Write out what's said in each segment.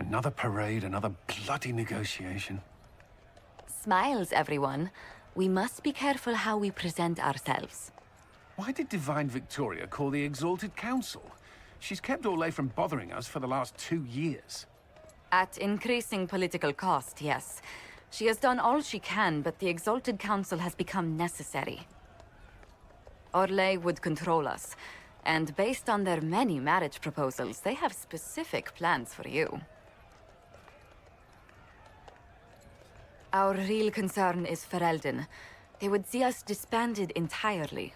Another parade, another bloody negotiation. Smiles, everyone. We must be careful how we present ourselves. Why did Divine Victoria call the Exalted Council? She's kept Orlais from bothering us for the last 2 years. At increasing political cost, yes. She has done all she can, but the Exalted Council has become necessary. Orlais would control us, and based on their many marriage proposals, they have specific plans for you. Our real concern is Ferelden. They would see us disbanded entirely.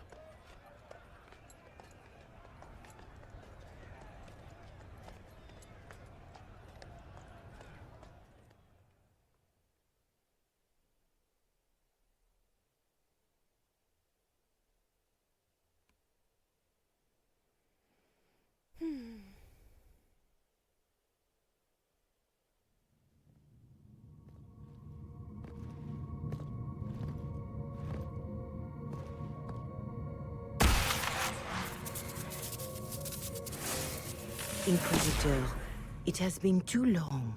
Inquisitor, it has been too long.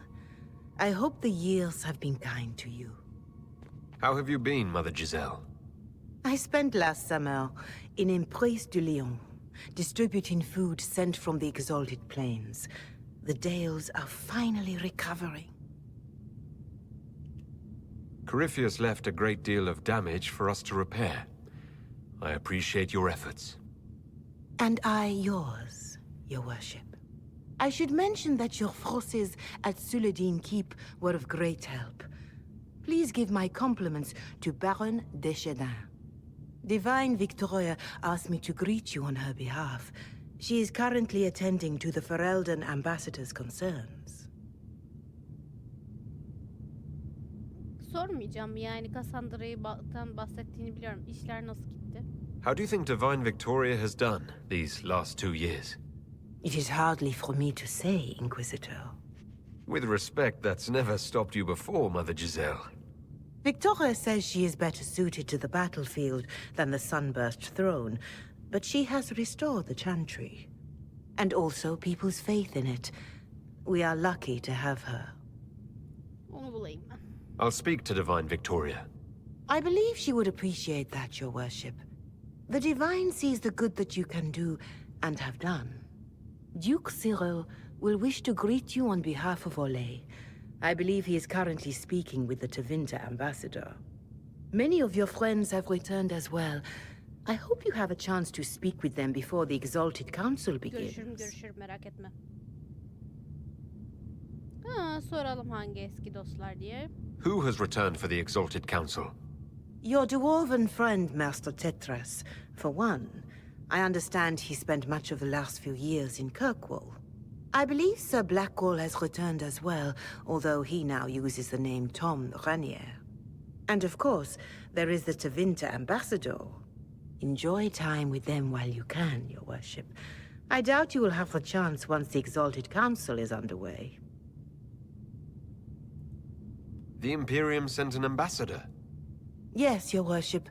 I hope the years have been kind to you. How have you been, Mother Giselle? I spent last summer in Emprise de Lyon, distributing food sent from the Exalted Plains. The Dales are finally recovering. Corypheus left a great deal of damage for us to repair. I appreciate your efforts. And I yours, Your Worship. I should mention that your forces at Suladin Keep were of great help. Please give my compliments to Baron Deschedin. Divine Victoria asked me to greet you on her behalf. She is currently attending to the Ferelden ambassador's concerns. Sormayacağım yani Cassandra'dan bahsettiğini biliyorum. İşler nasıl gitti? How do you think Divine Victoria has done these last 2 years? It is hardly for me to say, Inquisitor. With respect, that's never stopped you before, Mother Giselle. Victoria says she is better suited to the battlefield than the Sunburst throne, but she has restored the Chantry. And also people's faith in it. We are lucky to have her. Onu bulayım ben. I'll speak to Divine Victoria. I believe she would appreciate that, Your Worship. The Divine sees the good that you can do and have done. Duke Cyril will wish to greet you on behalf of Orlais. I believe he is currently speaking with the Tevinter ambassador. Many of your friends have returned as well. I hope you have a chance to speak with them before the Exalted Council begins. Görüşürüm merak etme. Soralım hangi eski dostlar diye. Who has returned for the Exalted Council? Your dwarven friend, Master Tetras, for one. I understand he spent much of the last few years in Kirkwall. I believe Sir Blackwall has returned as well, although he now uses the name Tom Ranier. And of course, there is the Tevinter ambassador. Enjoy time with them while you can, Your Worship. I doubt you will have the chance once the Exalted Council is underway. The Imperium sent an ambassador. Yes, Your Worship.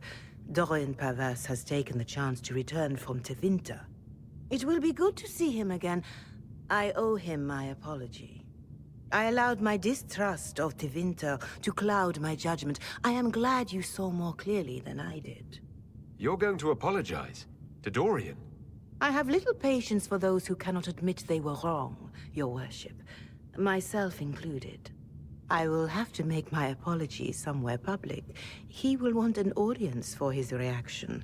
Dorian Pavas has taken the chance to return from Tevinter. It will be good to see him again. I owe him my apology. I allowed my distrust of Tevinter to cloud my judgment. I am glad you saw more clearly than I did. You're going to apologize? To Dorian? I have little patience for those who cannot admit they were wrong, Your Worship. Myself included. I will have to make my apology somewhere public. He will want an audience for his reaction.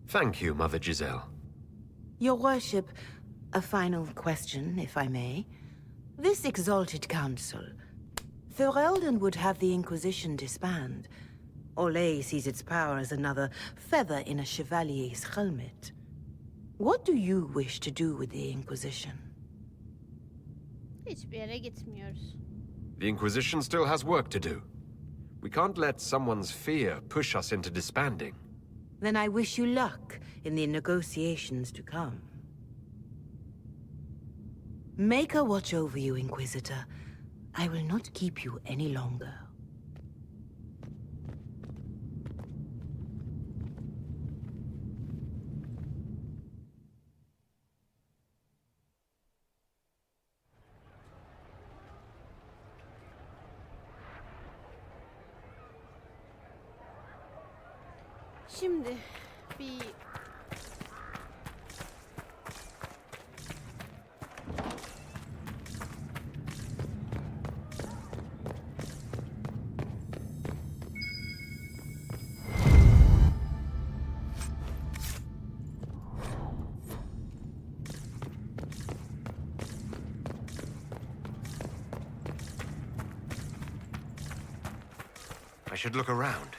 Thank you, Mother Giselle. Your Worship, a final question, if I may. This Exalted Council. Ferelden would have the Inquisition disband. Orlais sees its power as another feather in a chevalier's helmet. What do you wish to do with the Inquisition? Hiçbir yere gitmiyoruz. The Inquisition still has work to do. We can't let someone's fear push us into disbanding. Then I wish you luck in the negotiations to come. Maker watch over you, Inquisitor. I will not keep you any longer. Şimdi bir I should look around.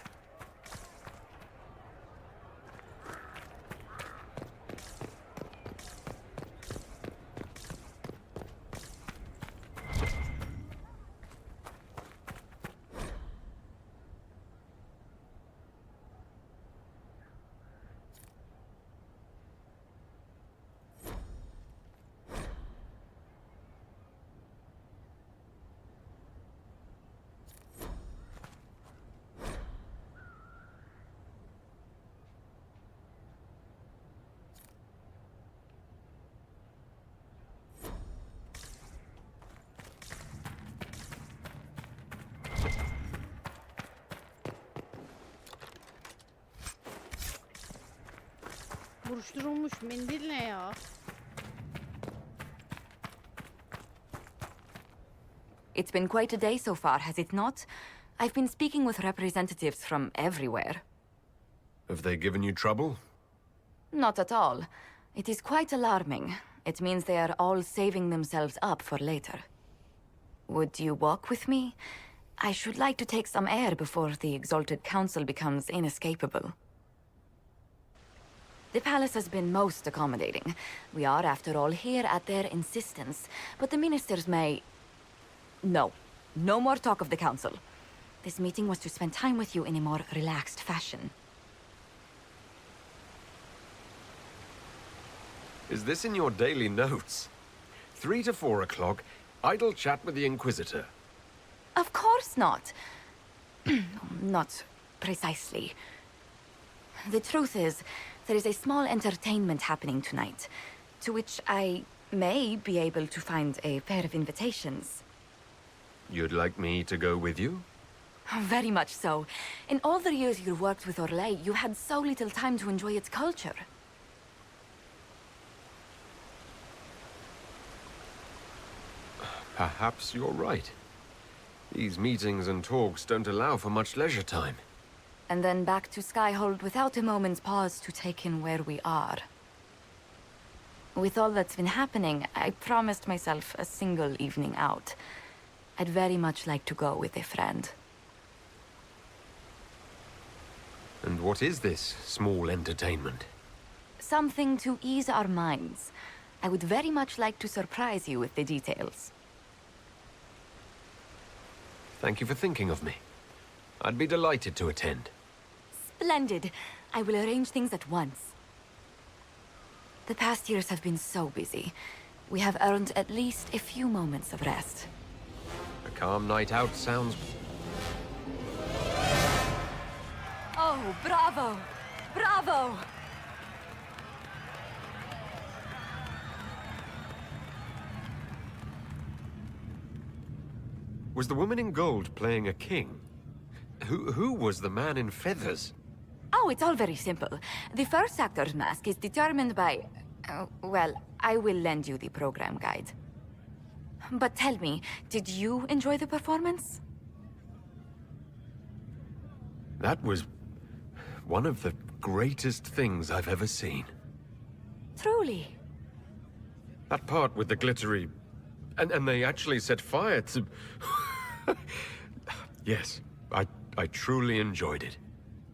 buruşturulmuş mendil ne ya? It's been quite a day so far, has it not? I've been speaking with representatives from everywhere. Have they given you trouble? Not at all. It is quite alarming. It means they are all saving themselves up for later. Would you walk with me? I should like to take some air before the Exalted Council becomes inescapable. The palace has been most accommodating. We are, after all, here at their insistence. But the ministers may... No. No more talk of the council. This meeting was to spend time with you in a more relaxed fashion. Is this in your daily notes? 3 to 4 o'clock, idle chat with the Inquisitor. Of course not. Not precisely. The truth is, there is a small entertainment happening tonight, to which I may be able to find a pair of invitations. You'd like me to go with you? Very much so. In all the years you worked with Orlais, you had so little time to enjoy its culture. Perhaps you're right. These meetings and talks don't allow for much leisure time. And then back to Skyhold without a moment's pause to take in where we are. With all that's been happening, I promised myself a single evening out. I'd very much like to go with a friend. And what is this small entertainment? Something to ease our minds. I would very much like to surprise you with the details. Thank you for thinking of me. I'd be delighted to attend. Splendid. I will arrange things at once. The past years have been so busy. We have earned at least a few moments of rest. A calm night out sounds... Oh, bravo! Bravo! Was the woman in gold playing a king? Who was the man in feathers? Oh, it's all very simple. The first actor's mask is determined by... well, I will lend you the program guide. But tell me, did you enjoy the performance? That was one of the greatest things I've ever seen. Truly. That part with the glittery... And they actually set fire to... Yes, I truly enjoyed it.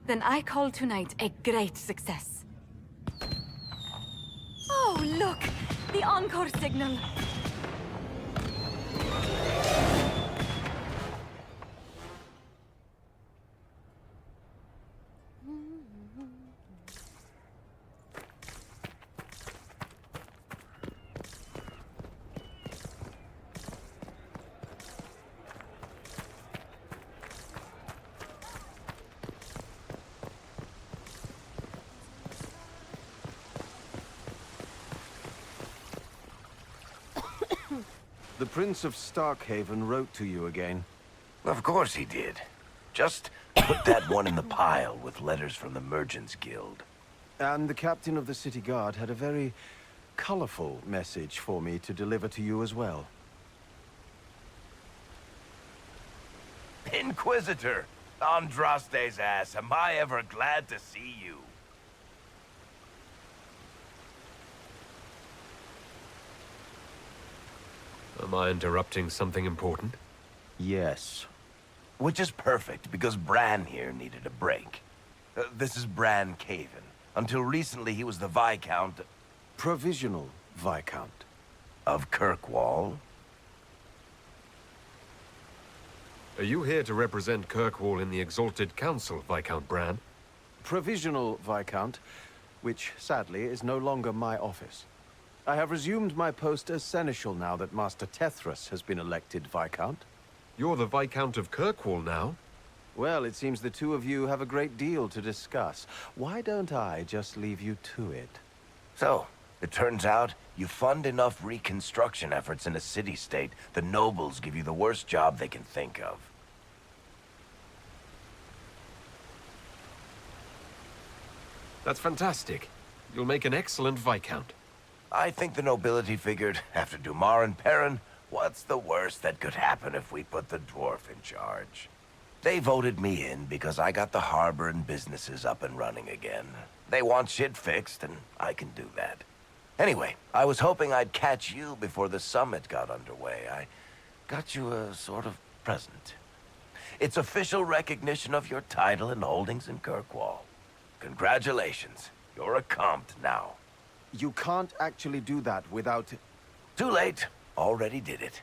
Then I call tonight a great success. Oh, look! The encore signal! The Prince of Starkhaven wrote to you again. Of course he did. Just put that one in the pile with letters from the Merchants Guild. And the captain of the city guard had a very colorful message for me to deliver to you as well. Inquisitor! Andraste's ass, am I ever glad to see you? Am I interrupting something important? Yes. Which is perfect, because Bran here needed a break. This is Bran Caven. Until recently, he was the Viscount Provisional Viscount. of Kirkwall. Are you here to represent Kirkwall in the Exalted Council, Viscount Bran? Provisional Viscount, which sadly is no longer my office. I have resumed my post as Seneschal now that Master Tethras has been elected Viscount. You're the Viscount of Kirkwall now? Well, it seems the two of you have a great deal to discuss. Why don't I just leave you to it? So, it turns out, you fund enough reconstruction efforts in a city-state, the nobles give you the worst job they can think of. That's fantastic. You'll make an excellent Viscount. I think the nobility figured, after Dumar and Perrin, what's the worst that could happen if we put the dwarf in charge? They voted me in because I got the harbor and businesses up and running again. They want shit fixed, and I can do that. Anyway, I was hoping I'd catch you before the summit got underway. I got you a sort of present. It's official recognition of your title and holdings in Kirkwall. Congratulations. You're a compt now. You can't actually do that without... Too late. Already did it.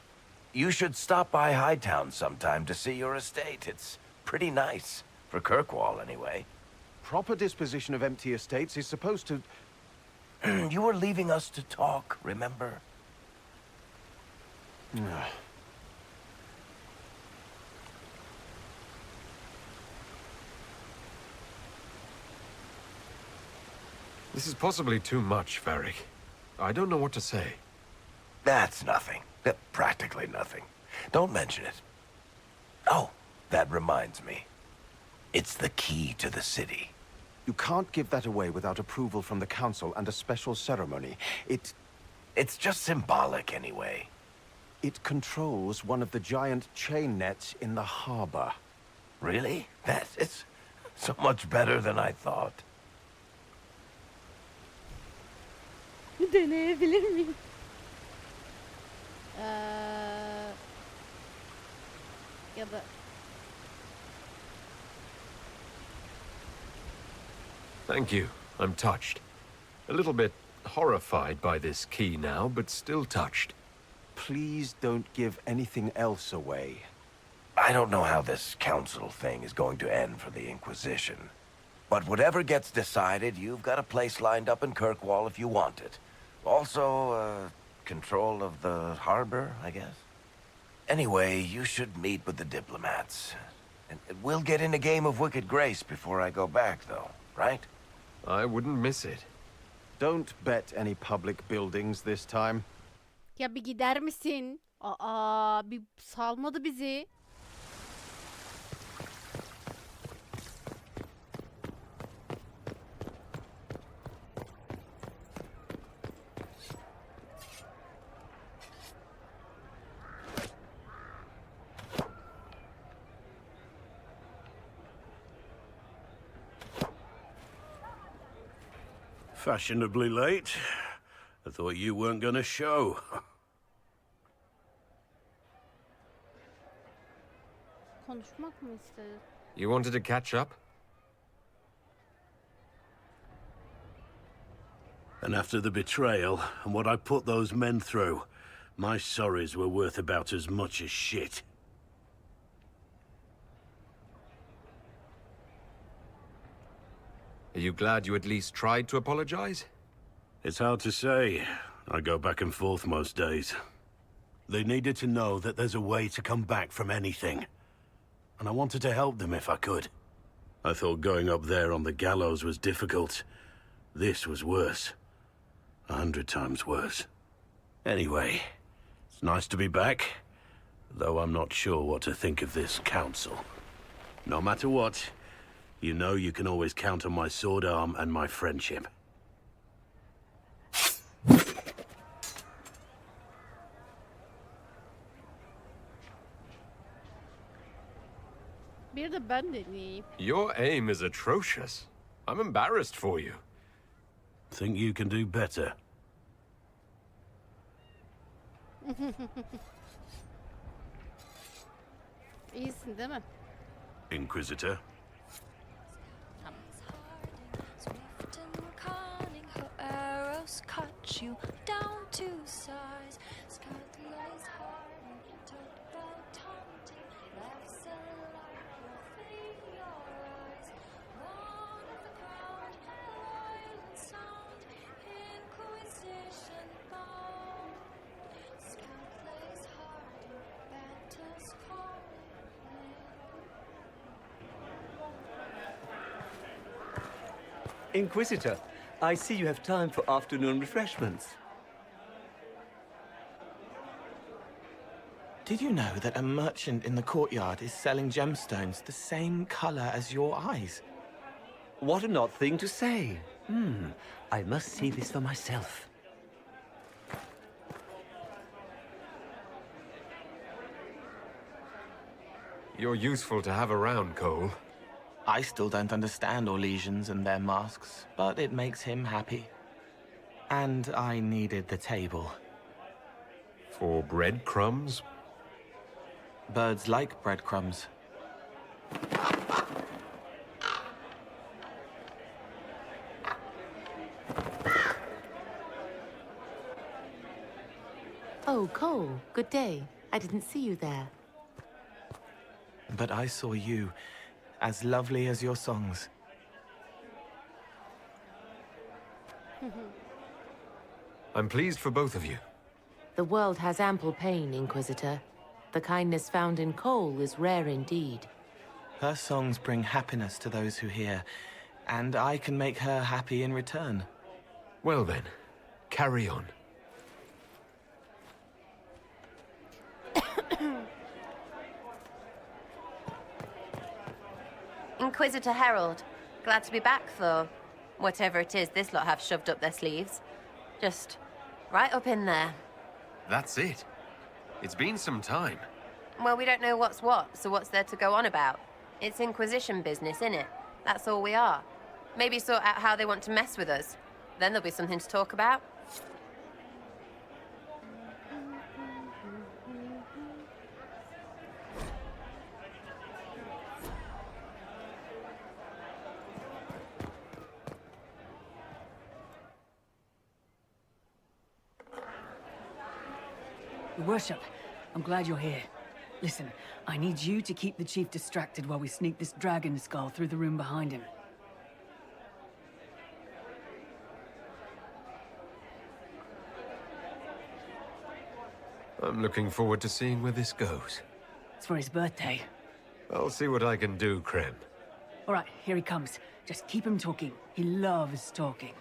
You should stop by Hightown sometime to see your estate. It's pretty nice. For Kirkwall, anyway. Proper disposition of empty estates is supposed to... You were leaving us to talk, remember? This is possibly too much, Varric. I don't know what to say. That's nothing. Practically nothing. Don't mention it. Oh, that reminds me. It's the key to the city. You can't give that away without approval from the council and a special ceremony. It's just symbolic anyway. It controls one of the giant chain nets in the harbor. Really? That is so much better than I thought. Deneyebilir miyim? Ya da Thank you. I'm touched. A little bit horrified by this key now, but still touched. Please don't give anything else away. I don't know how this council thing is going to end for the Inquisition. But whatever gets decided, you've got a place lined up in Kirkwall if you want it. Also, control of the harbor, I guess. Anyway, you should meet with the diplomats. And we'll get in a game of Wicked Grace before I go back, though, right? I wouldn't miss it. Don't bet any public buildings this time. ya bir gider misin? Bir salmadı bizi. Fashionably late. I thought you weren't gonna show. Konuşmak mı istedi? You wanted to catch up? And after the betrayal and what I put those men through, my sorries were worth about as much as shit. Are you glad you at least tried to apologize? It's hard to say. I go back and forth most days. They needed to know that there's a way to come back from anything. And I wanted to help them if I could. I thought going up there on the gallows was difficult. This was worse. 100 times worse. Anyway, it's nice to be back. Though I'm not sure what to think of this council. No matter what, you know you can always count on my sword arm and my friendship. Bir de ben deneyeyim. Your aim is atrocious. I'm embarrassed for you. Think you can do better? İyisin değil mi? Inquisitor? Swift and cunning, her arrows cut you down to size. Skirt lies hard and talk about taunting. Life's a light will fade your eyes. Born of the ground, violent sound. Inquisition bound. Skirt lays hard and battles calling. Inquisitor, I see you have time for afternoon refreshments. Did you know that a merchant in the courtyard is selling gemstones the same color as your eyes? What an odd thing to say. I must see this for myself. You're useful to have around, Cole. I still don't understand Orlesians and their masks, but it makes him happy. And I needed the table. For breadcrumbs? Birds like breadcrumbs. Oh, Cole, good day. I didn't see you there. But I saw you, as lovely as your songs. I'm pleased for both of you. The world has ample pain, Inquisitor. The kindness found in Cole is rare indeed. Her songs bring happiness to those who hear, and I can make her happy in return. Well then, carry on. Inquisitor Herald, glad to be back for whatever it is this lot have shoved up their sleeves. Just right up in there. That's it. It's been some time. Well, we don't know what's what, so what's there to go on about? It's Inquisition business, innit? That's all we are. Maybe sort out how they want to mess with us. Then there'll be something to talk about. Your Worship, I'm glad you're here. Listen, I need you to keep the Chief distracted while we sneak this dragon skull through the room behind him. I'm looking forward to seeing where this goes. It's for his birthday. I'll see what I can do, Krem. All right, here he comes. Just keep him talking. He loves talking.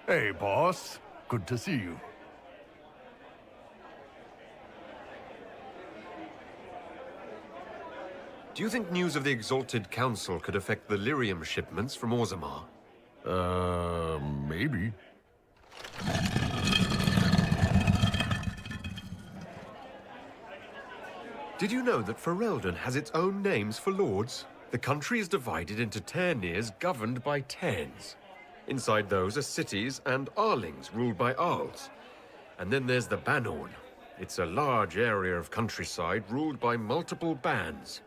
Hey, boss. Good to see you. Do you think news of the Exalted Council could affect the lyrium shipments from Orzammar? Maybe. Did you know that Ferelden has its own names for lords? The country is divided into Ternirs governed by Terns. Inside those are cities and Arlings ruled by Arls. And then there's the Banorn. It's a large area of countryside ruled by multiple bands.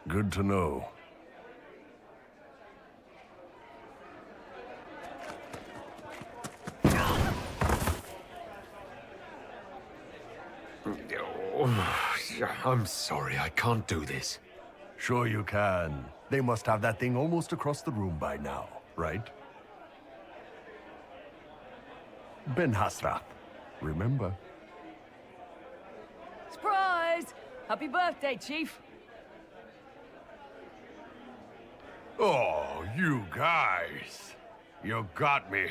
Good to know. I'm sorry, I can't do this. Sure you can. They must have that thing almost across the room by now, right? Ben Hasrath, remember? Surprise! Happy birthday, Chief! Oh, you guys. You got me.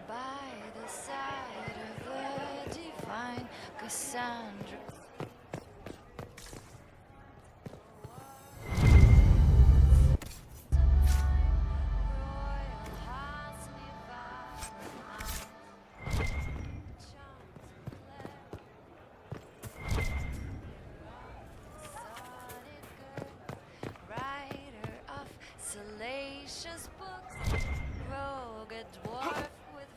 By Cassandra. Writer of salacious books, rogue a dwarf with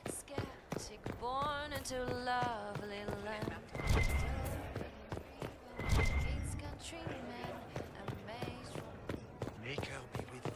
skeptic born into lovely land. King's countrymen amazed. Make her be with you.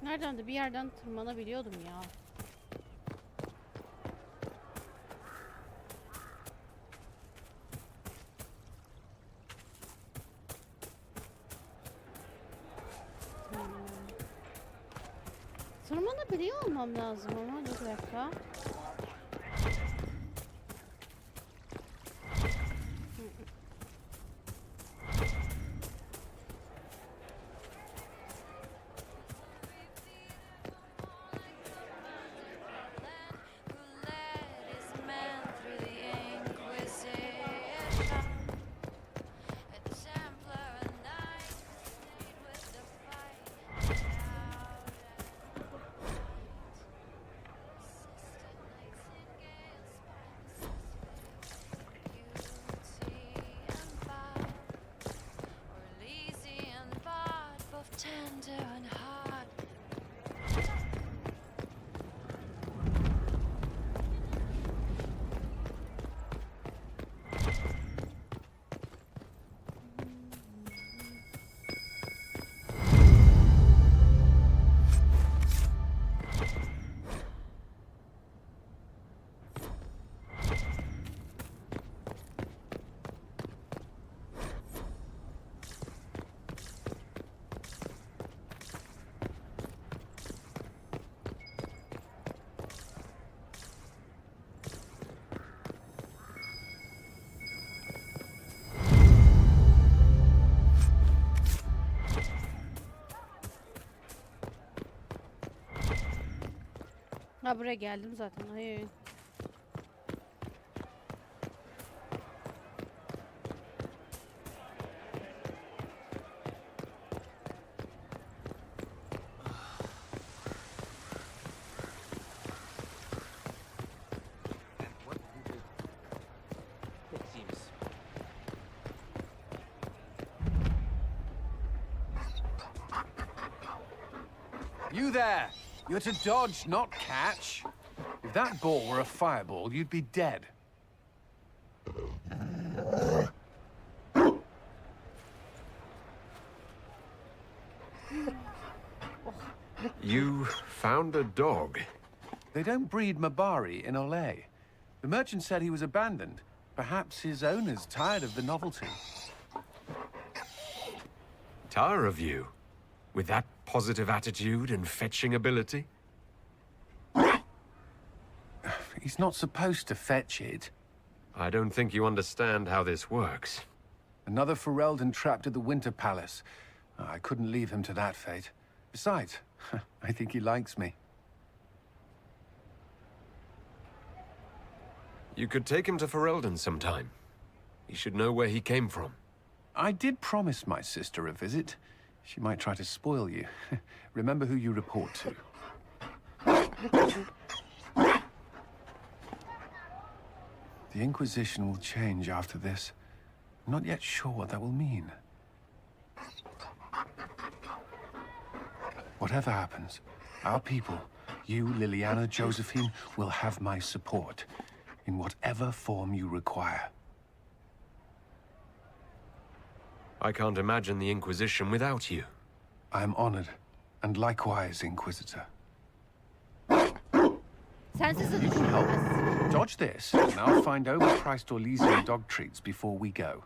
Nereden de bir yerden tırmanabiliyordum ya. Tırmanabiliyor olmam lazım ama dur bir dakika. Who led his men through the Inquisition? A Templar, a knight, stayed with the fight. Tender and hard. Ha buraya geldim zaten. Hayır. You there! You're to dodge, not catch. If that ball were a fireball, you'd be dead. You found a dog? They don't breed Mabari in Olay. The merchant said he was abandoned. Perhaps his owner's tired of the novelty. Tire of you? With that positive attitude and fetching ability? He's not supposed to fetch it. I don't think you understand how this works. Another Ferelden trapped at the Winter Palace. I couldn't leave him to that fate. Besides, I think he likes me. You could take him to Ferelden sometime. He should know where he came from. I did promise my sister a visit. She might try to spoil you. Remember who you report to. The Inquisition will change after this. I'm not yet sure what that will mean. Whatever happens, our people, you, Liliana, Josephine, will have my support in whatever form you require. I can't imagine the Inquisition without you. I am honored, and likewise, Inquisitor. Sensiz de You can help. düşünmez. Dodge this, and I'll find overpriced Orlesian dog treats before we go.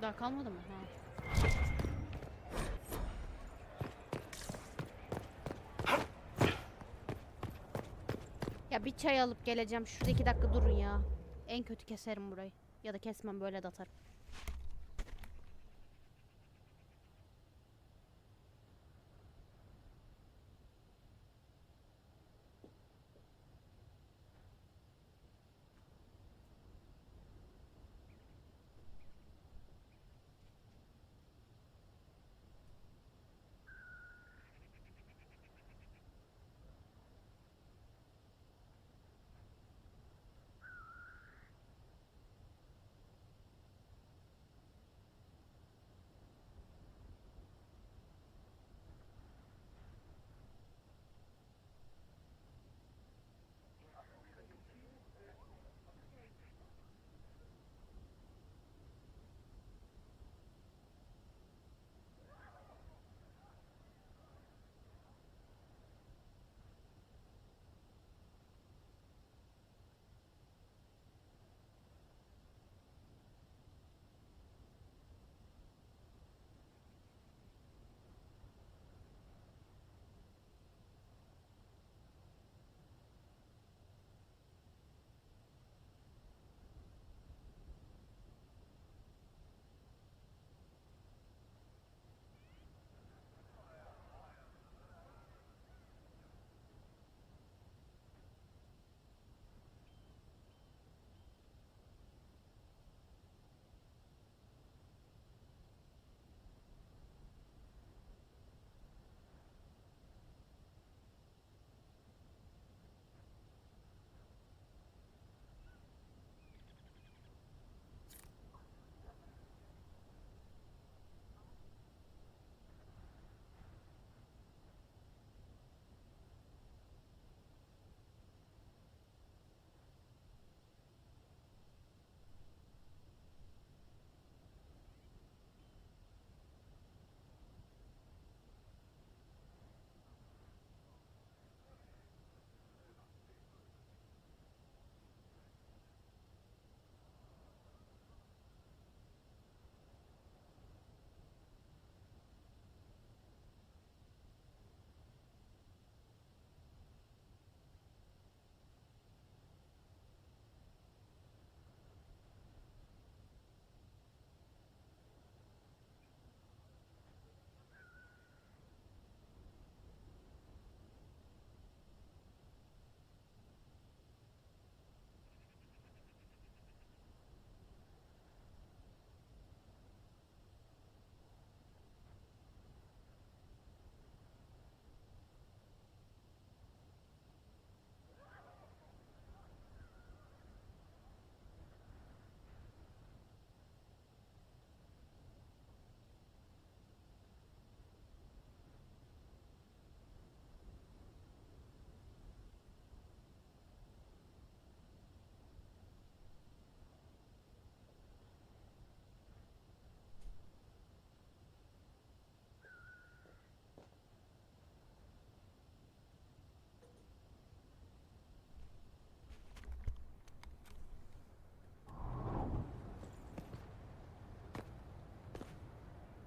Daha kalmadı mı? Ha. Ya bir çay alıp geleceğim. Şurada 2 dakika durun ya. En kötü keserim burayı. Ya da kesmem, böyle de atarım.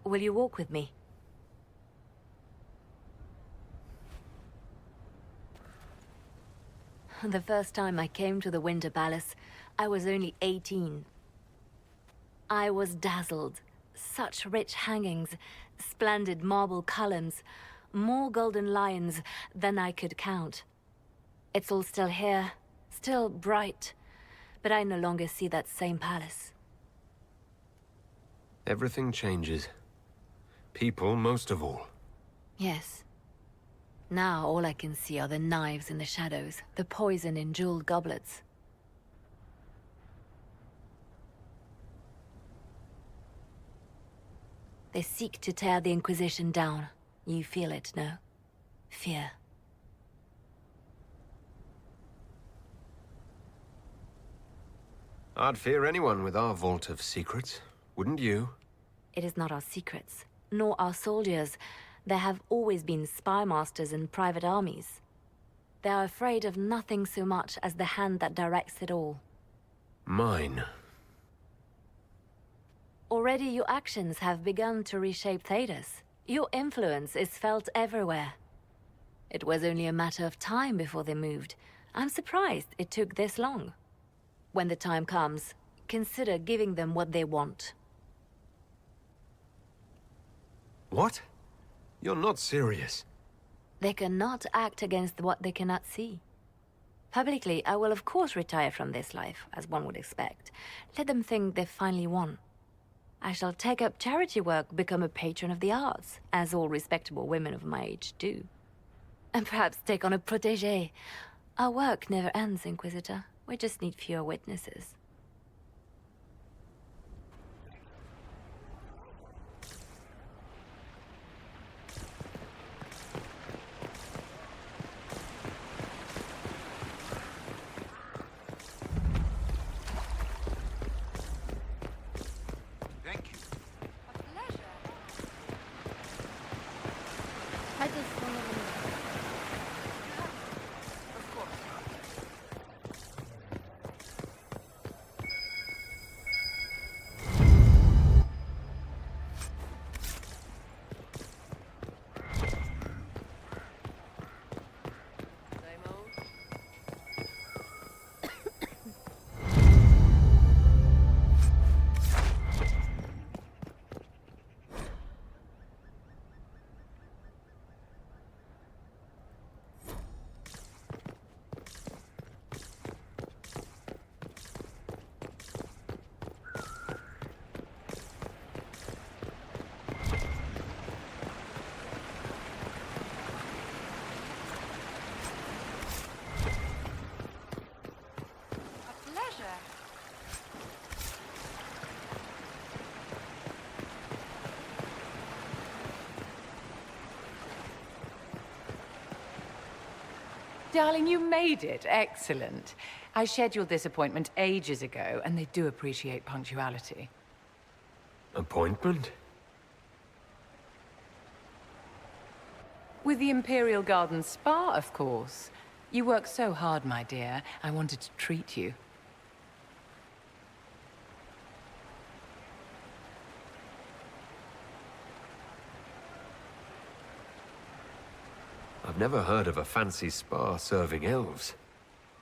Will you walk with me? The first time I came to the Winter Palace, I was only 18. I was dazzled. Such rich hangings, splendid marble columns, more golden lions than I could count. It's all still here, Still bright, but I no longer see that same palace. Everything changes. People most of all. Yes. Now all I can see are the knives in the shadows, the poison in jeweled goblets. They seek to tear the Inquisition down. You feel it, no? Fear. I'd fear anyone with our vault of secrets, wouldn't you? It is not our secrets, nor our soldiers. There have always been spy masters and private armies. They are afraid of nothing so much as the hand that directs it all. Mine. Already your actions have begun to reshape Thedas. Your influence is felt everywhere. It was only a matter of time before they moved. I'm surprised it took this long. When the time comes, consider giving them what they want. What? You're not serious. They cannot act against what they cannot see. Publicly, I will of course retire from this life, as one would expect. Let them think they've finally won. I shall take up charity work, become a patron of the arts, as all respectable women of my age do. And perhaps take on a protégé. Our work never ends, Inquisitor. We just need fewer witnesses. Thank you. Hadi sonunda. Darling, you made it. Excellent. I scheduled this appointment ages ago, and they do appreciate punctuality. Appointment? With the Imperial Garden Spa, of course. You work so hard, my dear. I wanted to treat you. I've never heard of a fancy spa serving elves.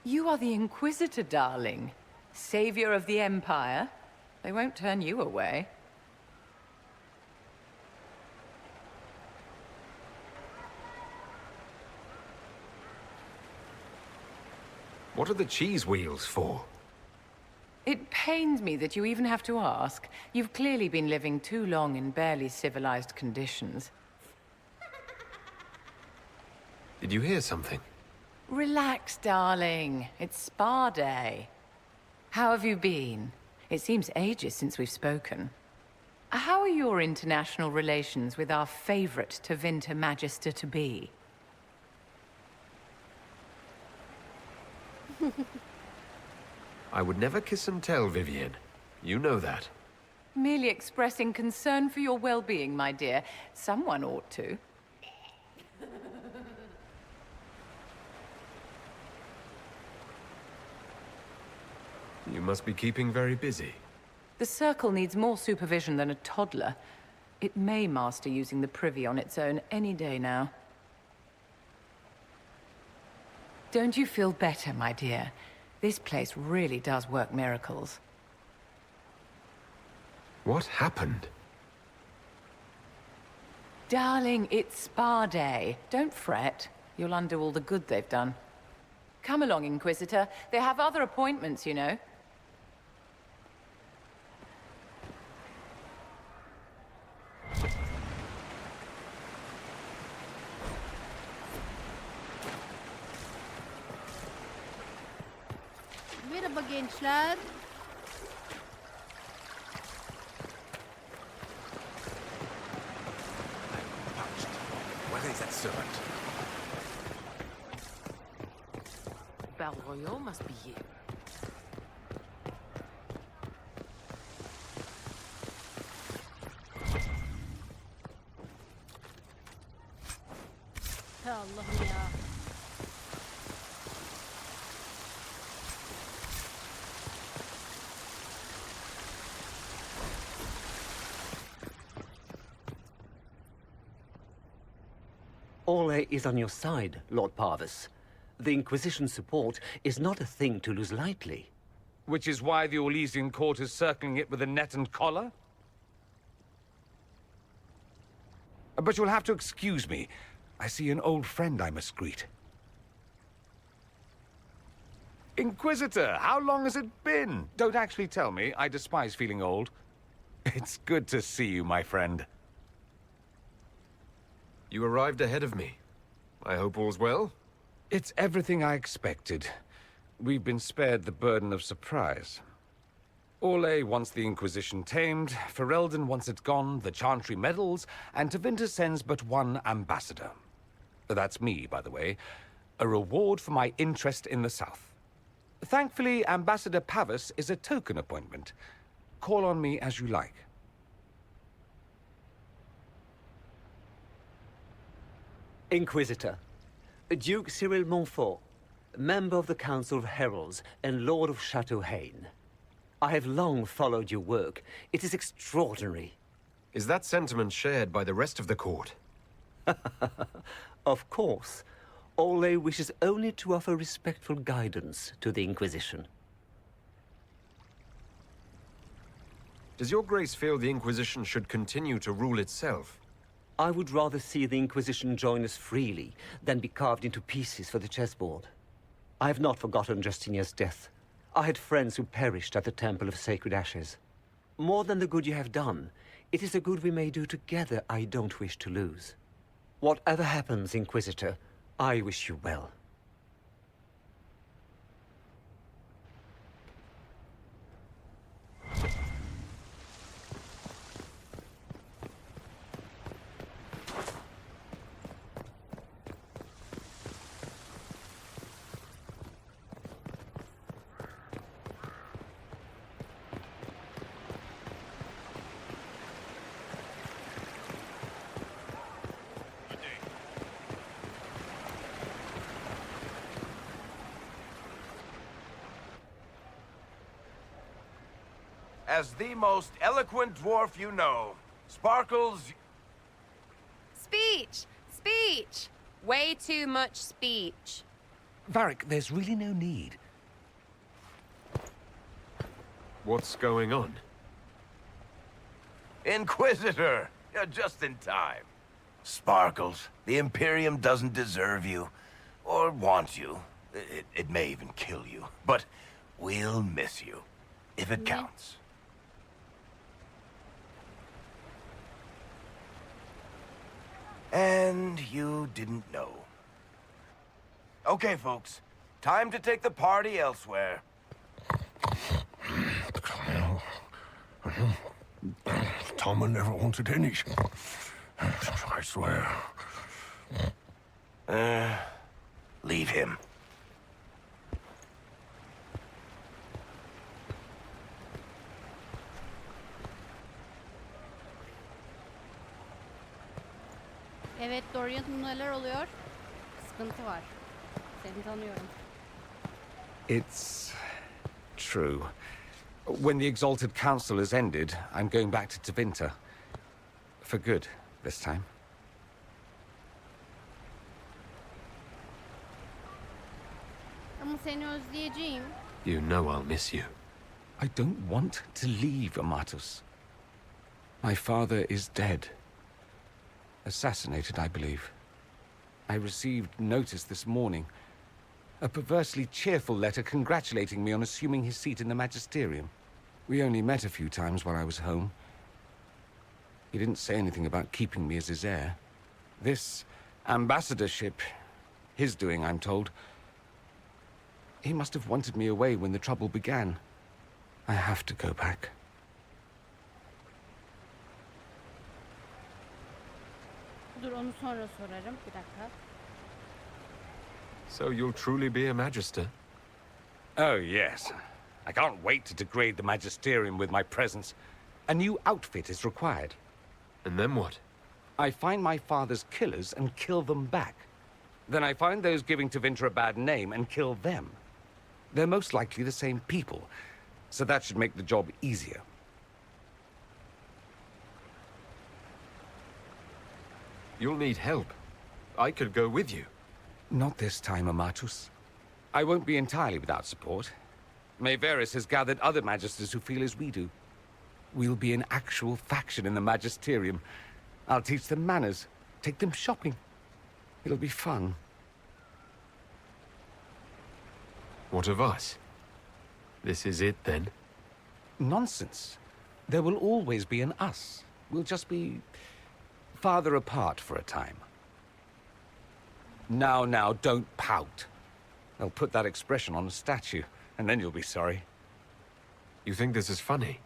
You are the Inquisitor, darling. Savior of the Empire. They won't turn you away. What are the cheese wheels for? It pains me that you even have to ask. You've clearly been living too long in barely civilized conditions. Did you hear something? Relax, darling. It's spa day. How have you been? It seems ages since we've spoken. How are your international relations with our favorite Tevinter Magister-to-be? I would never kiss and tell, Vivienne. You know that. Merely expressing concern for your well-being, my dear. Someone ought to. You must be keeping very busy. The Circle needs more supervision than a toddler. It may master using the Privy on its own any day now. Don't you feel better, my dear? This place really does work miracles. What happened? Darling, it's spa day. Don't fret. You'll undo all the good they've done. Come along, Inquisitor. They have other appointments, you know. Merhaba gençler. Where is that servant? Balroyo must be here. Allah'ım ya. Orlais is on your side, Lord Parvis. The Inquisition support is not a thing to lose lightly. Which is why the Orlesian court is circling it with a net and collar? But you'll have to excuse me. I see an old friend I must greet. Inquisitor, how long has it been? Don't actually tell me. I despise feeling old. It's good to see you, my friend. You arrived ahead of me. I hope all's well? It's everything I expected. We've been spared the burden of surprise. Orlais wants the Inquisition tamed, Ferelden wants it gone, the Chantry meddles, and Tevinter sends but one ambassador. That's me, by the way. A reward for my interest in the South. Thankfully, Ambassador Pavis is a token appointment. Call on me as you like. Inquisitor, Duke Cyril Montfort, member of the Council of Heralds and Lord of Chateau Haine. I have long followed your work. It is extraordinary. Is that sentiment shared by the rest of the court? Of course. Orlais wishes only to offer respectful guidance to the Inquisition. Does your grace feel the Inquisition should continue to rule itself? I would rather see the Inquisition join us freely than be carved into pieces for the chessboard. I have not forgotten Justinia's death. I had friends who perished at the Temple of Sacred Ashes. More than the good you have done, it is the good we may do together I don't wish to lose. Whatever happens, Inquisitor, I wish you well. As the most eloquent dwarf you know, Sparkles... Speech! Speech! Way too much speech. Varric, there's really no need. What's going on? Inquisitor! You're just in time. Sparkles, the Imperium doesn't deserve you. Or want you. It may even kill you. But we'll miss you. If it counts. And you didn't know. Okay, folks. Time to take the party elsewhere. Toma never wanted any. I swear. Leave him. Evet Dorian, neler oluyor? Sıkıntı var. Seni tanıyorum. It's true. When the Exalted Council has ended, I'm going back to Tevinter. For good, this time. Ama seni özleyeceğim. You know I'll miss you. I don't want to leave Amatus. My father is dead. Assassinated, I believe. I received notice this morning. A perversely cheerful letter congratulating me on assuming his seat in the magisterium. We only met a few times while I was home. He didn't say anything about keeping me as his heir. This ambassadorship, his doing, I'm told. He must have wanted me away when the trouble began. I have to go back. Dur onu sonra sorarım. Bir dakika. So you'll truly be a magister? Oh, yes. I can't wait to degrade the magisterium with my presence. A new outfit is required. And then what? I find my father's killers and kill them back. Then I find those giving Tevinter a bad name and kill them. They're most likely the same people, so that should make the job easier. You'll need help. I could go with you. Not this time, Amatus. I won't be entirely without support. Mayveris has gathered other magisters who feel as we do. We'll be an actual faction in the magisterium. I'll teach them manners, take them shopping. It'll be fun. What of us? This is it, then? Nonsense. There will always be an us. We'll just be farther apart for a time. Now, don't pout. They'll put that expression on a statue, and then you'll be sorry. You think this is funny?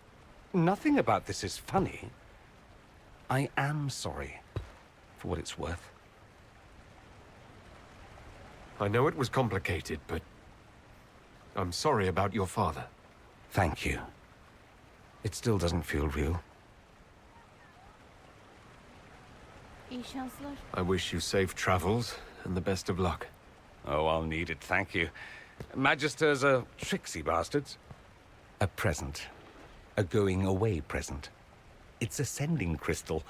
Nothing about this is funny. I am sorry, for what it's worth. I know it was complicated, but I'm sorry about your father. Thank you. It still doesn't feel real. İyi şanslar. I wish you safe travels and the best of luck. Oh, I'll need it, thank you. Magisters are tricksy bastards. A present. A going-away present. It's a sending crystal.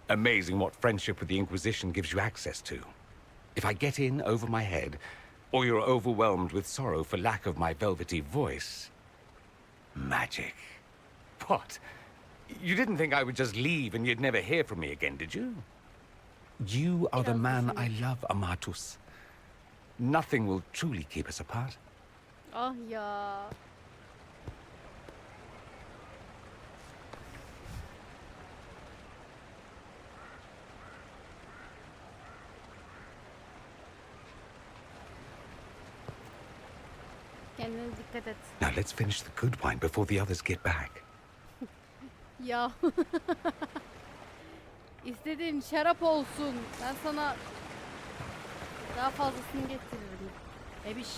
Amazing what friendship with the Inquisition gives you access to. If I get in over my head, or you're overwhelmed with sorrow for lack of my velvety voice... magic. What? You didn't think I would just leave and you'd never hear from me again, did you? You are the man I love, Amatus. Nothing will truly keep us apart. Ah ya. Kendine dikkat et. Now let's finish the good wine before the others get back. Ya. İstediğin şarap olsun. Ben sana daha fazlasını getiririm. Ebiş.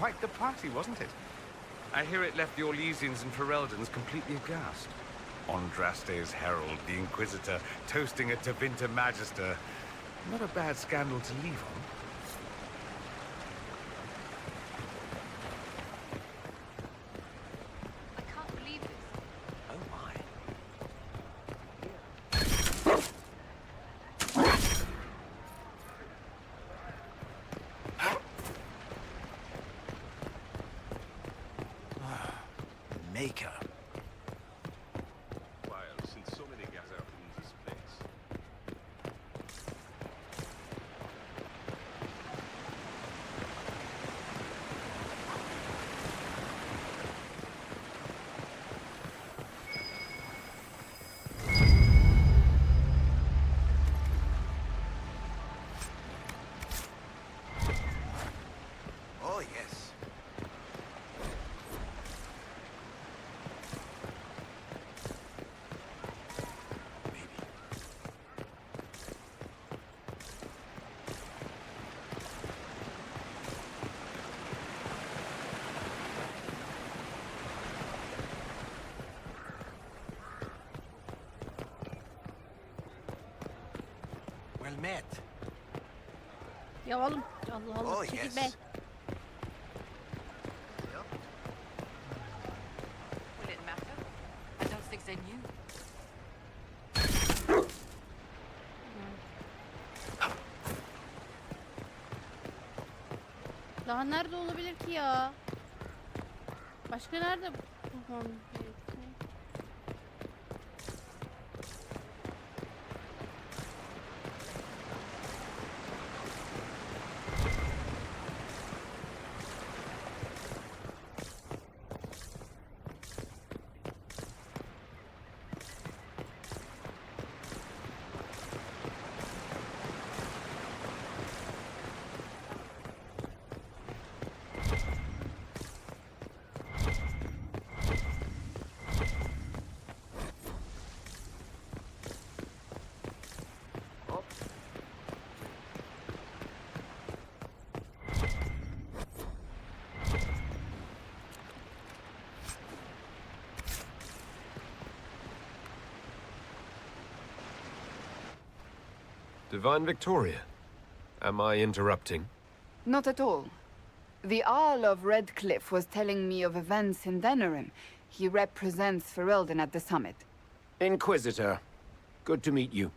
Quite the party, wasn't it? I hear it left the Orlesians and Fereldans completely aghast. Andraste's herald, the Inquisitor, toasting a Tevinter Magister. Not a bad scandal to leave on. Maker. Since so many gather in this place. Oh, yes. Well met. Ya oğlum. Allah Allah. Oh, Çekil yes. be. Will it matter? I don't think they knew. Daha nerede olabilir ki ya? Başka nerede bulmam gerekiyor? Divine Victoria, am I interrupting? Not at all. The Earl of Redcliffe was telling me of events in Denerim. He represents Ferelden at the summit. Inquisitor, good to meet you.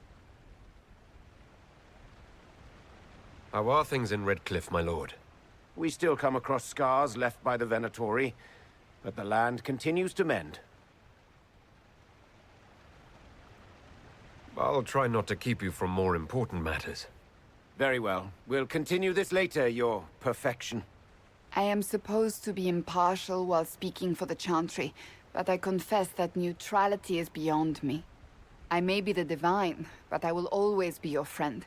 How are things in Redcliffe, my lord? We still come across scars left by the Venatori, but the land continues to mend. I'll try not to keep you from more important matters. Very well. We'll continue this later, your perfection. I am supposed to be impartial while speaking for the Chantry, but I confess that neutrality is beyond me. I may be the Divine, but I will always be your friend.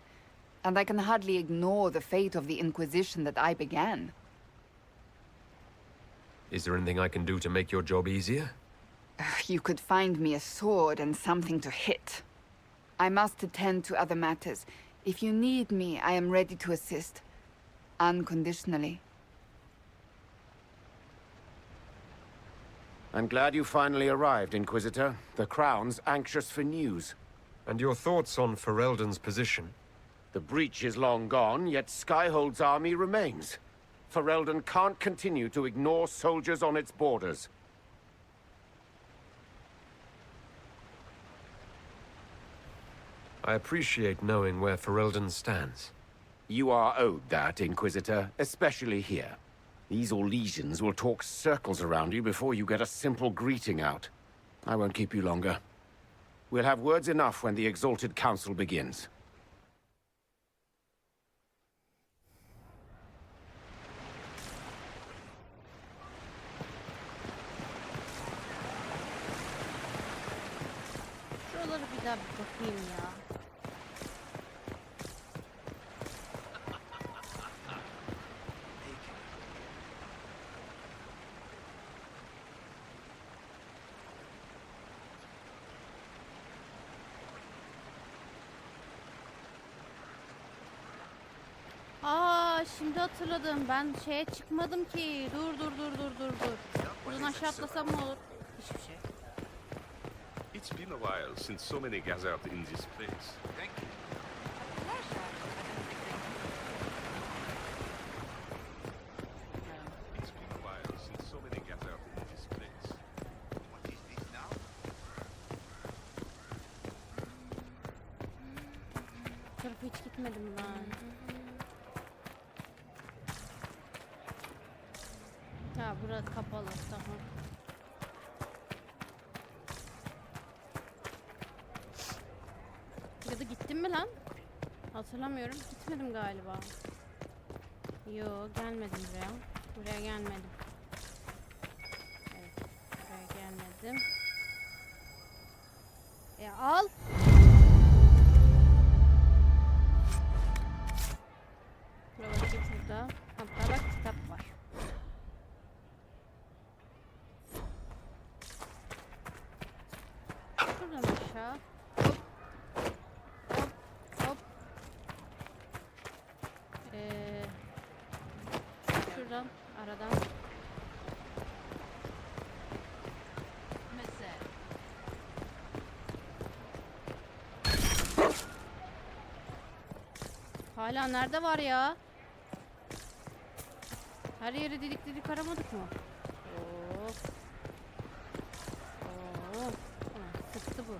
And I can hardly ignore the fate of the Inquisition that I began. Is there anything I can do to make your job easier? You could find me a sword and something to hit. I must attend to other matters. If you need me, I am ready to assist. Unconditionally. I'm glad you finally arrived, Inquisitor. The Crown's anxious for news. And your thoughts on Ferelden's position? The breach is long gone, yet Skyhold's army remains. Ferelden can't continue to ignore soldiers on its borders. I appreciate knowing where Ferelden stands. You are owed that, Inquisitor, especially here. These Orlesians will talk circles around you before you get a simple greeting out. I won't keep you longer. We'll have words enough when the Exalted Council begins. Şuraları bir daha bir bakayım ya. Şimdi hatırladım. Ben şeye çıkmadım ki. Dur. Buradan aşağı atlasam ne olur? Hiçbir şey. It's been a while since so many gathered in this place. Thank you. It's been a while since so many gathered in this place. What is this now? Bu tarafa hiç gitmedim ben. Ha, burası kapalı. Tamam. Ya da gittim mi lan? Hatırlamıyorum. Gitmedim galiba. Yo, gelmedim buraya. Buraya gelmedim. Evet. Buraya gelmedim. Al. Buraya bakayım şurada. Hatta bak kitap var. Şuradan aşağı. Hop. Şuradan aradan. Hala nerede var ya? Her yeri delik aramadık mı? Sıktı bu.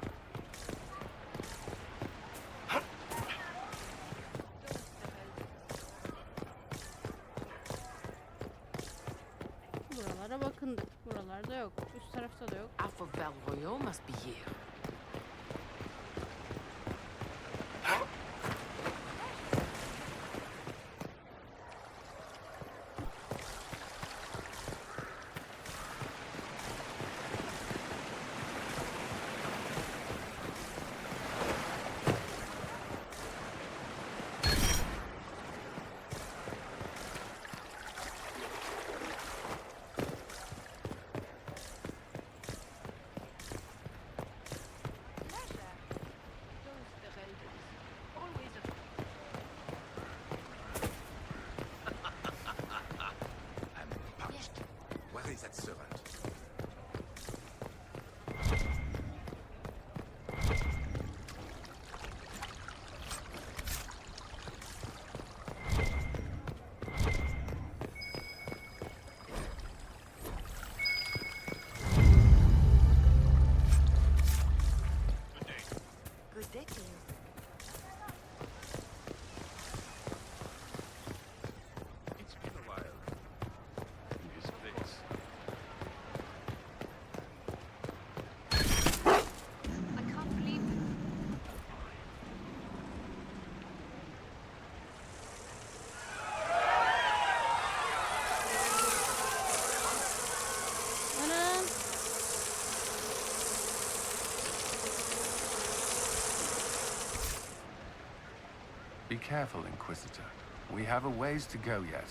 Buralara bakındık. Buralarda yok. Üst tarafta da yok. Alpha Valroyo must be here. careful, Inquisitor. We have a ways to go yet.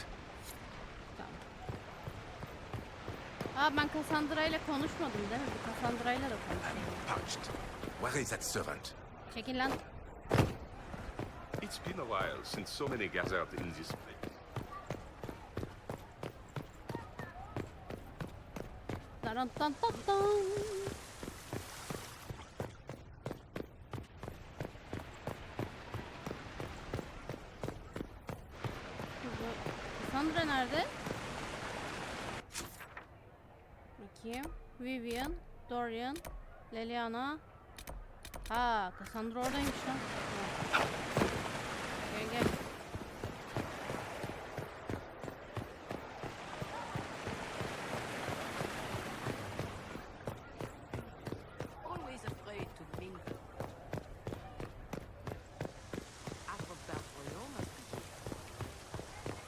Aa, ben Cassandra ile konuşmadım değil mi? Bir Cassandra ile de konuşmadım. Parched. Where is that servant? Çekil lan. It's been a while since so many gathered in this place. Taran tan tan tan. Cassandra nerede? Bakayım. Vivian, Dorian, Leliana. Ha, Cassandra oradaymış lan. Ha. Gel gel. Always afraid to mingle. Acrobat Royal must be here.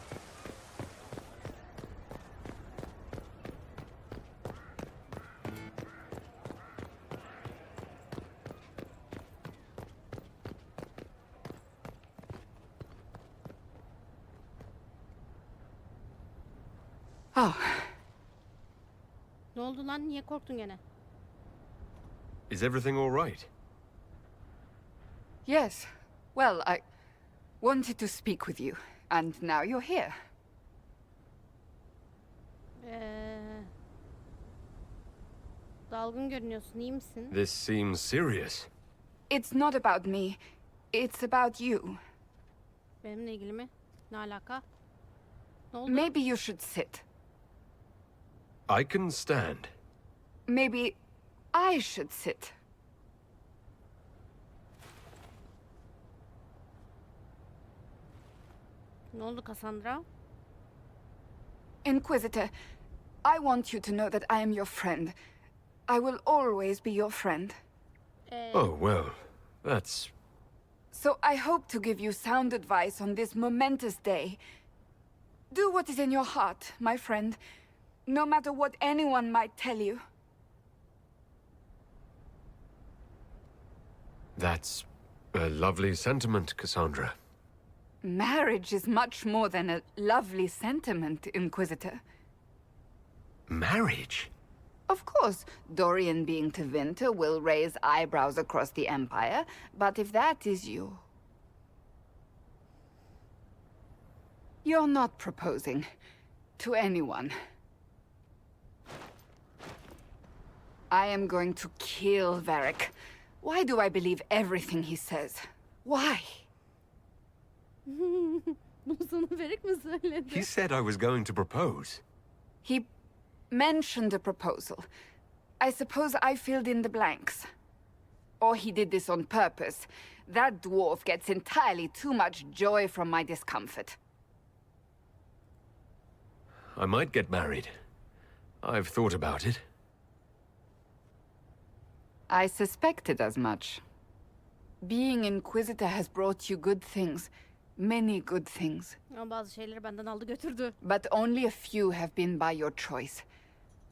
Oh, Ne oldu lan? Niye korktun gene? Is everything all right? yes. Well, I wanted to speak with you, and now you're here. Dalgın görünüyorsun. İyi misin? This seems serious. It's not about me. It's about you. Benimle ilgili mi? Ne alaka? Ne oldu? Maybe you should sit. I can stand. Maybe I should sit. Ne oldu Cassandra? Inquisitor, I want you to know that I am your friend. I will always be your friend. Oh, well, that's... So I hope to give you sound advice on this momentous day. Do what is in your heart, my friend, no matter what anyone might tell you. That's a lovely sentiment, Cassandra. Marriage is much more than a lovely sentiment, Inquisitor. Marriage? Of course, Dorian being Tevinter will raise eyebrows across the Empire, but if that is you... You're not proposing to anyone. I am going to kill Varric. Why do I believe everything he says? Why? Bunu sana Varric mi söyledi? He said I was going to propose. He mentioned a proposal. I suppose I filled in the blanks. Or he did this on purpose. That dwarf gets entirely too much joy from my discomfort. I might get married. I've thought about it. I suspected as much. Being Inquisitor has brought you good things. Many good things. Ama bazı şeyleri benden aldı götürdü. But only a few have been by your choice.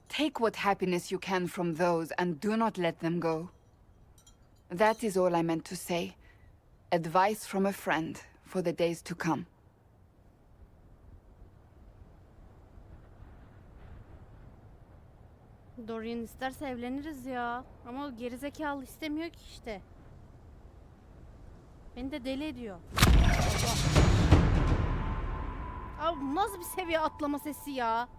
Take what happiness you can from those and do not let them go. That is all I meant to say. Advice from a friend for the days to come. Dorian isterse evleniriz ya. Ama o gerizekalı istemiyor ki işte. Beni de deli ediyor. Abi bu nasıl bir seviye atlama sesi ya?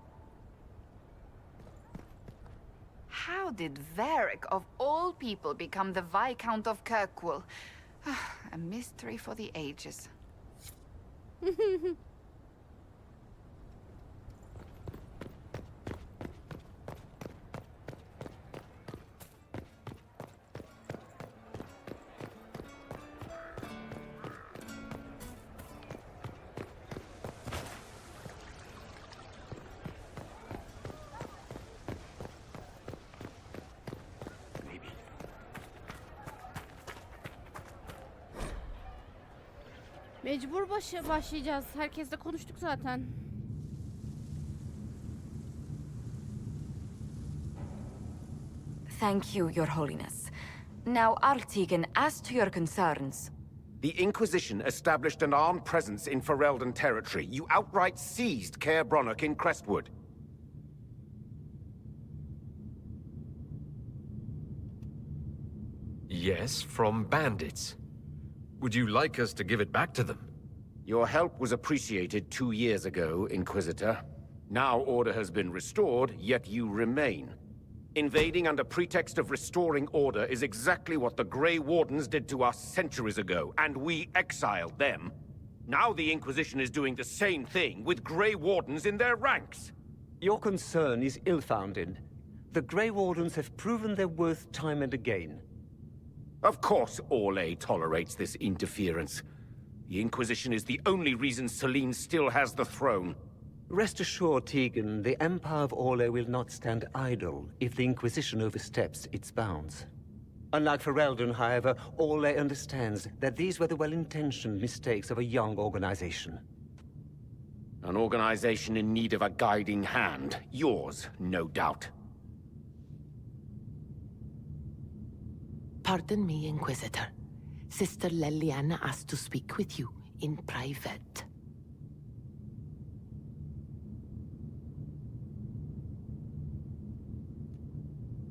How did Varric, of all people, become the Viscount of Kirkwall? A mystery for the ages. Mecbur başlayacağız. Herkesle konuştuk zaten. Thank you, Your Holiness. Now, Artigan, as to your concerns, The Inquisition established an armed presence in Ferelden territory. You outright seized Caer Bronach in Crestwood. Yes, from bandits. Would you like us to give it back to them? Your help was appreciated 2 years ago, Inquisitor. Now order has been restored, yet you remain. Invading under pretext of restoring order is exactly what the Grey Wardens did to us centuries ago, and we exiled them. Now the Inquisition is doing the same thing with Grey Wardens in their ranks. Your concern is ill-founded. The Grey Wardens have proven their worth time and again. Of course Orlais tolerates this interference. The Inquisition is the only reason Selene still has the throne. Rest assured, Tegan, the Empire of Orlais will not stand idle if the Inquisition oversteps its bounds. Unlike Ferelden, however, Orlais understands that these were the well-intentioned mistakes of a young organization. An organization in need of a guiding hand. Yours, no doubt. Pardon me, Inquisitor. Sister Leliana asked to speak with you in private.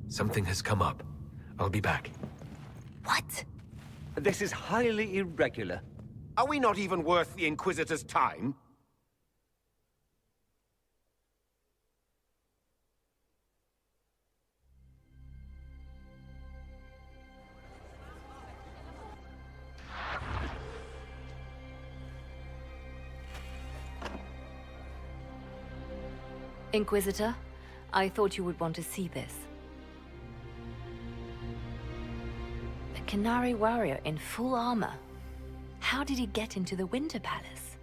Something has come up. I'll be back. What? This is highly irregular. Are we not even worth the Inquisitor's time? Inquisitor, I thought you would want to see this. A Canary warrior in full armor. How did he get into the Winter Palace?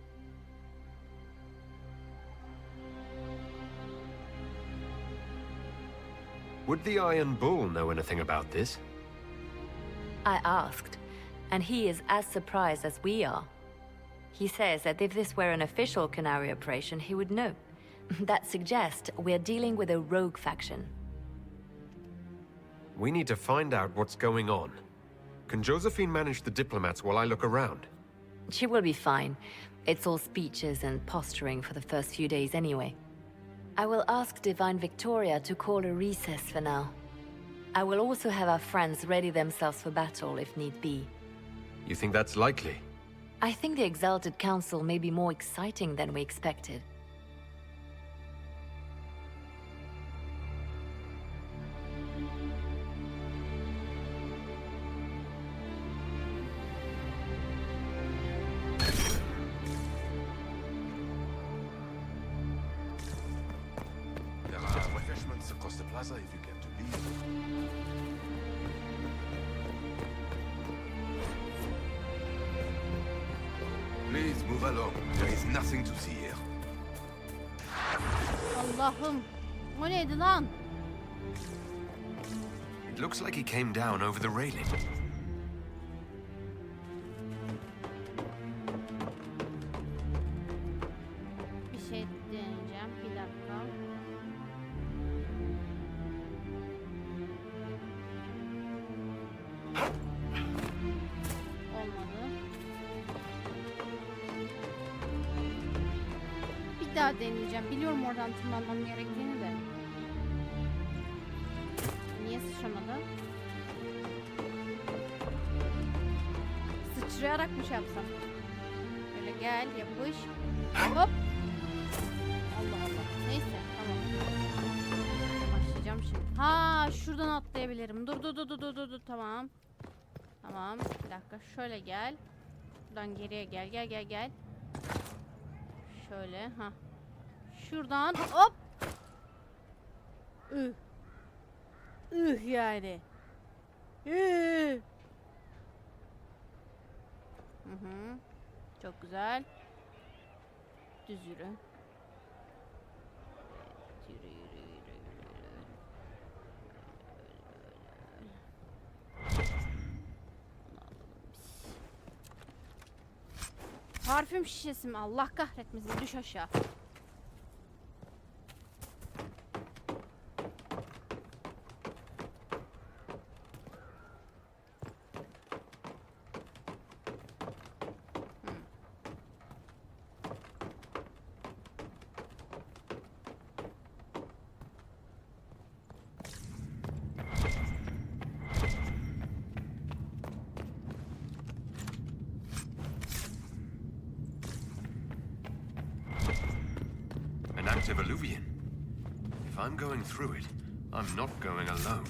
Would the Iron Bull know anything about this? I asked, and he is as surprised as we are. He says that if this were an official Canary operation, he would know. That suggests we're dealing with a rogue faction. We need to find out what's going on. Can Josephine manage the diplomats while I look around? She will be fine. It's all speeches and posturing for the first few days anyway. I will ask Divine Victoria to call a recess for now. I will also have our friends ready themselves for battle if need be. You think that's likely? I think the Exalted Council may be more exciting than we expected. There are refreshments across the plaza if you care to leave. Please move along. There is nothing to see here. Allah'ım. O neydi lan? It looks like he came down over the railing. Bir şey deneyeceğim. Bir dakika. Olmadı. Bir daha deneyeceğim. Biliyorum oradan tırmanmam gerektiğini de. Niye sıçramadı? Sıçrayarak mı şey yapsam? Böyle gel, yapış. Hop. Allah Allah. Neyse, tamam. Başlayacağım şimdi. Ha, şuradan atlayabilirim. Dur. Tamam. Tamam. Bir dakika. Şöyle gel. Buradan geriye gel. Gel. Şöyle. Ha. Şuradan. Hop. Yani. Çok güzel. Düz yürü. Yürü. Parfüm şişesi mi? Allah kahretmesin. Düş aşağı. an active alluvion. If I'm going through it, I'm not going alone.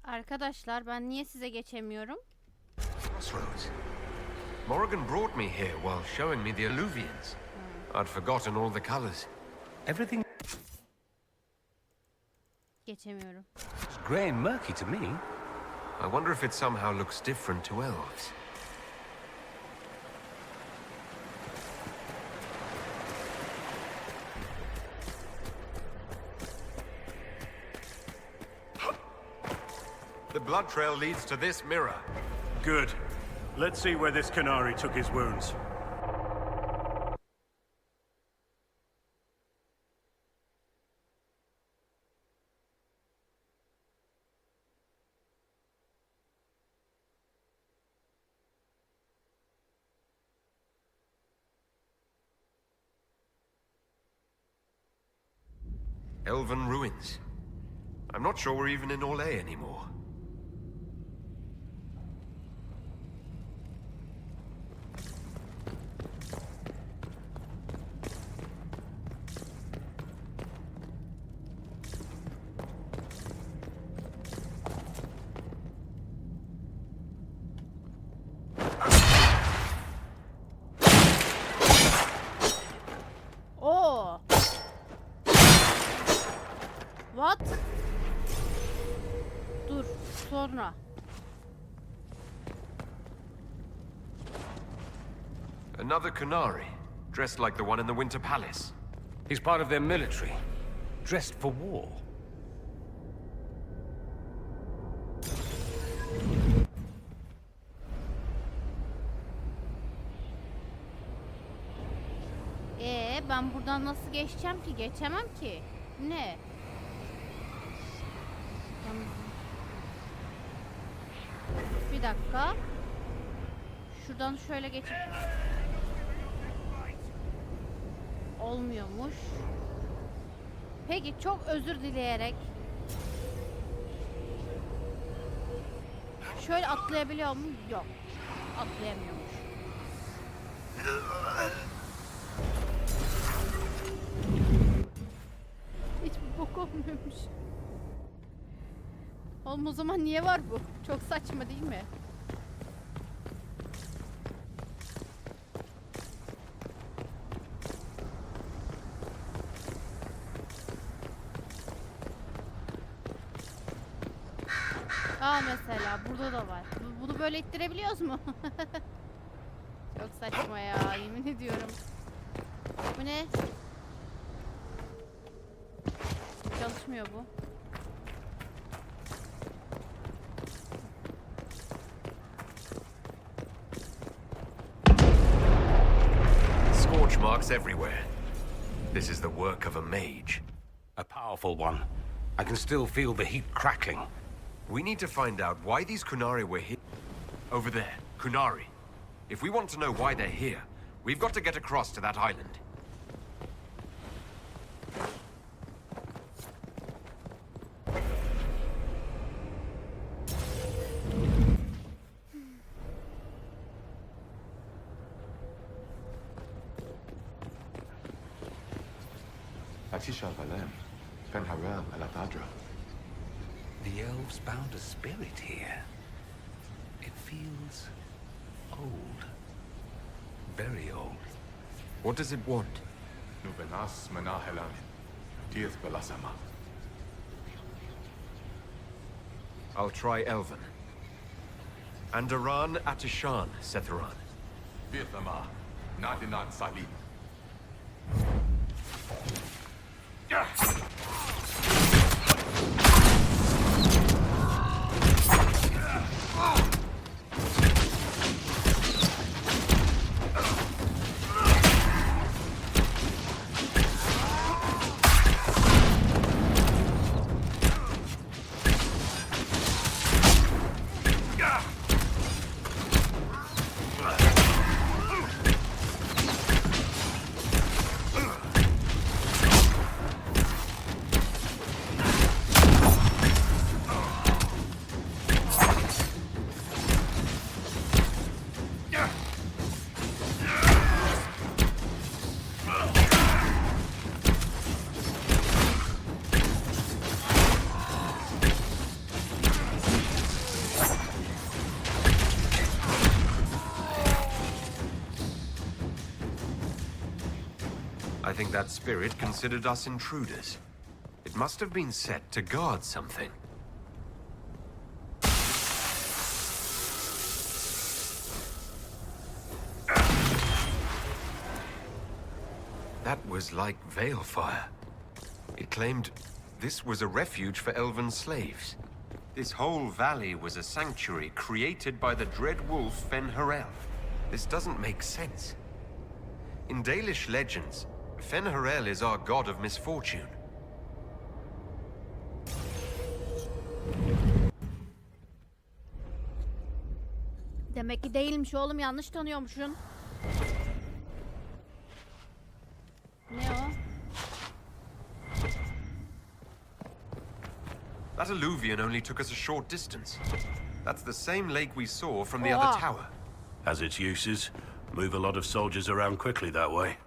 Arkadaşlar ben niye size geçemiyorum? Crossroads. Morrigan brought me here while showing me the alluvions. I'd forgotten all the colors. Everything Geçemiyorum. is grey and murky to me. I wonder if it somehow looks different to elves. The blood trail leads to this mirror. Good. Let's see where this Canary took his wounds. Elven ruins. I'm not sure we're even in Orlais anymore. Oo. What? Dur, sonra. Another Canary, dressed like the one in the Winter Palace. He's part of their military, dressed for war. Ben buradan nasıl geçeceğim ki? Geçemem ki. Ne? Bir dakika. Şuradan şöyle geçip... Olmuyormuş. Peki çok özür dileyerek... Şöyle atlayabiliyor muyum? Yok. Atlayamıyormuş. Hiçbir bok olmuyormuş. Oğlum o zaman niye var bu? Çok saçma değil mi? Aa mesela burada da var. Bunu böyle ittirebiliyoruz mu? Çok saçma ya, yemin ediyorum. Bu ne? Çalışmıyor bu. Scorch marks everywhere. This is the work of a mage. A powerful one. I can still feel the heat crackling. We need to find out why these Kunari were here. Over there, Kunari. If we want to know why they're here, we've got to get across to that island. The elves bound a spirit here. It feels old. Very old. What does it want? I'll try Elven. Andaran Atishan, Setheran. think that spirit considered us intruders. It must have been set to guard something. That was like Veilfire. It claimed this was a refuge for elven slaves. This whole valley was a sanctuary created by the dread wolf Fen-Harel. This doesn't make sense. In Dalish legends, Fen-Harel is our god of misfortune. Demek ki değilmiş oğlum, yanlış tanıyormuşsun. Ne o? That alluvion only took us a short distance. That's the same lake we saw from the other tower. Has its uses. Move a lot of soldiers around quickly that way.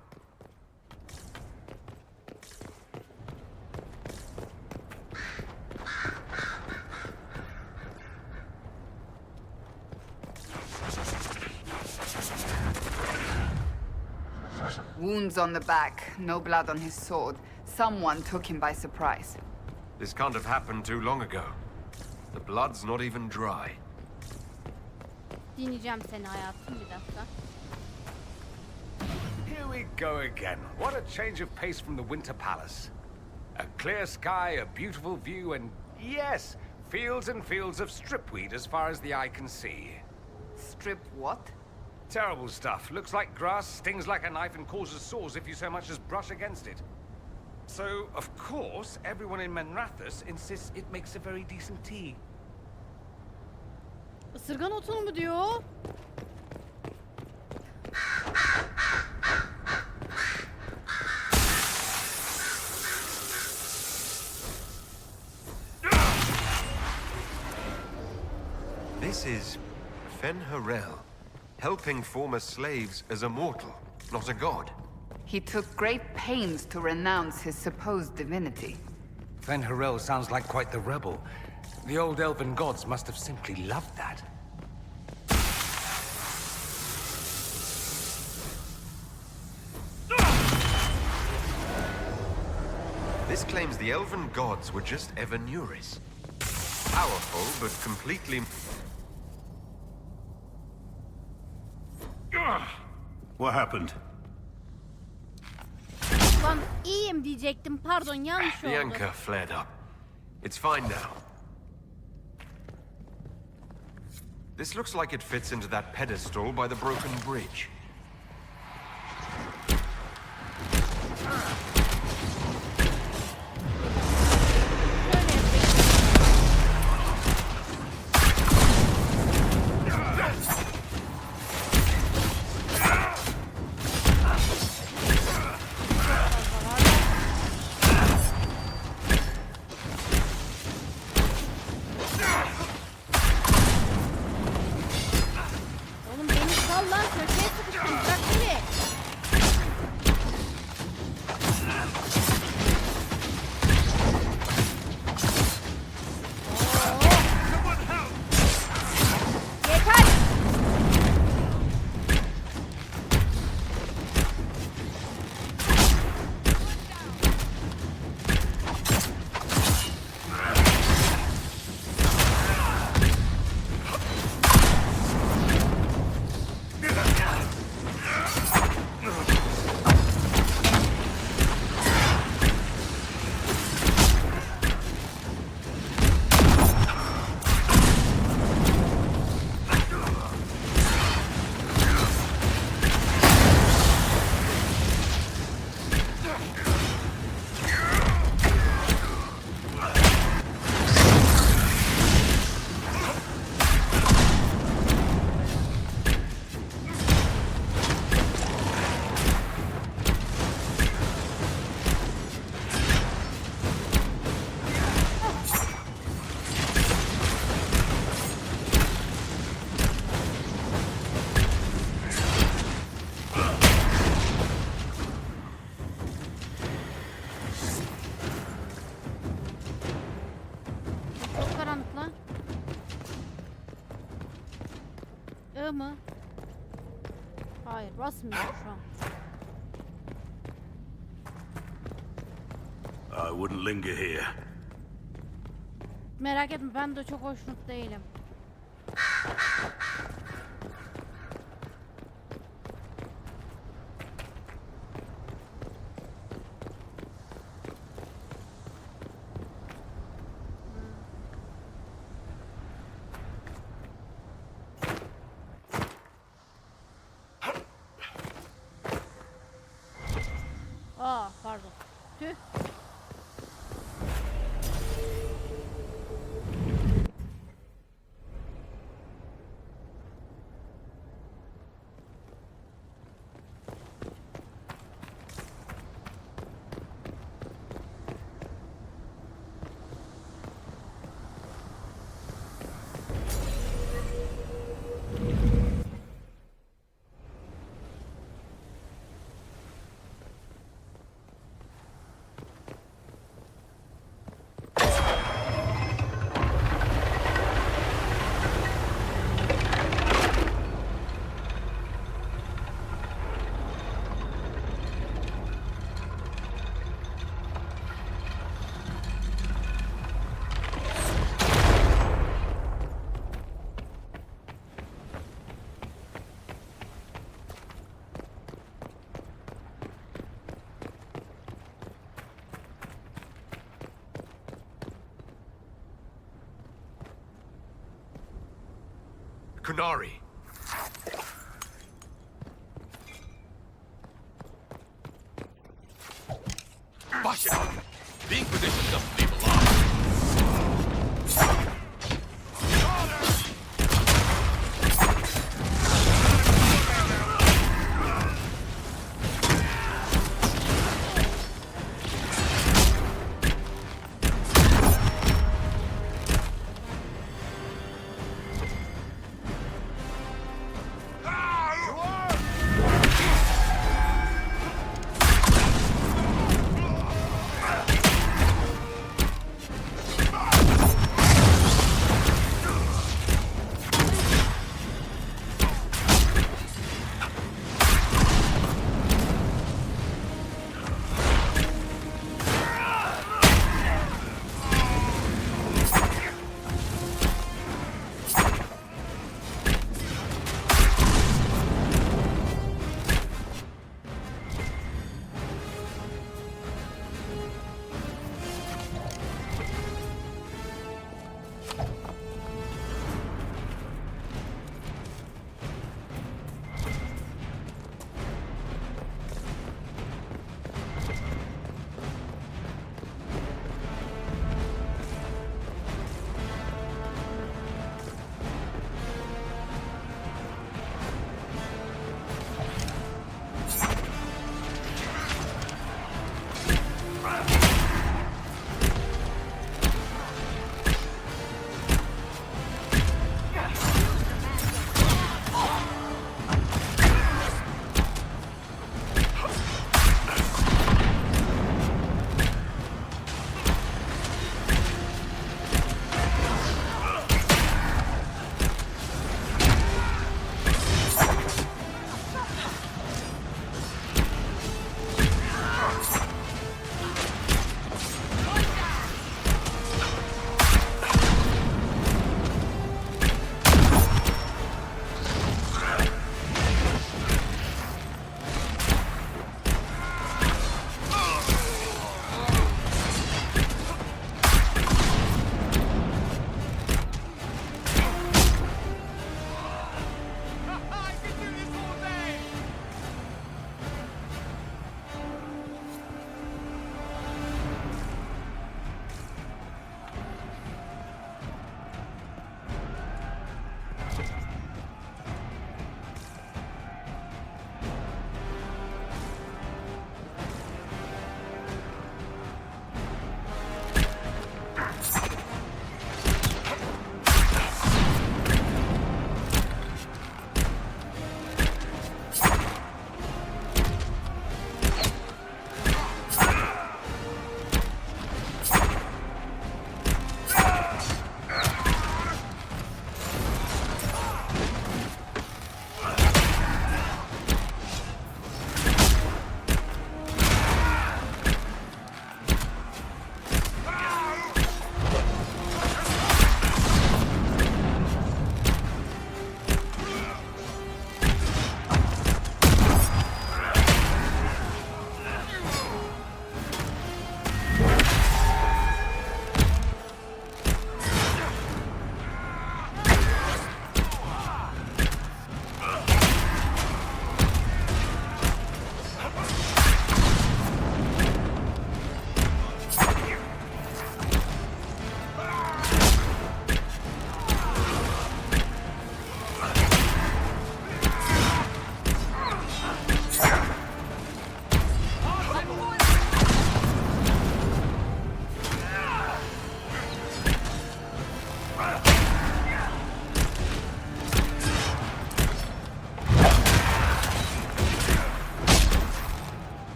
Wounds on the back, no blood on his sword. Someone took him by surprise. This can't have happened too long ago. The blood's not even dry. Dinleyeceğim seni hayatım, bir dakika. Here we go again. What a change of pace from the Winter Palace. A clear sky, a beautiful view, and yes, fields and fields of stripweed as far as the eye can see. Strip what? Terrible stuff. Looks like grass, stings like a knife, and causes sores if you so much as brush against it. So, of course, everyone in Menrathus insists it makes a very decent tea. Isırgan otunu mu diyor? This is Fen-Harel, helping former slaves as a mortal, not a god. He took great pains to renounce his supposed divinity. Fen-Harel sounds like quite the rebel. The old elven gods must have simply loved that. This claims the elven gods were just Evanuris. Powerful, but completely... What happened? Lan iyiyim diyecektim, pardon, yanlış The oldu. anchor flared up. It's fine now. This looks like it fits into that pedestal by the broken bridge. Oğlum beni sal lan, köşeye sıkıştım, bırak beni. Yeter. Çok karanlık lan. I mı? Hayır, basmıyor şu an. I wouldn't linger here. Merak etme, ben de çok hoşnut değilim. Aa, pardon. Tüh. Kunari. Wash it! The Inquisition doesn't leave alone.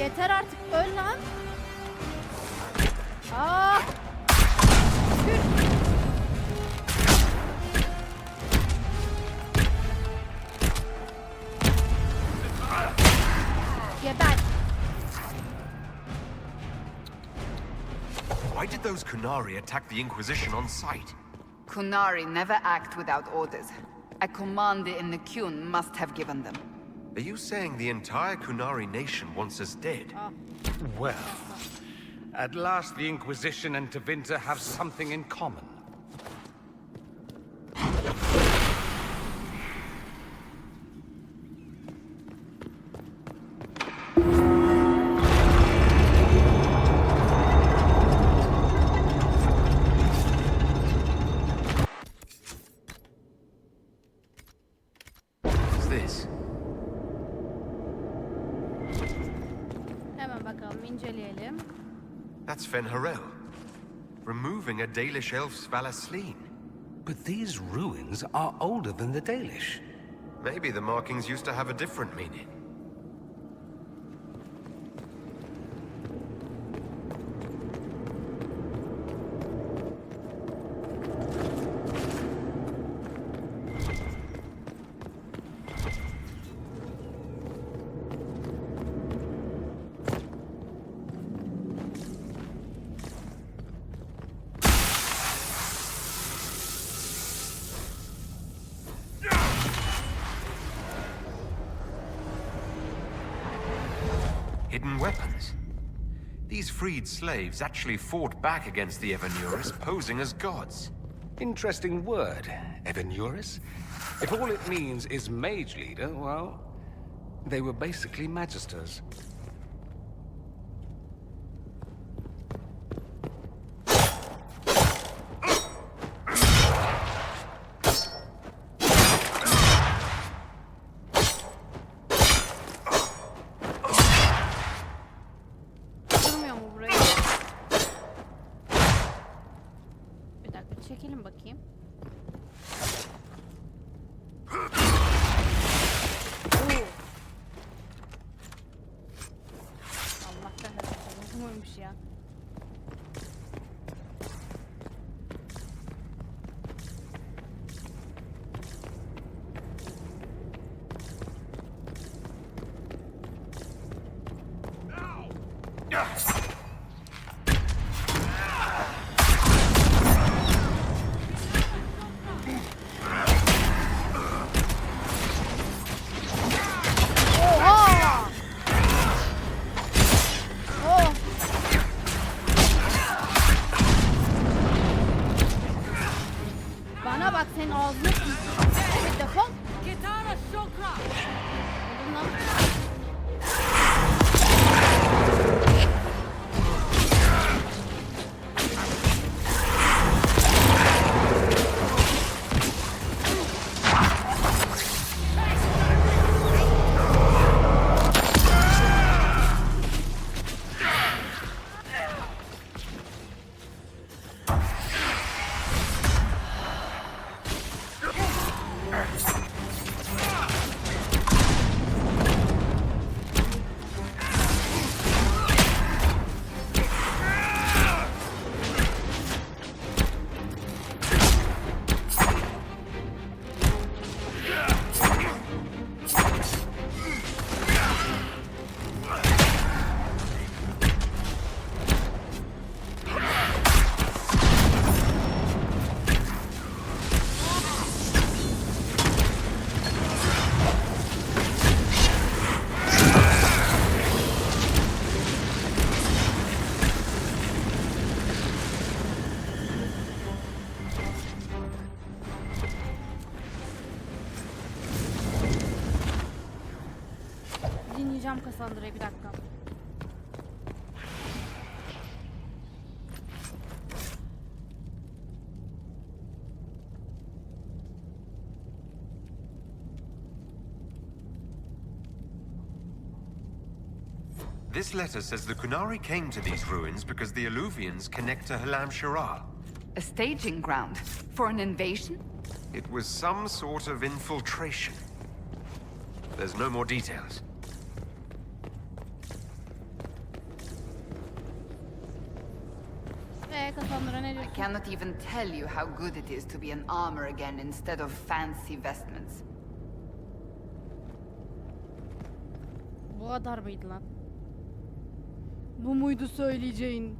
Yeter artık, öl lan. Aa! Tüh. Geber. Why did those Kunari attack the Inquisition on sight? Kunari never act without orders. A commander in the Qun must have given them. Are you saying the entire Kunari nation wants us dead? Well, at last the Inquisition and Tevinter have something in common. What's this? Hemen bakalım, inceleyelim. That's Fen'Harel. Removing a Dalish elf's Valasleen. But these ruins are older than the Dalish. Maybe the markings used to have a different meaning. Hidden weapons. These freed slaves actually fought back against the Evanuris, posing as gods. Interesting word, Evanuris. If all it means is mage leader, well, they were basically magisters. Durmuyor mu burayı? Bir dakika, çekelim bakayım. Oo. Allah kahretsin, buymuş ya. Oha! Oh! Bana bak, senin ağzını evet, defol. Oğlum lan. Dinleyeceğim Cassandra'yı, bir dakika. This letter says the Kunari came to these ruins because the Alluvians connect to Halam Shiral. A staging ground for an invasion? It was some sort of infiltration. There's no more details. Sonunda ne I diyorsun? cannot even tell you how good it is to be an armor again instead of fancy vestments. Bu kadar mıydı lan? Bu muydu söyleyeceğin?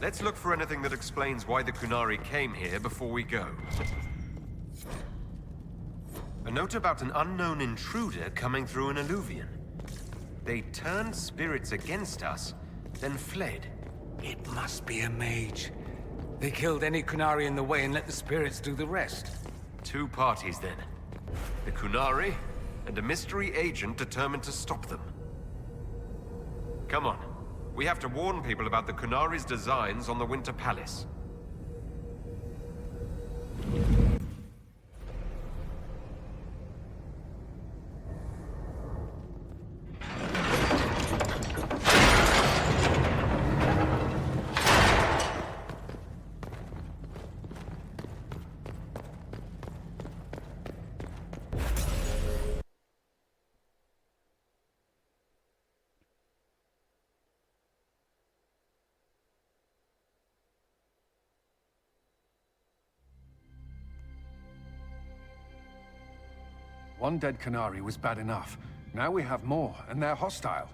Let's look for anything that explains why the Kunari came here before we go. A note about an unknown intruder coming through an alluvion. They turned spirits against us, then fled. It must be a mage. They killed any Kunari in the way and let the spirits do the rest. Two parties, then. The Kunari, and a mystery agent determined to stop them. Come on. We have to warn people about the Kunari's designs on the Winter Palace. One dead Canary was bad enough. Now we have more, and they're hostile.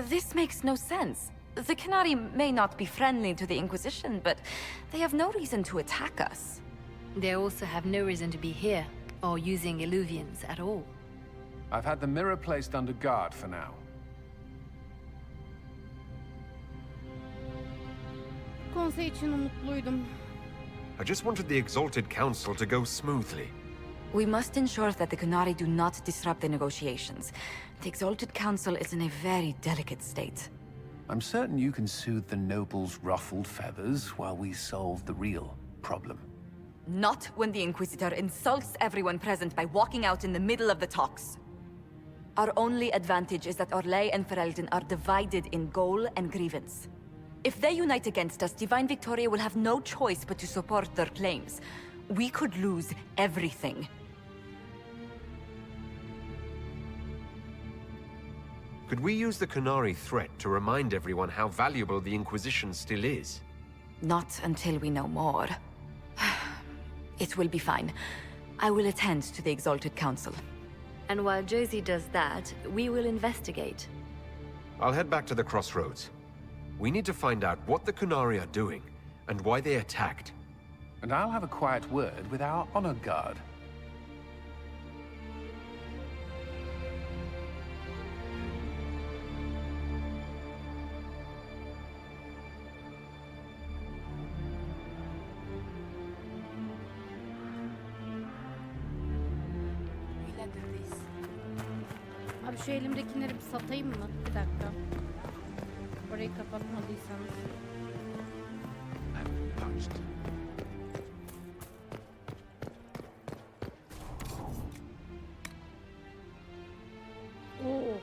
This makes no sense. The Canary may not be friendly to the Inquisition, but they have no reason to attack us. They also have no reason to be here, or using illuvians at all. I've had the mirror placed under guard for now. Konsey için umutluydum. I just wanted the Exalted Council to go smoothly. We must ensure that the Kunari do not disrupt the negotiations. The Exalted Council is in a very delicate state. I'm certain you can soothe the nobles' ruffled feathers while we solve the real problem. Not when the Inquisitor insults everyone present by walking out in the middle of the talks. Our only advantage is that Orlais and Ferelden are divided in goal and grievance. If they unite against us, Divine Victoria will have no choice but to support their claims. We could lose everything. Could we use the Kunari threat to remind everyone how valuable the Inquisition still is? Not until we know more. It will be fine. I will attend to the Exalted Council. And while Josie does that, we will investigate. I'll head back to the crossroads. We need to find out what the Kunari are doing, and why they attacked. And I'll have a quiet word with our honor guard. Abi şu elimdekileri bir satayım mı? Bir dakika. Orayı kapatmadıysanız. Oo.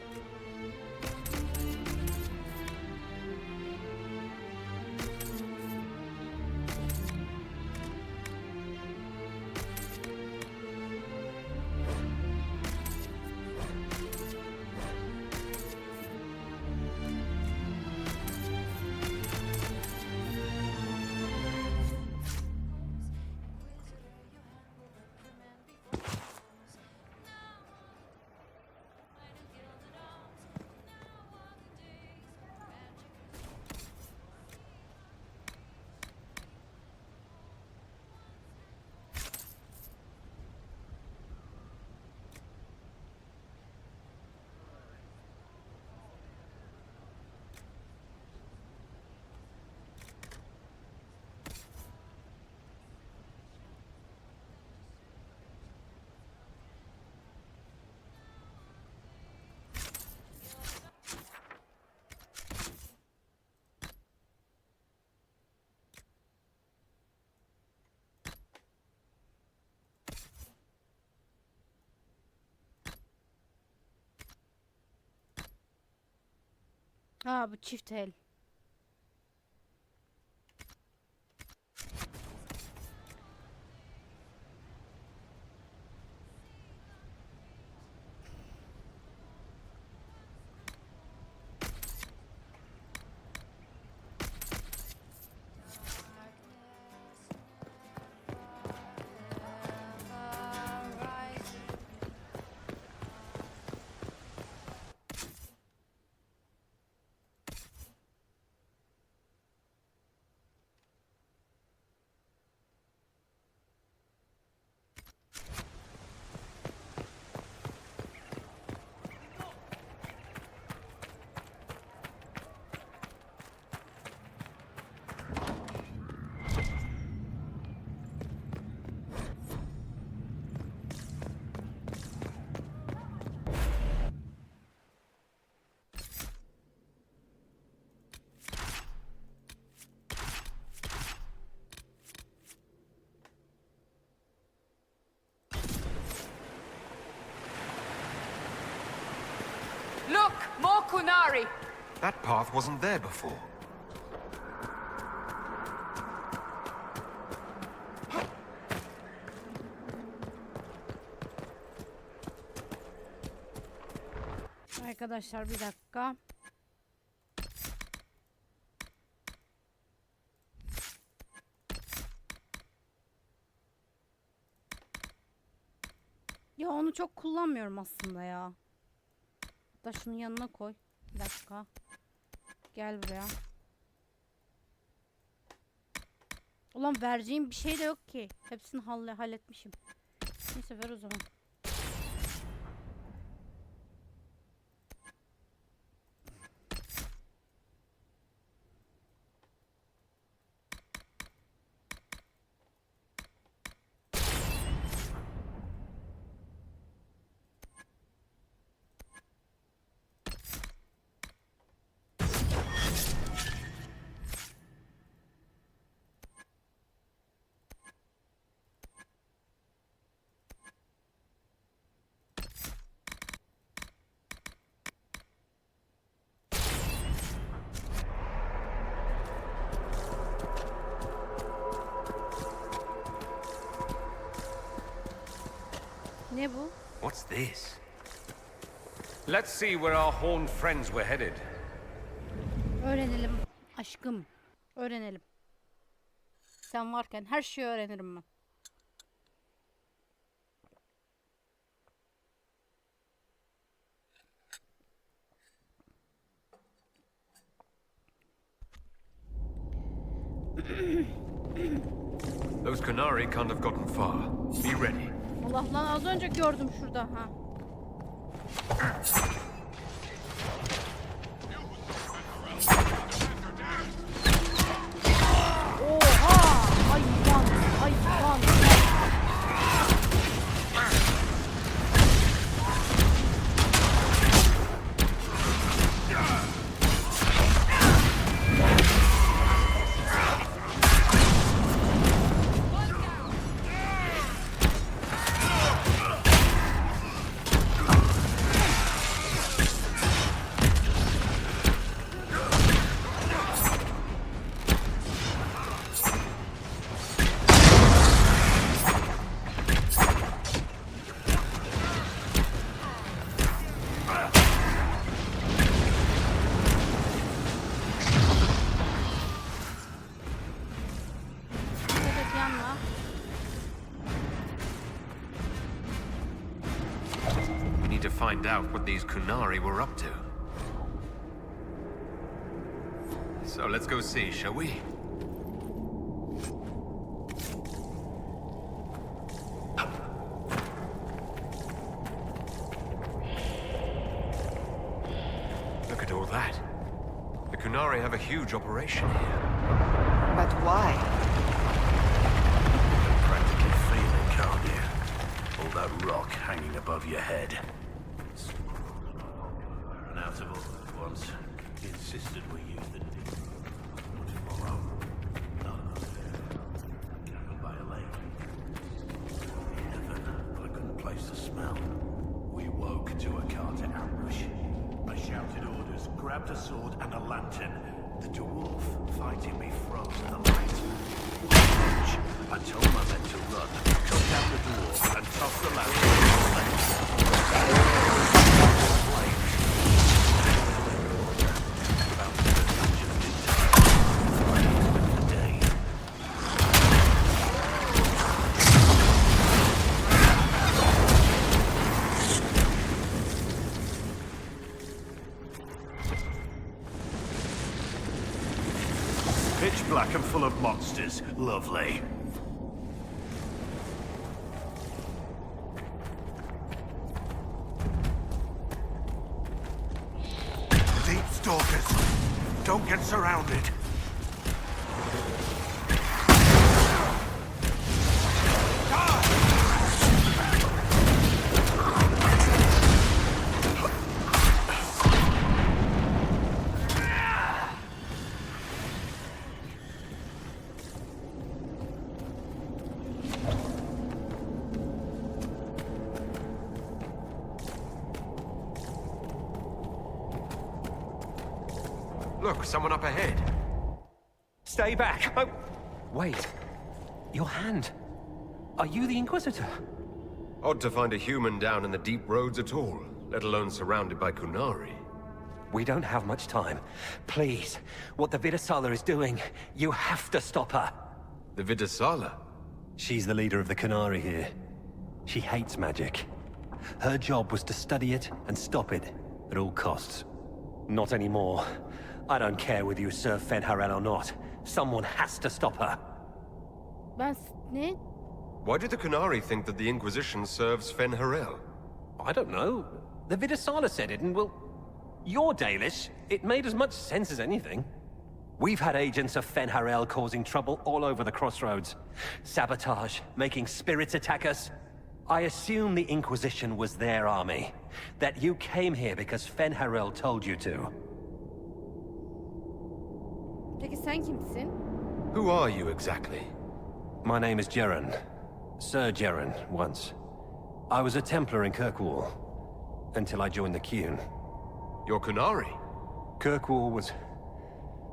Ha bu çift el. Kunari! That path wasn't there before. Arkadaşlar bir dakika. Ya onu çok kullanmıyorum aslında ya. Hatta şunun yanına koy. Bir dakika. Gel buraya. Ulan vereceğim bir şey de yok ki. Hepsini halletmişim. Neyse ver o zaman. Ne bu? What's this? Let's see where our horned friends were headed. Öğrenelim aşkım. Öğrenelim. Sen varken her şeyi öğrenirim ben. Those Kunari can't have gotten far. Be ready. Allah lan az önce gördüm şurada ha. Oha! Hayvan! Hayvan! We need to find out what these Kunari were up to. So let's go see, shall we? Look at all that. The Kunari have a huge operation here. But why? Practically feel it, can't you? All that rock hanging above your head. And out of all at once, he insisted we use the follow. Cabin by a lake. Heaven, but I couldn't place the smell. We woke to a Carter ambush. I shouted orders, grabbed a sword and a lantern. The dwarf fighting me froze in the light. I told my men to run, cut down the dwarf, and toss the lantern in the pitch black and full of monsters. Lovely. Deep stalkers. Don't get surrounded. Look, someone up ahead. Stay back! Oh, wait. Your hand. Are you the Inquisitor? Odd to find a human down in the deep roads at all, let alone surrounded by Kunari. We don't have much time. Please, what the Vidasala is doing, you have to stop her. The Vidasala? She's the leader of the Kunari here. She hates magic. Her job was to study it and stop it at all costs. Not anymore. I don't care whether you serve Fenharel or not. Someone has to stop her. Ne? Why do the Kunari think that the Inquisition serves Fenharel? I don't know. The Vidasala said it, and well... You're Dalish. It made as much sense as anything. We've had agents of Fenharel causing trouble all over the crossroads. Sabotage, making spirits attack us. I assume the Inquisition was their army. That you came here because Fenharel told you to. Peki sen kimsin? Who are you exactly? My name is Jeren. Sir Jeren, once. I was a Templar in Kirkwall. Until I joined the Qun. You're Kunari? Kirkwall was...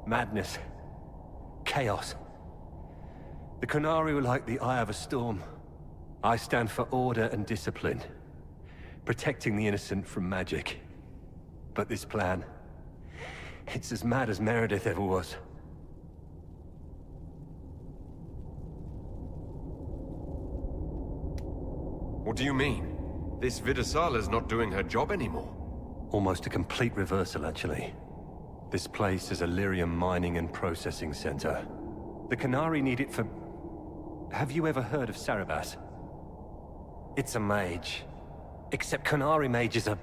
madness. Chaos. The Kunari were like the eye of a storm. I stand for order and discipline. Protecting the innocent from magic. But this plan... it's as mad as Meredith ever was. What do you mean? This Vidasala's not doing her job anymore. Almost a complete reversal, actually. This place is a lyrium mining and processing center. The Kunari need it for... Have you ever heard of Sarabas? It's a mage. Except Kunari mages are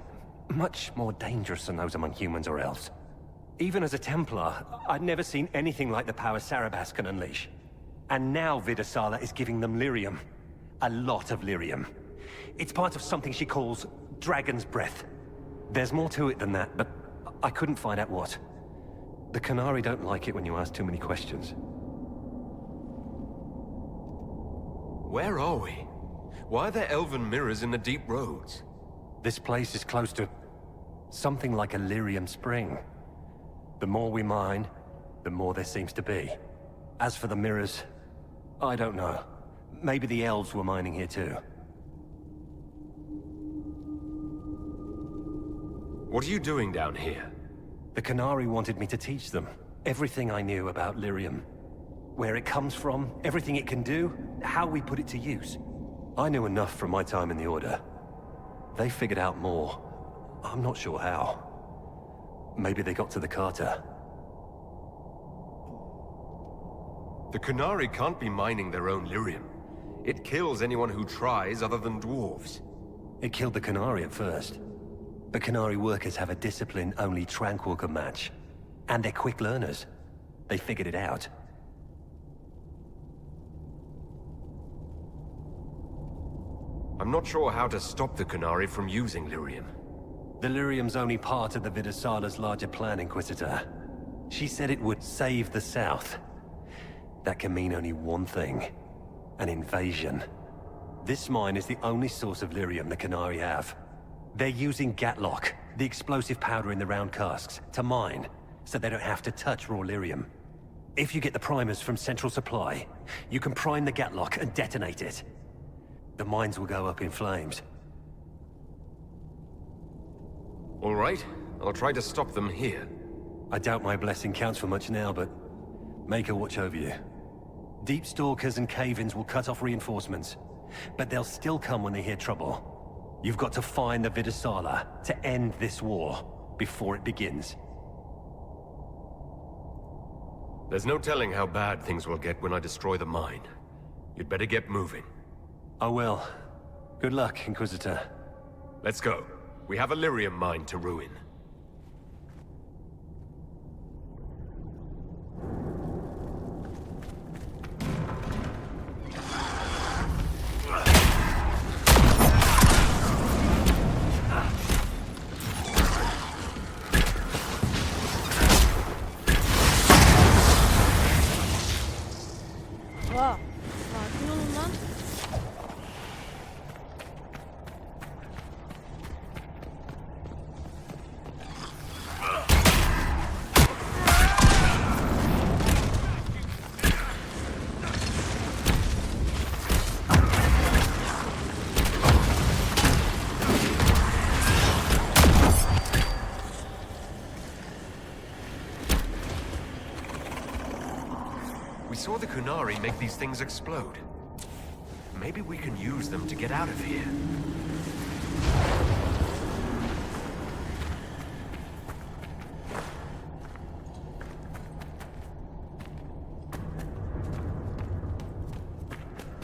much more dangerous than those among humans or elves. Even as a Templar, I'd never seen anything like the power Sarabas can unleash. And now Vidasala is giving them lyrium. A lot of lyrium. It's part of something she calls Dragon's Breath. There's more to it than that, but I couldn't find out what. The Kunari don't like it when you ask too many questions. Where are we? Why are there elven mirrors in the deep roads? This place is close to... something like a lyrium spring. The more we mine, the more there seems to be. As for the mirrors, I don't know. Maybe the elves were mining here too. What are you doing down here? The Kunari wanted me to teach them everything I knew about lyrium. Where it comes from, everything it can do, how we put it to use. I knew enough from my time in the Order. They figured out more. I'm not sure how. Maybe they got to the Carter. The Kunari can't be mining their own lyrium. It kills anyone who tries other than dwarves. It killed the Kunari at first. But Kunari workers have a discipline only Tranquil can match. And they're quick learners. They figured it out. I'm not sure how to stop the Kunari from using lyrium. The lyrium's only part of the Vidasala's larger plan, Inquisitor. She said it would save the South. That can mean only one thing. An invasion. This mine is the only source of lyrium the Kunari have. They're using Gatlock, the explosive powder in the round casks, to mine, so they don't have to touch raw lyrium. If you get the primers from Central Supply, you can prime the Gatlock and detonate it. The mines will go up in flames. All right, I'll try to stop them here. I doubt my blessing counts for much now, but make her watch over you. Deep Stalkers and Cave-ins will cut off reinforcements, but they'll still come when they hear trouble. You've got to find the Vidasala to end this war before it begins. There's no telling how bad things will get when I destroy the mine. You'd better get moving. I will. Good luck, Inquisitor. Let's go. We have a lyrium mine to ruin. Vaa. Sakin olun lan. saw the Kunari make these things explode. Maybe we can use them to get out of here.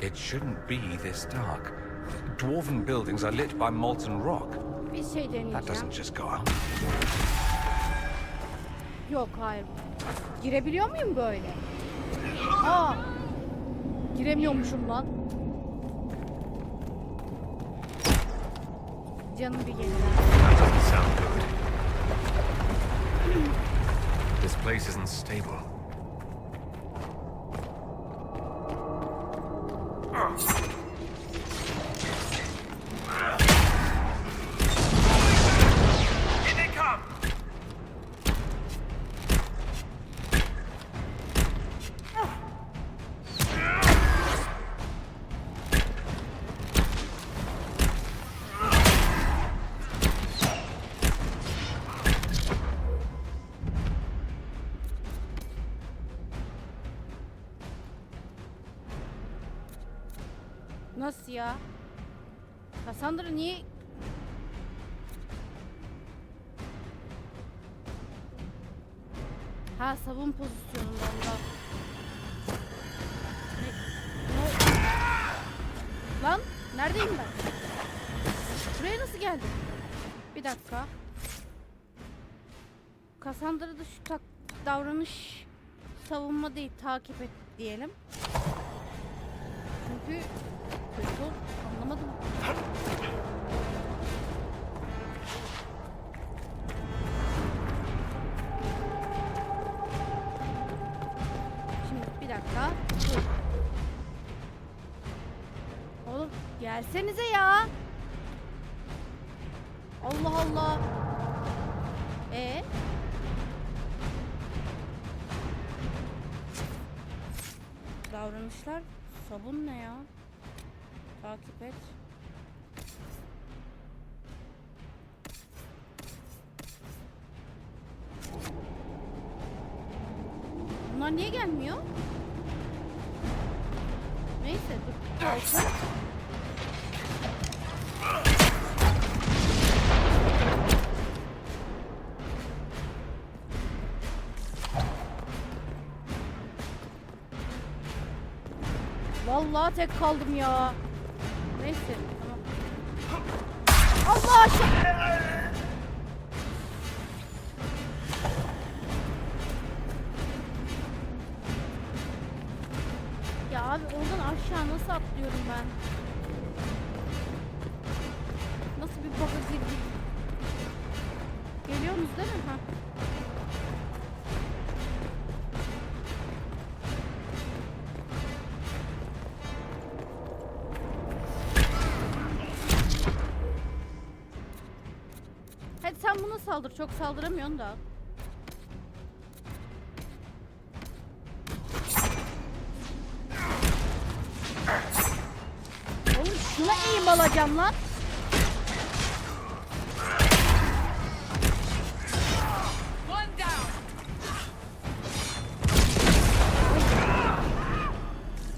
It shouldn't be this dark. Dwarven buildings are lit by molten rock. Bir şey deneyeceğim. That doesn't just go out. Yok hayır. Girebiliyor muyum böyle? Aa! Giremiyormuşum lan. Canım bir gelir. That doesn't sound good. This place isn't stable. Nasıl ya? Cassandra niye? Ha, savun pozisyonunda onda. Lan neredeyim ben? Buraya nasıl geldim? Bir dakika. Cassandra'da şu davranış savunma değil, takip et diyelim. Çünkü kötü anlamadım. Şimdi bir dakika. Dur. Oğlum gelsenize ya. Allah Allah. Davranışlar sabun ne ya? Takip et. Bunlar niye gelmiyor? Neyse dur. Olsun. Vallahi tek kaldım ya. Neyse tamam. Allah aşkına. Ya abi oradan aşağı nasıl atlıyorum ben? Nasıl bir baka girdik? Geliyorsunuz değil mi? Ha. Hadi sen buna saldır. Çok saldıramıyorsun da. Oğlum şuna eğim alacağım lan.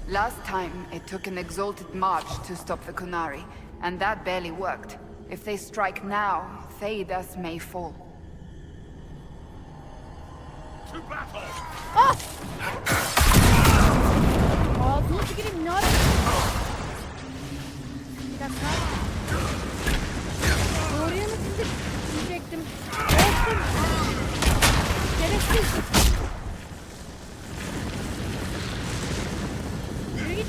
Last time, it took an exalted march to stop the Kunari, and that barely worked. If they strike now, Thedas may fall. To battle! Ah! Ağzına tüküreyim, ne ara? Bir dakika. Doğruya mı diyecektim? Olsun. Gereksiz. Yürü git.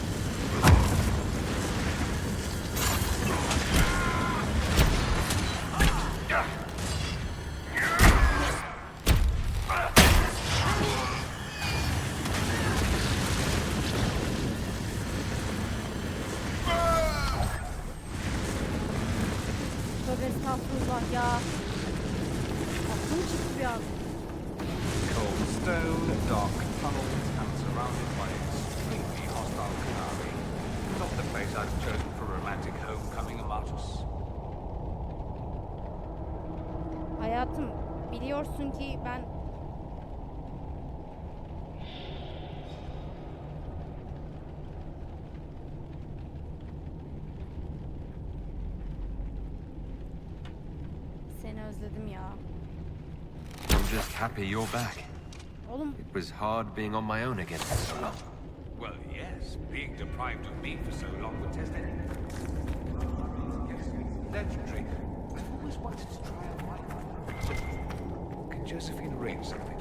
Tövbe estağfurullah ya. Aklım çıktı bir an. Cold stone, dark tunnels, and surrounded by extremely hostile Kunari. Not the place I've chosen for romantic homecoming, Amatus. Hayatım, biliyorsun ki ben seni özledim ya. I'm just happy you're back. Oğlum. It was hard being on my own again for so long. Well, yes, being deprived of me for so long would test it. Yes, legendary. I've always wanted to try a wine. Can Josephine arrange something?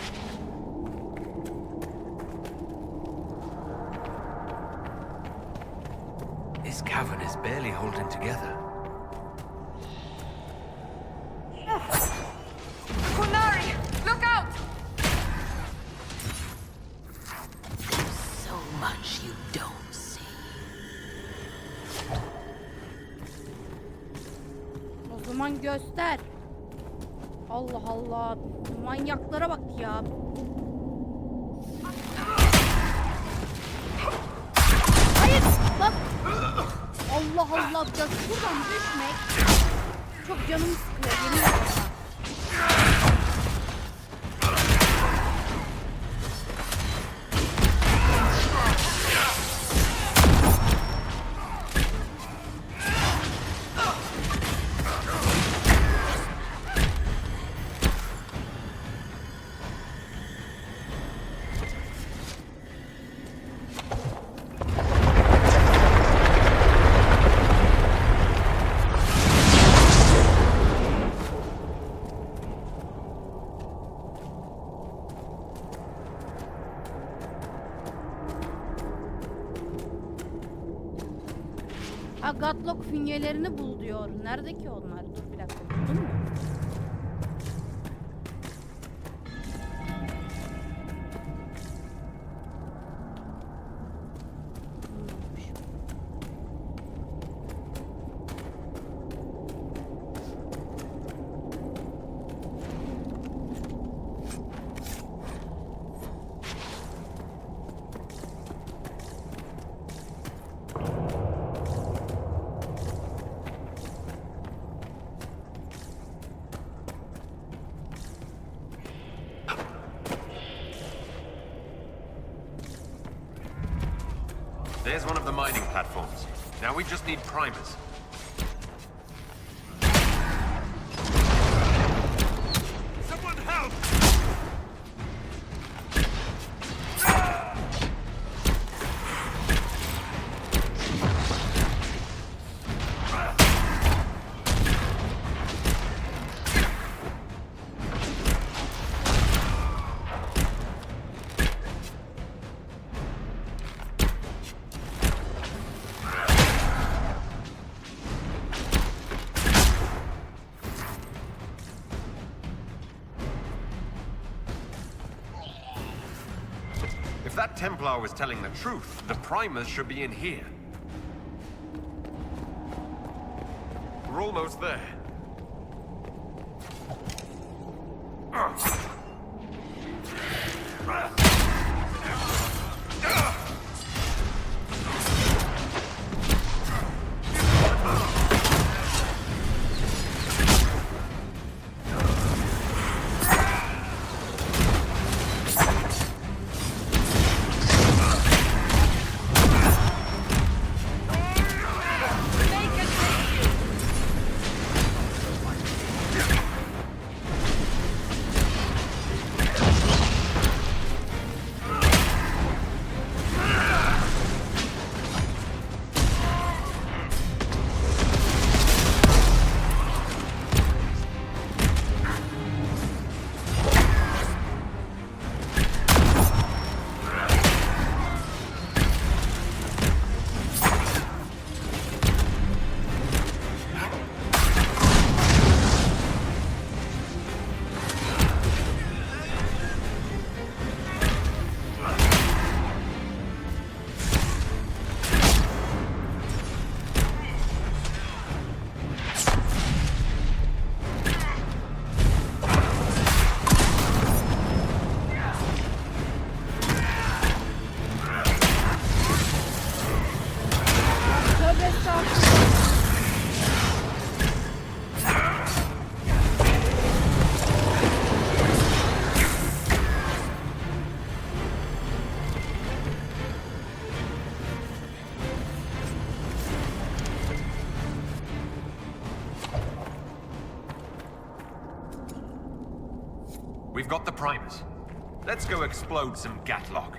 This cavern is barely holding together. Kunari, look out! So much you don't see. O zaman göster. Allah Allah. Manyaklara bak ya. Hayır lan. Allah Allah. Ya şuradan düşmek çok canımı sıkıyor. Yemin ederim. Ha, Godlock fünyelerini bul diyor. Nerede ki onlar? Dur bir dakika. Buldun mu? There's one of the mining platforms. Now we just need primers. Someone help! If that Templar was telling the truth, the primers should be in here. We're almost there. We've got the primers. Let's go explode some Gatlock.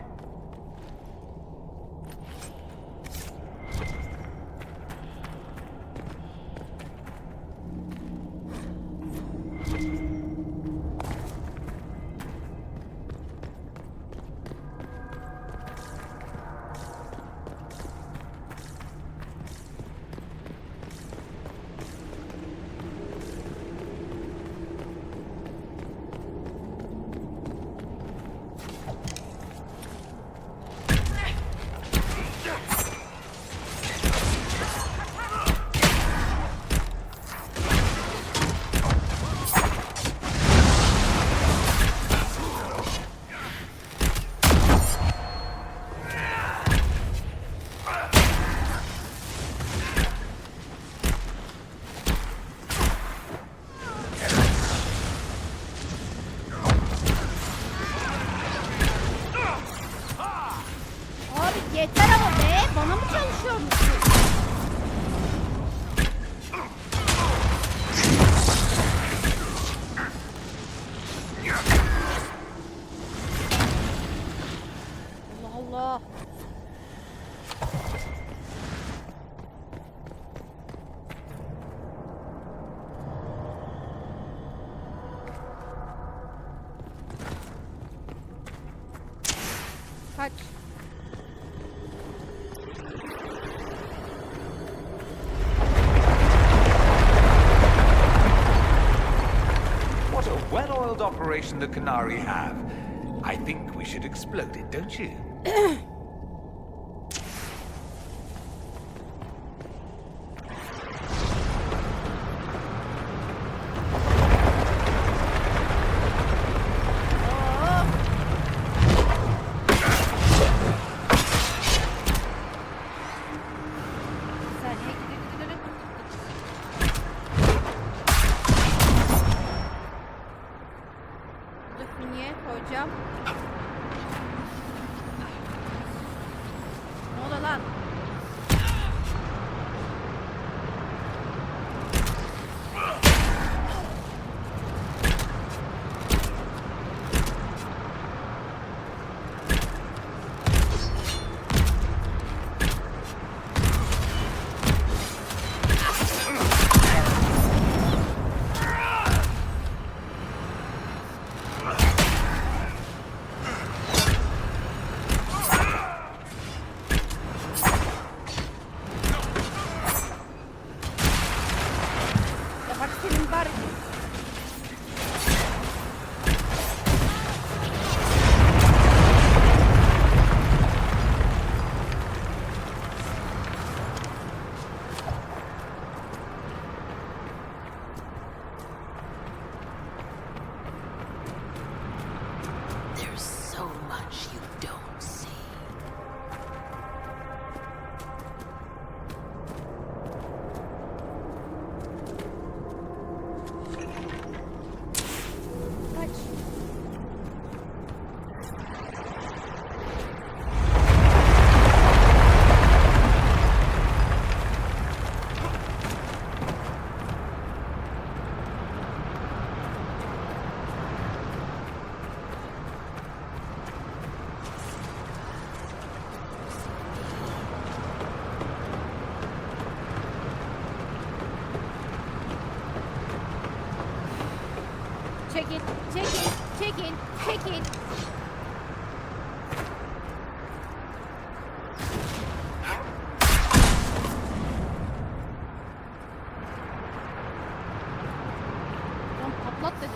Yeter ama be! Bana mı çalışıyormuşsun? Allah Allah! Kaç. What a well-oiled operation the Canary have. I think we should explode it, don't you? Niye koyacağım? Ne oluyor lan? There's so much you don't see. Kaç. Çekil, çekil, çekil, çekil. Lan patlat dedim.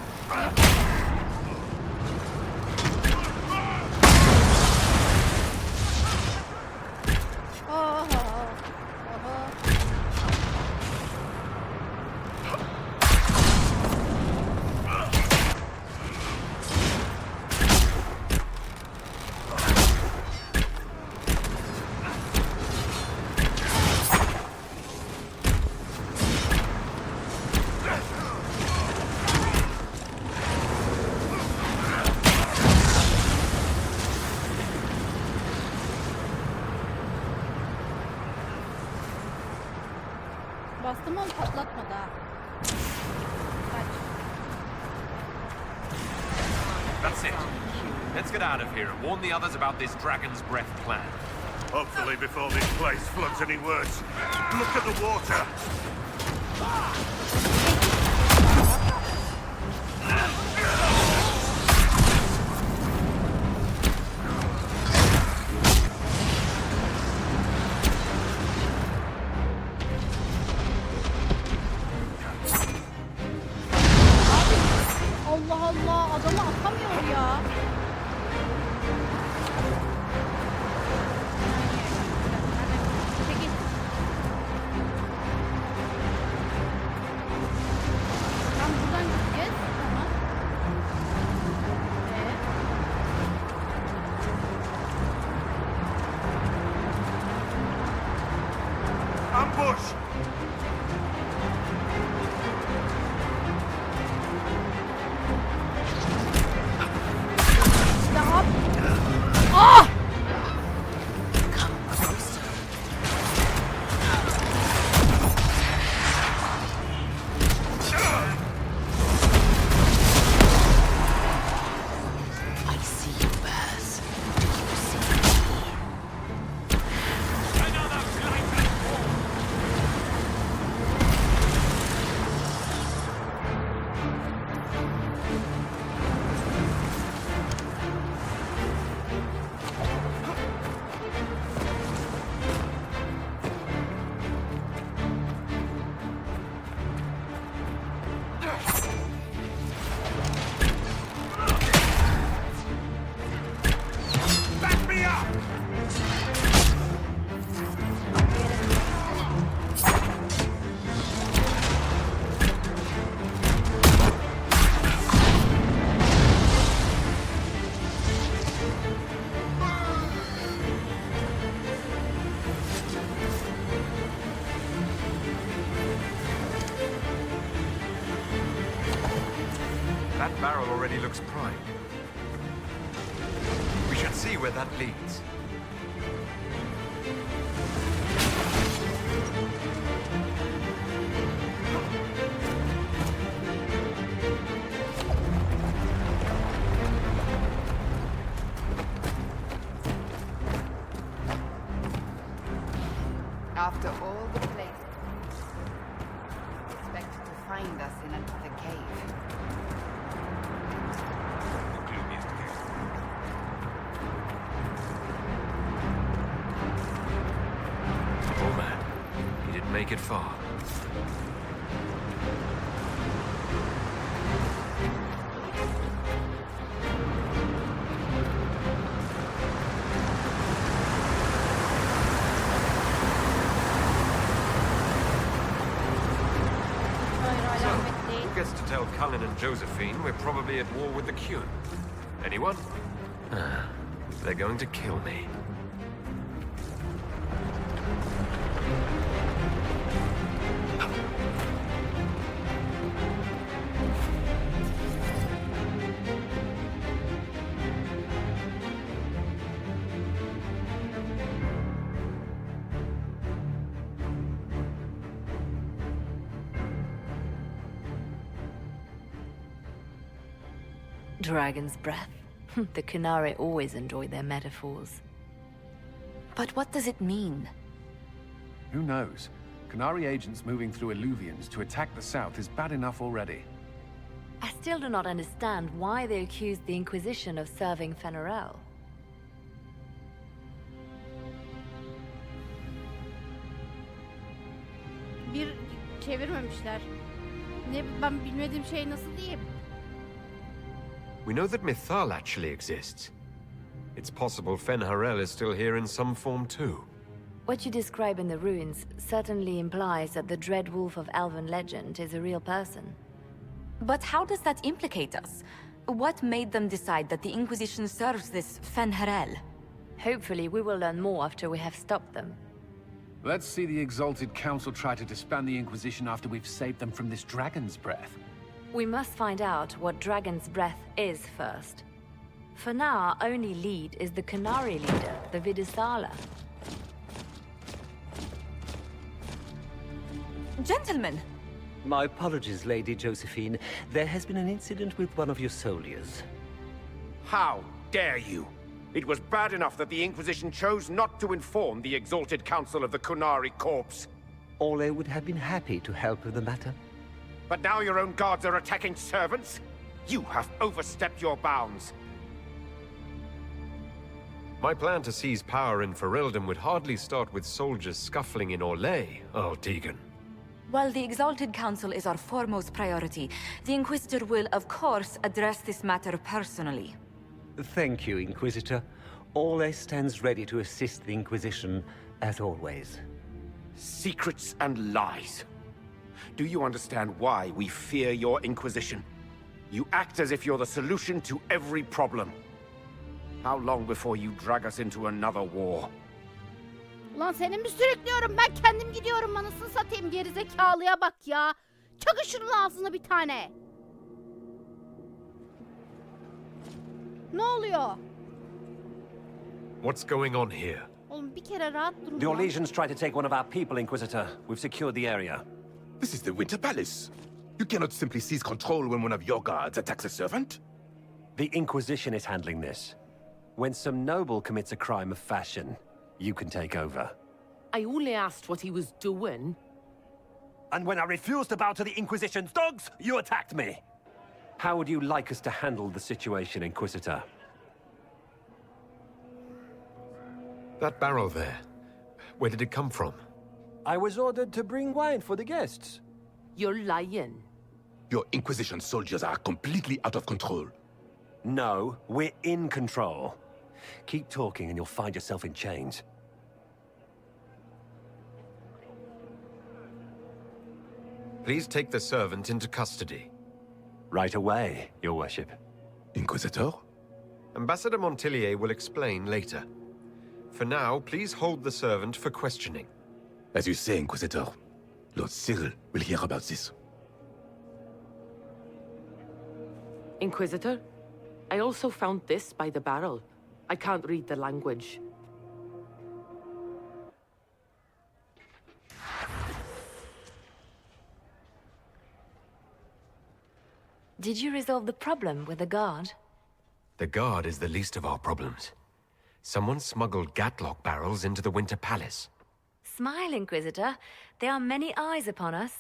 Oha, oha. Bastım onu patlatmadı ha. Kaç. That's it. Let's get out of here and warn the others about this Dragon's Breath plan. Hopefully before this place floods any worse. Look at the water! Allah Allah, adamı atamıyor ya. Çekil. Tam buradan gideceğiz. Tamam. Ambush! Stop. Ah! I see you, Baz. Do you see me? Back me up! That barrel already looks primed. We should see where that leads. After all the places, expect to find us in another cave. Oh man, he didn't make it far. Who gets to tell Cullen and Josephine we're probably at war with the Q? Anyone? Ah, they're going to kill me. Dragon's breath. The Qunari always enjoy their metaphors. But what does it mean? Who knows? Qunari agents moving through Illuvians to attack the south is bad enough already. I still do not understand why they accused the Inquisition of serving Fenarel. Bir çevirmemişler. Ne ben bilmediğim şey nasıl diyeyim? We know that Mythal actually exists. It's possible Fenharel is still here in some form too. What you describe in the ruins certainly implies that the Dread Wolf of Elven legend is a real person. But how does that implicate us? What made them decide that the Inquisition serves this Fenharel? Hopefully we will learn more after we have stopped them. Let's see the Exalted Council try to disband the Inquisition after we've saved them from this dragon's breath. We must find out what Dragon's Breath is first. For now, our only lead is the Qunari leader, the Vidisala. Gentlemen! My apologies, Lady Josephine. There has been an incident with one of your soldiers. How dare you? It was bad enough that the Inquisition chose not to inform the Exalted Council of the Kunari Corps. Ole would have been happy to help with the matter. But now your own guards are attacking servants? You have overstepped your bounds. My plan to seize power in Ferelden would hardly start with soldiers scuffling in Orlais, Earl Tegan. While the Exalted Council is our foremost priority, the Inquisitor will, of course, address this matter personally. Thank you, Inquisitor. Ole stands ready to assist the Inquisition, as always. Secrets and lies. Do you understand why we fear your Inquisition? You act as if you're the solution to every problem. How long before you drag us into another war? Ulan seni mi sürüklüyorum? Ben kendim gidiyorum, anasını satayım, gerizekalıya bak ya. Çakın şunun ağzına bir tane. Ne oluyor? What's going on here? Oğlum bir kere rahat durun. The lan. Orlesians tried to take one of our people, Inquisitor. We've secured the area. This is the Winter Palace. You cannot simply seize control when one of your guards attacks a servant. The Inquisition is handling this. When some noble commits a crime of fashion, you can take over. I only asked what he was doing. And when I refused to bow to the Inquisition's dogs, you attacked me! How would you like us to handle the situation, Inquisitor? That barrel there, where did it come from? I was ordered to bring wine for the guests. You're lying. Your Inquisition soldiers are completely out of control. No, we're in control. Keep talking and you'll find yourself in chains. Please take the servant into custody. Right away, Your Worship. Inquisitor? Ambassador Montillier will explain later. For now, please hold the servant for questioning. As you say, Inquisitor. Lord Cyril will hear about this. Inquisitor, I also found this by the barrel. I can't read the language. Did you resolve the problem with the guard? The guard is the least of our problems. Someone smuggled Gatlock barrels into the Winter Palace. Smile, Inquisitor. There are many eyes upon us.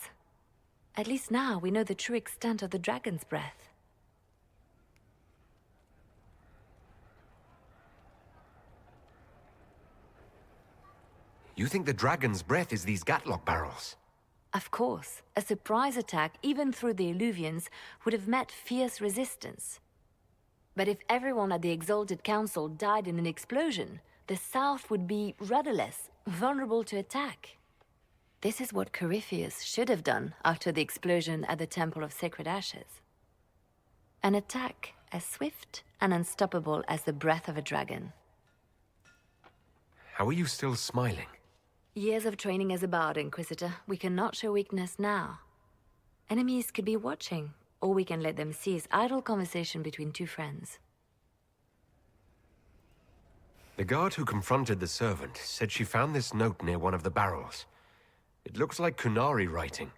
At least now we know the true extent of the dragon's breath. You think the dragon's breath is these Gatlock barrels? Of course, a surprise attack, even through the Illuvians, would have met fierce resistance. But if everyone at the Exalted Council died in an explosion, the South would be rudderless, vulnerable to attack. This is what Corypheus should have done after the explosion at the Temple of Sacred Ashes. An attack as swift and unstoppable as the breath of a dragon. How are you still smiling? Years of training as a bard, Inquisitor. We cannot show weakness now. Enemies could be watching, or we can let them seize idle conversation between two friends. The guard who confronted the servant said she found this note near one of the barrels. It looks like Kunari writing.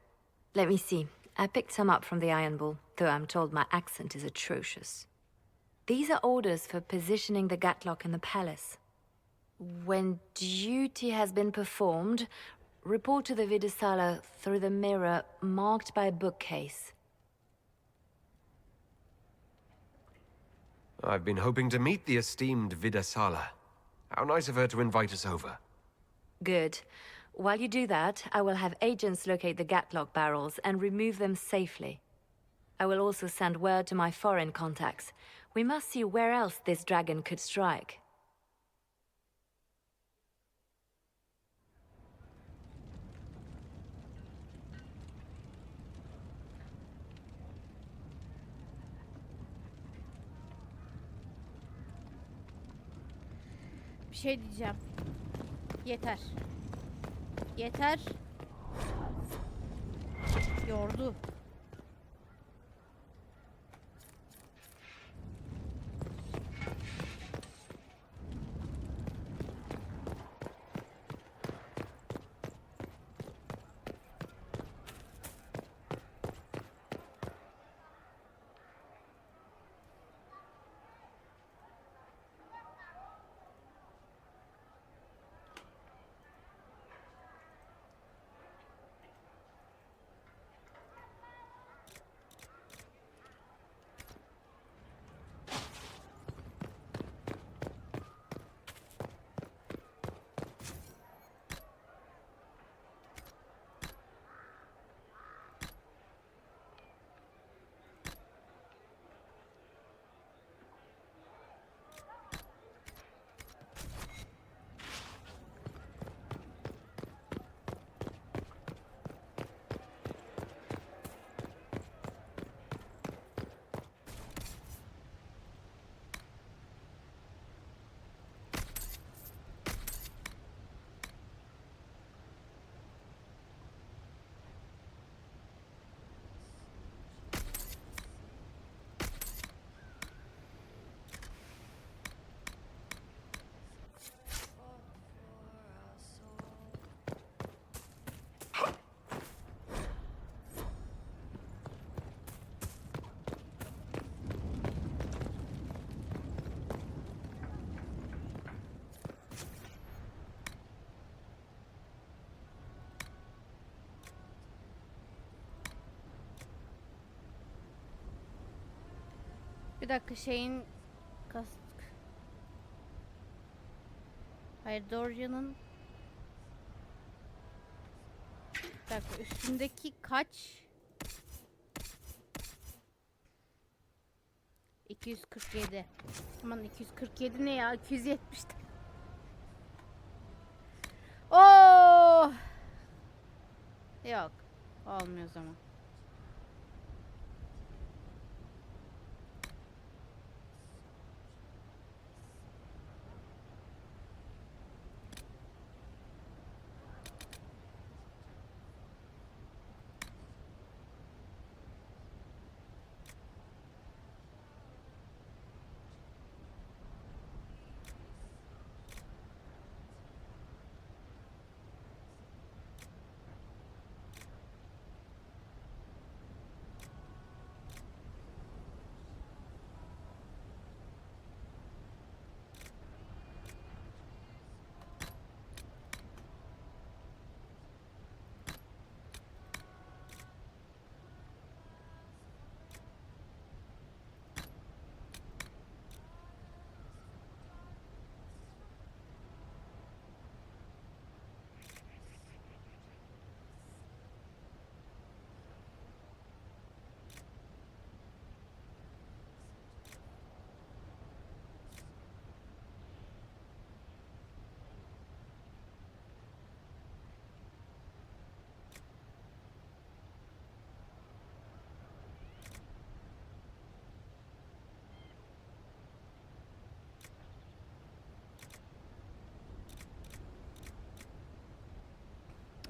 Let me see. I picked some up from the Iron Bull, though I'm told my accent is atrocious. These are orders for positioning the Gatlock in the palace. When duty has been performed, report to the Vidasala through the mirror marked by a bookcase. I've been hoping to meet the esteemed Vidasala. How nice of her to invite us over. Good. While you do that, I will have agents locate the Gatlock barrels and remove them safely. I will also send word to my foreign contacts. We must see where else this dragon could strike. Bir şey diyeceğim. Yeter. Yeter. Yordu. Bir dakika şeyin kask. Hayır Dorian'ın bir dakika üstündeki kaç? 247. Aman 247 ne ya? 270. Oh! Yok. Olmuyor o zaman.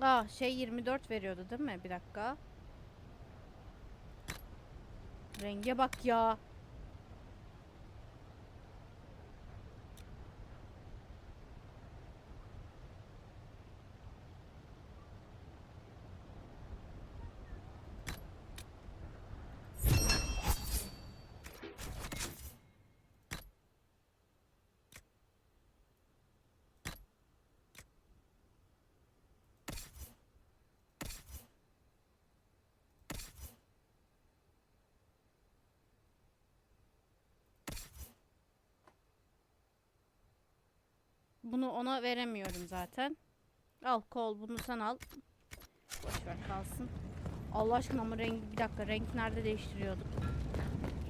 Aa şey 24 veriyordu değil mi? Bir dakika. Renge bak ya. Bunu ona veremiyorum zaten. Al kol bunu sen al. Boşver kalsın. Allah aşkına ama rengi bir dakika renk nerede değiştiriyorduk?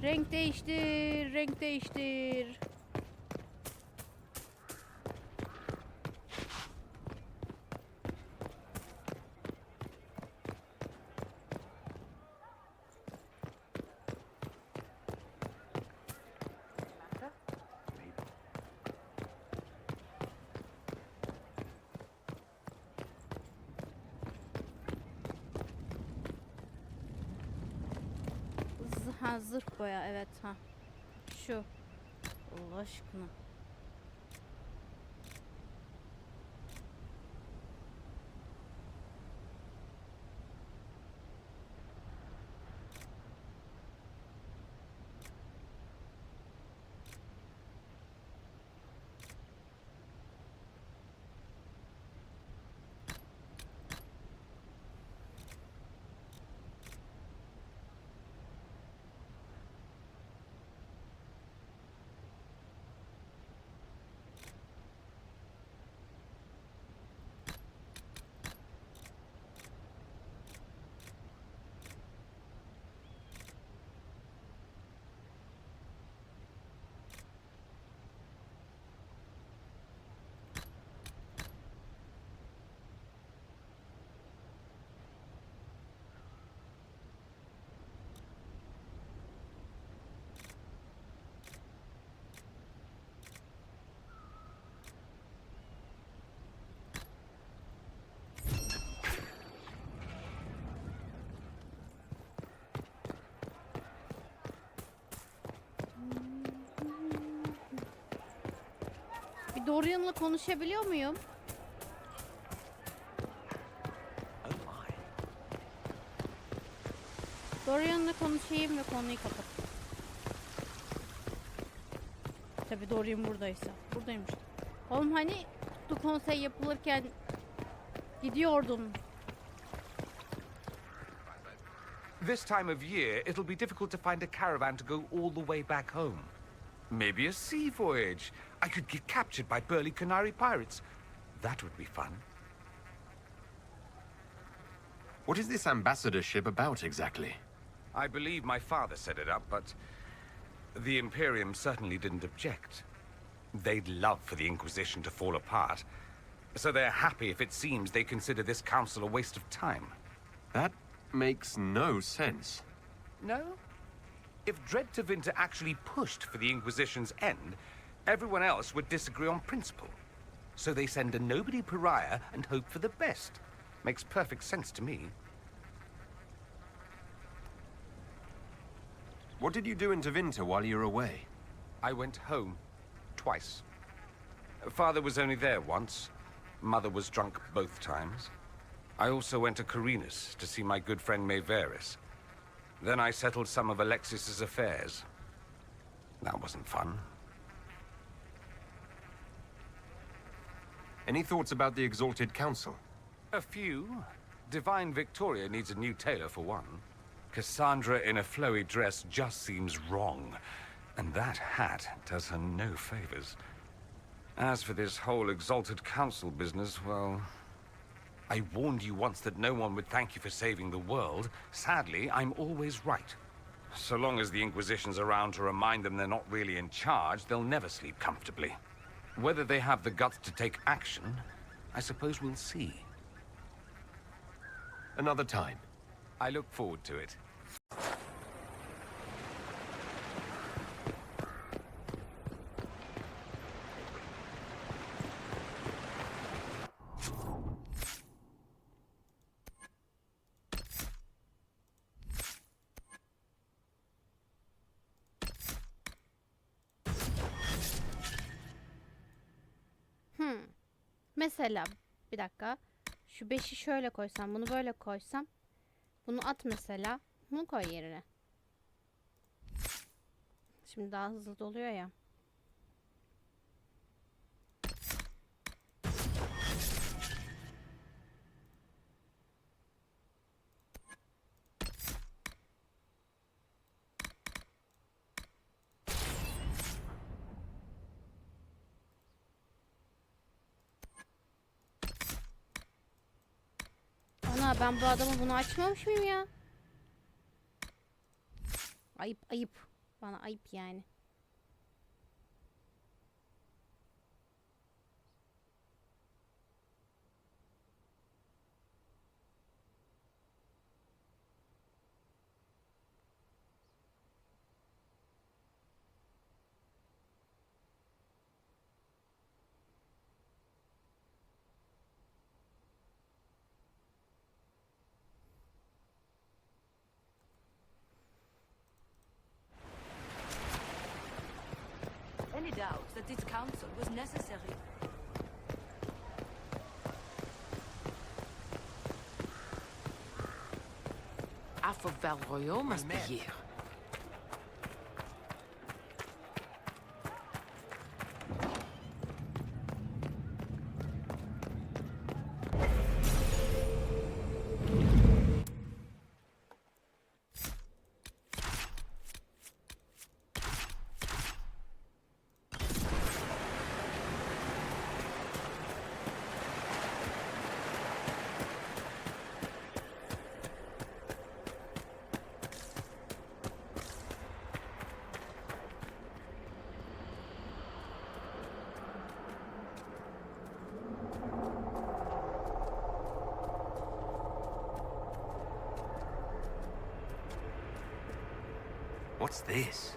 Renk değiştir, renk değiştir. Ha zırh boya evet ha. Şu. Allah aşkına. Bir Dorian'la konuşabiliyor muyum? Dorian'la konuşayım ve konuyu kapat. Tabii Dorian buradaysa. Buradaymış. Oğlum hani kutlu konsey yapılırken gidiyordum. This time of year, it'll be difficult to find a caravan to go all the way back home. Maybe a sea voyage. I could get captured by burly Canary pirates. That would be fun. What is this ambassadorship about, exactly? I believe my father set it up, but the Imperium certainly didn't object. They'd love for the Inquisition to fall apart, so they're happy if it seems they consider this council a waste of time. That makes no sense. No? If Dread to Winter actually pushed for the Inquisition's end, everyone else would disagree on principle. So they send a nobody pariah and hope for the best. Makes perfect sense to me. What did you do in Tevinter while you were away? I went home. Twice. Father was only there once. Mother was drunk both times. I also went to Carinus to see my good friend Maeveris. Then I settled some of Alexis's affairs. That wasn't fun. Any thoughts about the Exalted Council? A few. Divine Victoria needs a new tailor for one. Cassandra in a flowy dress just seems wrong. And that hat does her no favors. As for this whole Exalted Council business, well... I warned you once that no one would thank you for saving the world. Sadly, I'm always right. So long as the Inquisition's around to remind them they're not really in charge, they'll never sleep comfortably. Whether they have the guts to take action, I suppose we'll see. Another time. I look forward to it. Mesela bir dakika. Şu 5'i şöyle koysam, bunu böyle koysam. Bunu at mesela. Bunu koy yerine. Şimdi daha hızlı doluyor ya. Ana ben bu adamı bunu açmamış mıyım ya? Ayıp ayıp. Bana ayıp yani. Any doubt that this council was necessary? Half of Val Royaux must be here. What's this?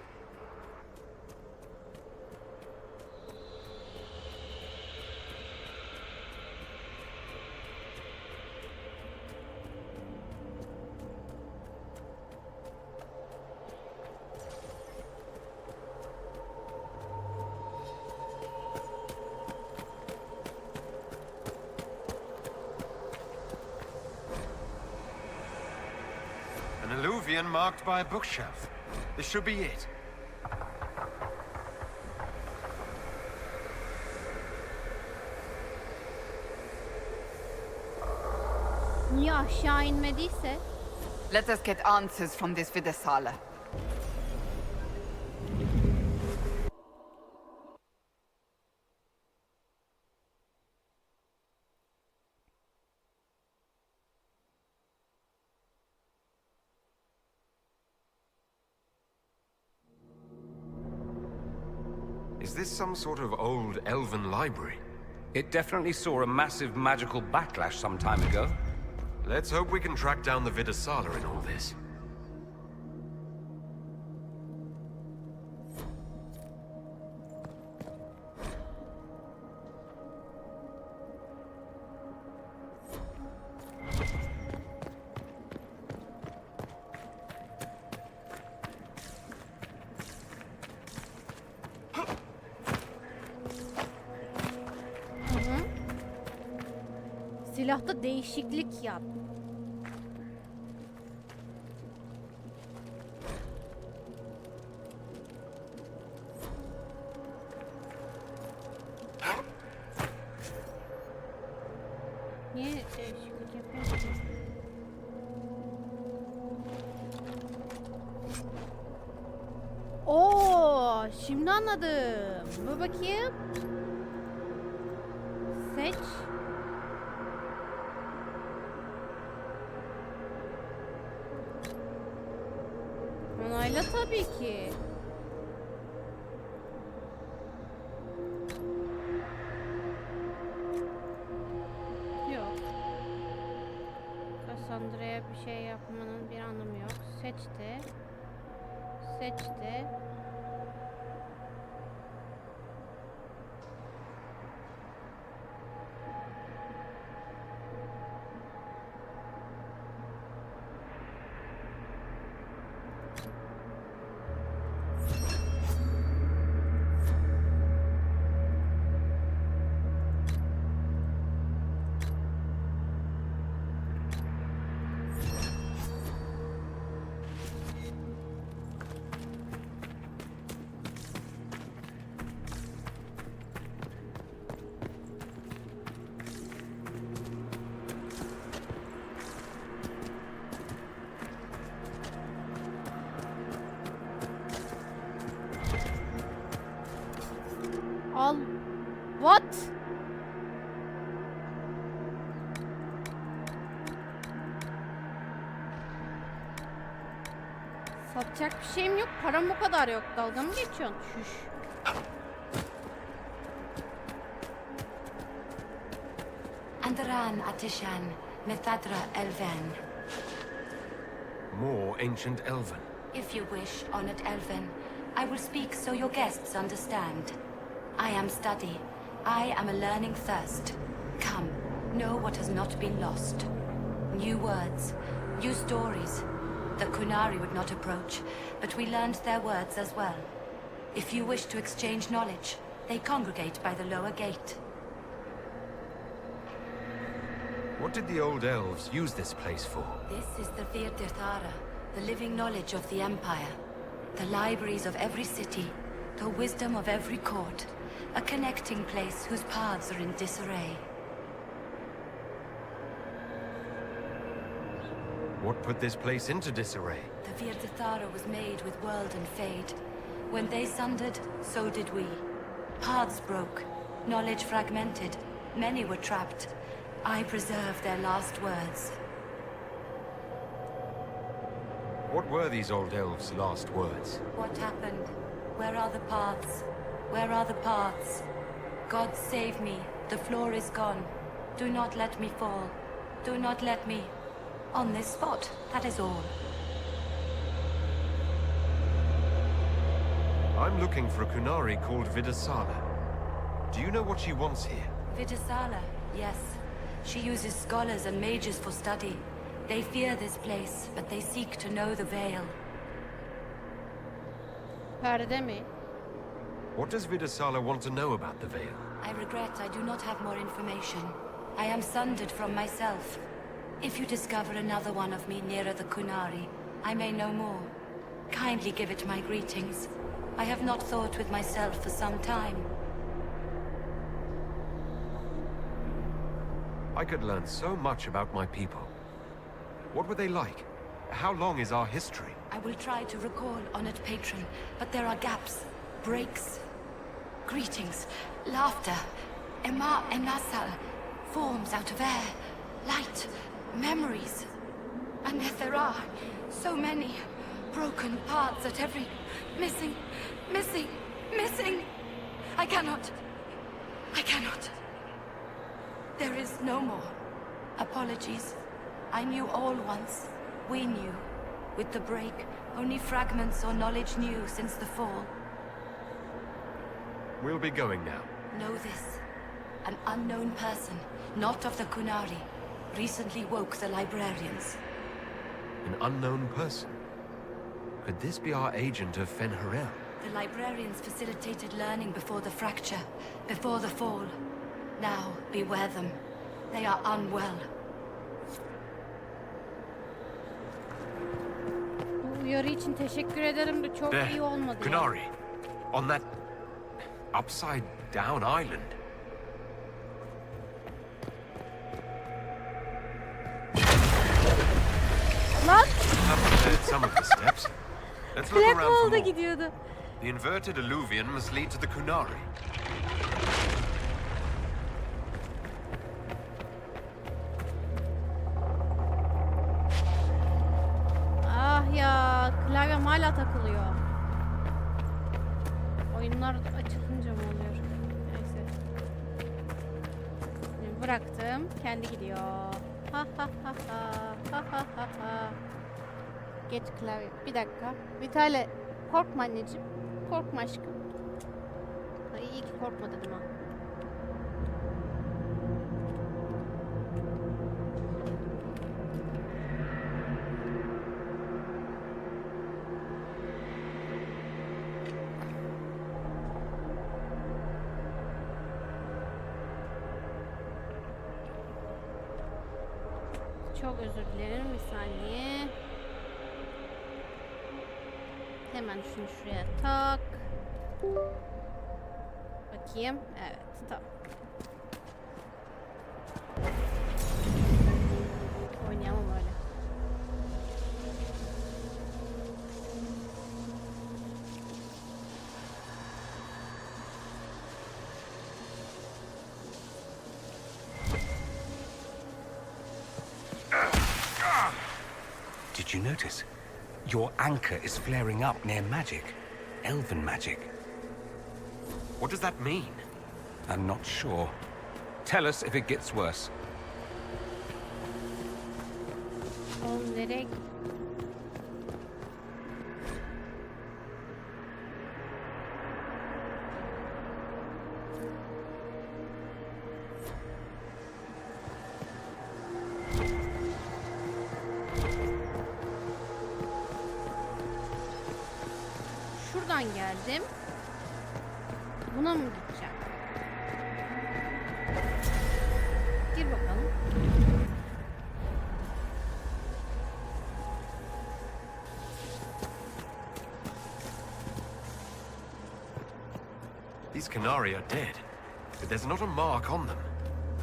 An alluvion marked by a bookshelf. This should be it. Niye aşağı inmediyse? Let us get answers from this Vidasala. Is this some sort of old elven library? It definitely saw a massive magical backlash some time ago. Let's hope we can track down the Vidasala in all this. Silahta değişiklik yap. Niye değişiklik yapıyorsun? Oo, şimdi anladım. Dur bakayım. Seç. Onayla tabii ki. Yok. Cassandra'ya bir şey yapmanın bir anlamı yok. Seçti. Seçti. Al. What? Satacak bir şeyim yok. Param o kadar yok. Dalga mı geçiyorsun? Şuş. Andaran Atishan, Methadra Elven. More ancient elven. If you wish, honored Elven, I will speak so your guests understand. I am study. I am a learning thirst. Come, know what has not been lost. New words, new stories. The Kunari would not approach, but we learned their words as well. If you wish to exchange knowledge, they congregate by the lower gate. What did the old elves use this place for? This is the Virtirthara, the living knowledge of the Empire. The libraries of every city, the wisdom of every court. A connecting place whose paths are in disarray. What put this place into disarray? The Virtirthara was made with world and fade. When they sundered, so did we. Paths broke, knowledge fragmented. Many were trapped. I preserved their last words. What were these old elves' last words? What happened? Where are the paths? Where are the paths? God save me. The floor is gone. Do not let me fall. Do not let me... On this spot, that is all. I'm looking for a Kunari called Vidasala. Do you know what she wants here? Vidasala, yes. She uses scholars and mages for study. They fear this place, but they seek to know the Veil. Perde mi? What does Vidasala want to know about the Veil? I regret I do not have more information. I am sundered from myself. If you discover another one of me nearer the Kunari, I may know more. Kindly give it my greetings. I have not thought with myself for some time. I could learn so much about my people. What were they like? How long is our history? I will try to recall Honored Patron, but there are gaps, breaks, greetings, laughter, emasal, forms out of air, light, memories. And yet there are so many broken parts at every... missing. I cannot. There is no more. Apologies. I knew all once. We knew. With the break, only fragments or knowledge new since the fall. We'll be going now. Know this. An unknown person, not of the Kunari, recently woke the librarians. An unknown person? Could this be our agent of Fen'Harel? The librarians facilitated learning before the fracture, before the fall. Now, beware them. They are unwell. Bu uyarı için teşekkür ederim de çok iyi olmadı ya. Kunari. On that upside down island. Lan! I've heard some of the steps. Let's look Black around for Hole da more. gidiyordu. The inverted alluvion must lead to the Kunari. Ah ya, klavyem hala takılıyor. Oyunlar açılınca mı oluyor? Neyse. Şimdi bıraktım, kendi gidiyor. Ha ha ha ha ha ha ha ha. Geç klavye. Bir dakika. Vitale, korkma anneciğim. Korkma aşkım. Ay, iyi ki korkma dedim ha. Çok özür dilerim, bir saniye. Hemen şunu şuraya tak. Bakayım. Evet, tamam. Oynayamam öyle. Did you notice? Your anchor is flaring up near magic. Elven magic. What does that mean? I'm not sure. Tell us if it gets worse. Oğlum nereye? Şuradan geldim. Buna mı gideceğim? Gir bakalım. These Kunari are dead, but there's not a mark on them.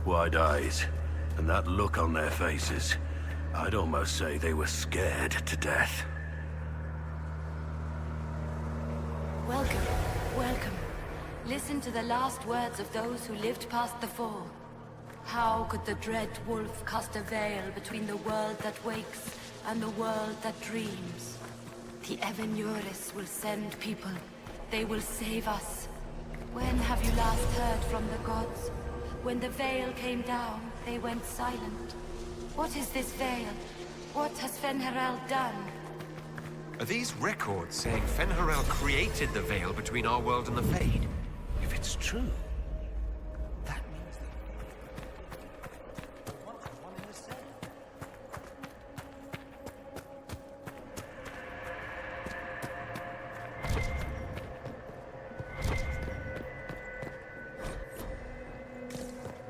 Wide eyes, and that look on their faces. I'd almost say they were scared to death. Welcome, welcome. Listen to the last words of those who lived past the fall. How could the dread wolf cast a veil between the world that wakes and the world that dreams? The Evenuris will send people. They will save us. When have you last heard from the gods? When the veil came down, they went silent. What is this veil? What has Fen'Harel done? Are these records saying Fen'Harel created the veil between our world and the Fade? If it's true, that means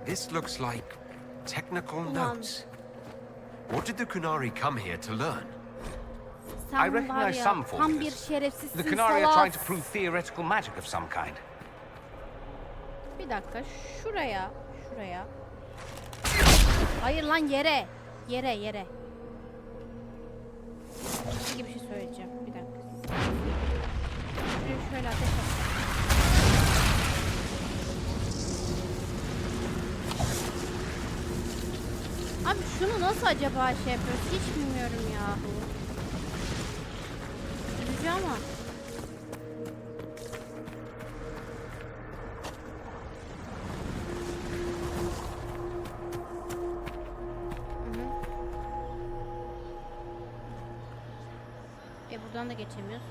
This looks like technical notes. What did the Kunari come here to learn? I recognize some tam bir formulas. şerefsizsin, The Kunari are trying to salak. prove theoretical magic of some kind. Bir dakika, şuraya. Hayır lan, yere. Yere. Şunu nasıl acaba şey yapıyoruz? Hiç bilmiyorum ya. Üzücü ama. Buradan da geçemiyoruz.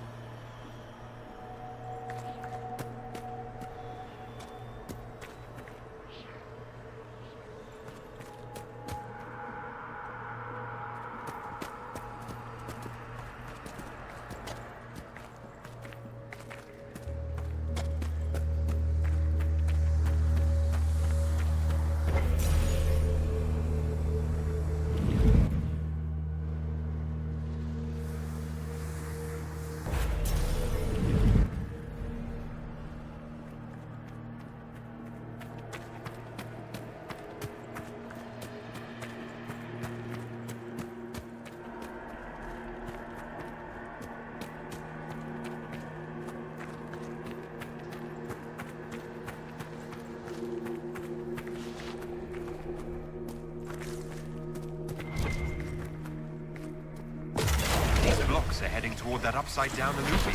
They're heading toward that upside-down illusion.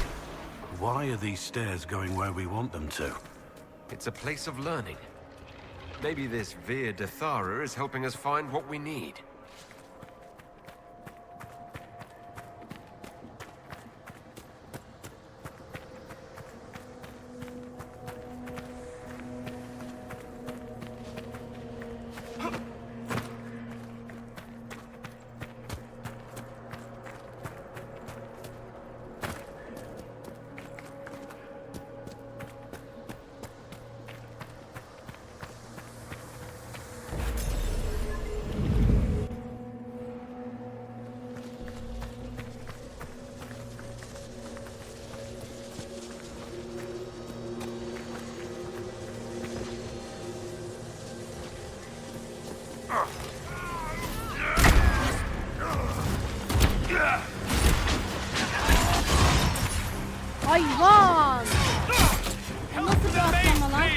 Why are these stairs going where we want them to? It's a place of learning. Maybe this Vir Dathara is helping us find what we need. Hayvan! O nasıl bir atlama lan?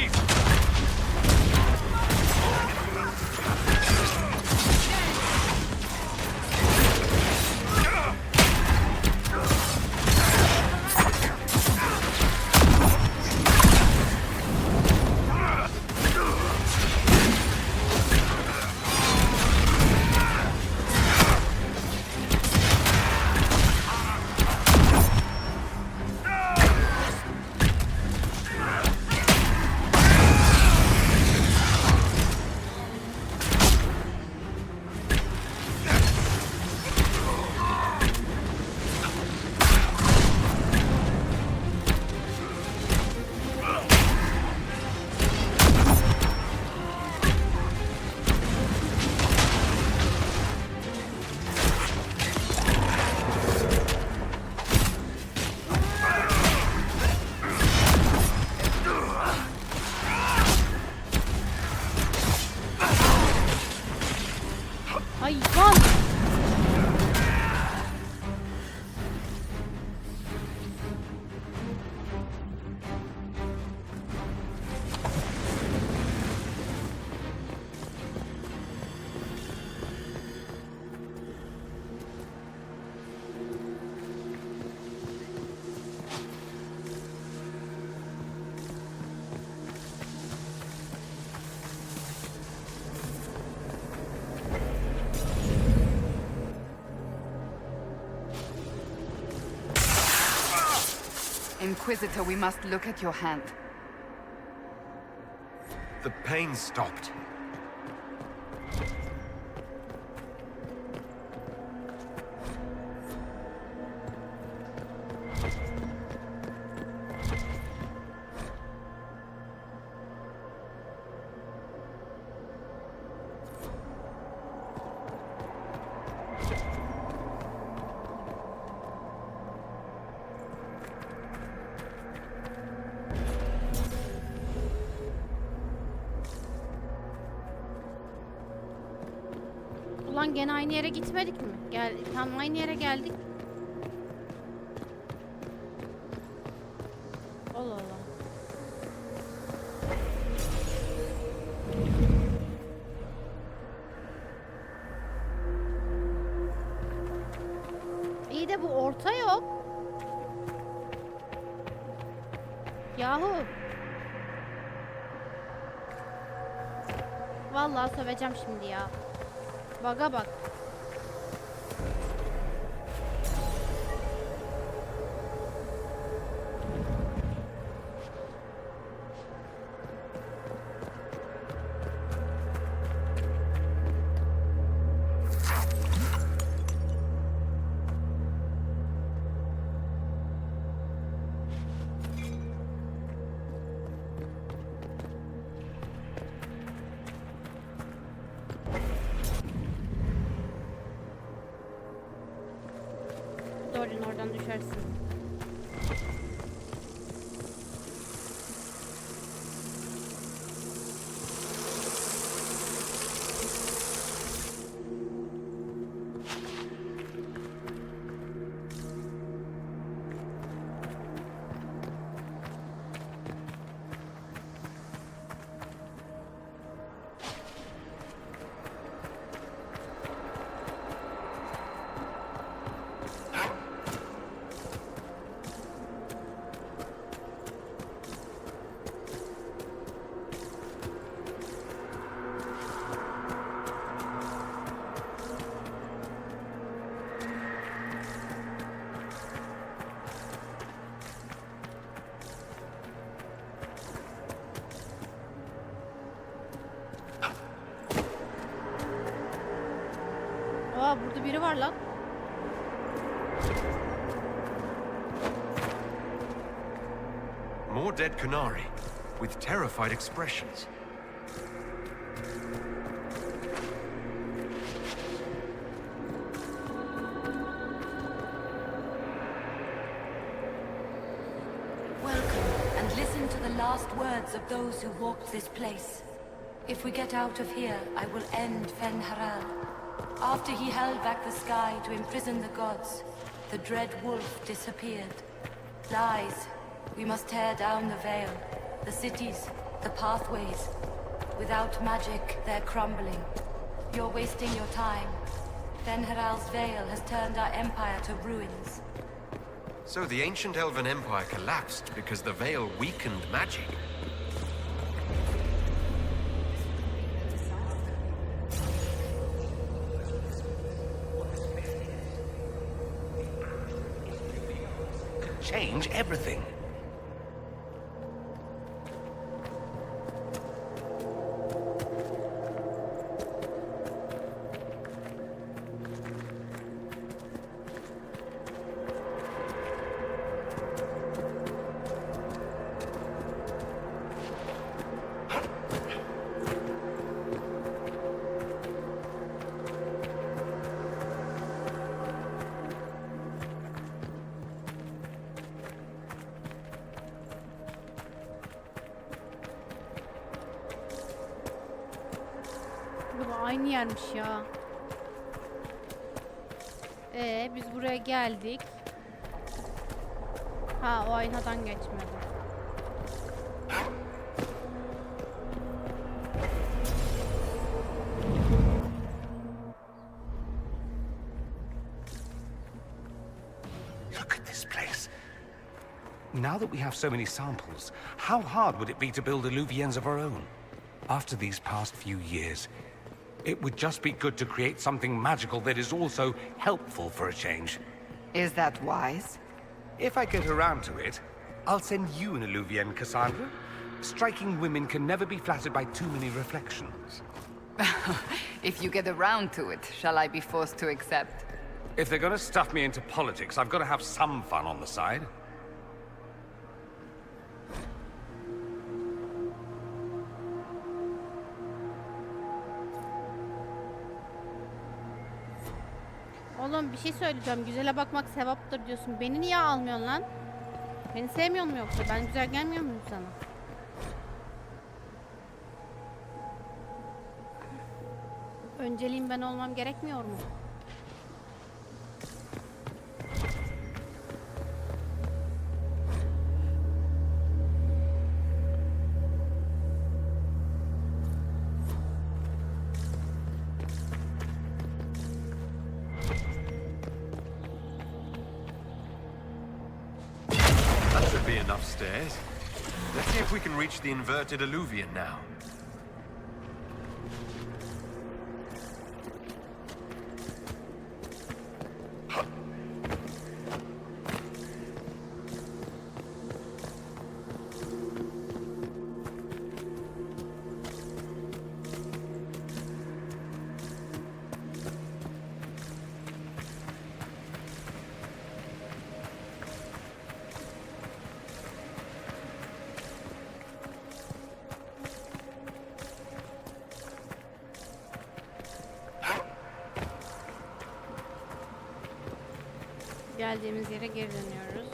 Hayvan! Inquisitor, we must look at your hand. The pain stopped. Ulan gene aynı yere gitmedik mi? Gel, tam aynı yere geldik. Allah Allah. İyi de bu orta yok. Yahu. Vallahi söveceğim şimdi ya. Baga bak. Doğru, oradan düşersin. Aa, burada biri var lan. More dead Kunari, with terrified expressions. Welcome, and listen to the last words of those who walked this place. If we get out of here, I will end Fen Haral. After he held back the sky to imprison the gods, the dread wolf disappeared. Lies. We must tear down the veil, the cities, the pathways. Without magic, they're crumbling. You're wasting your time. Fen Haral's veil has turned our empire to ruins. So the ancient Elven Empire collapsed because the veil weakened magic. Could change everything. Bu aynı yermiş ya. Biz buraya geldik. Ha, o aynadan geçmedi. Look at this place. Now that we have so many samples, how hard would it be to build Illuviens of our own? After these past few years, it would just be good to create something magical that is also helpful for a change. Is that wise? If I get around to it, I'll send you an Illuvien, Cassandra. Striking women can never be flattered by too many reflections. If you get around to it, shall I be forced to accept? If they're gonna stuff me into politics, I've got to have some fun on the side. Oğlum bir şey söyleyeceğim. Güzele bakmak sevaptır diyorsun. Beni niye almıyorsun lan? Beni sevmiyor mu yoksa? Ben güzel gelmiyor muyum sana? Önceliğim ben olmam gerekmiyor mu? should be enough stairs. Let's see if we can reach the inverted alluvion now. Geldiğimiz yere geri dönüyoruz.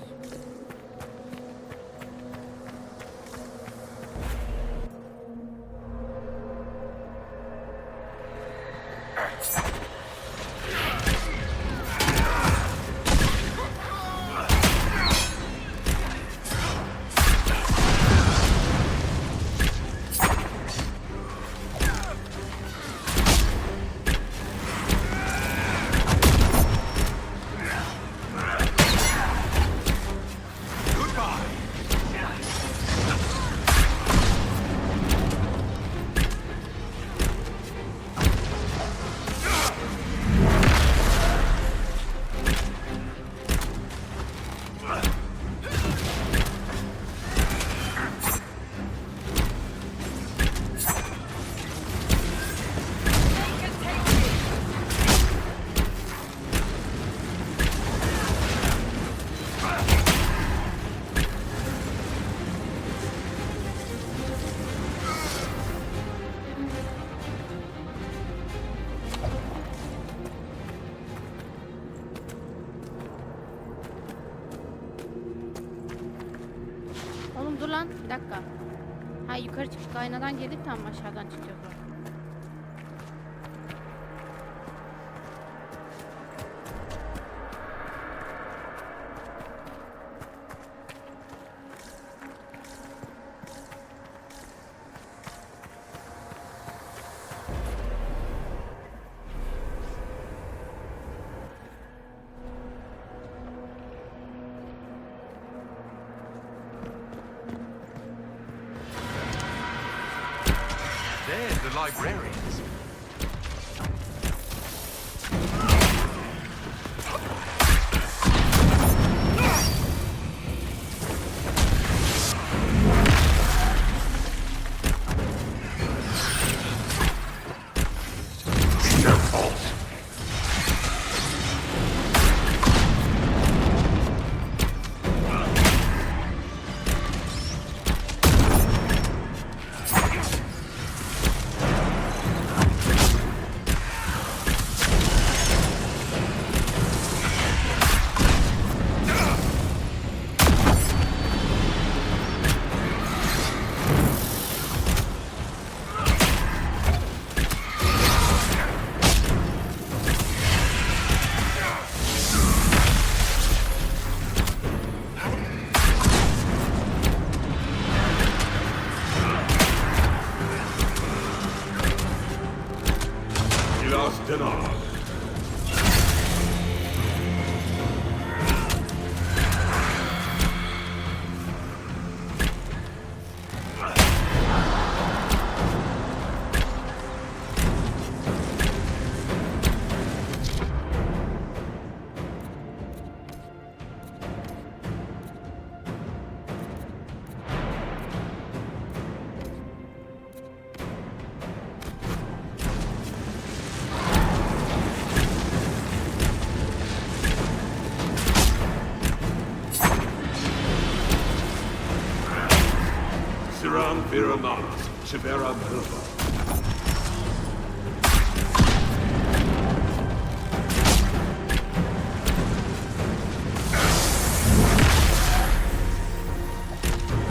Dur lan, bir dakika. Ha, yukarı çıktık, aynadan girdik, tam aşağıdan çıkacağız. There's the librarians. Severa Melba.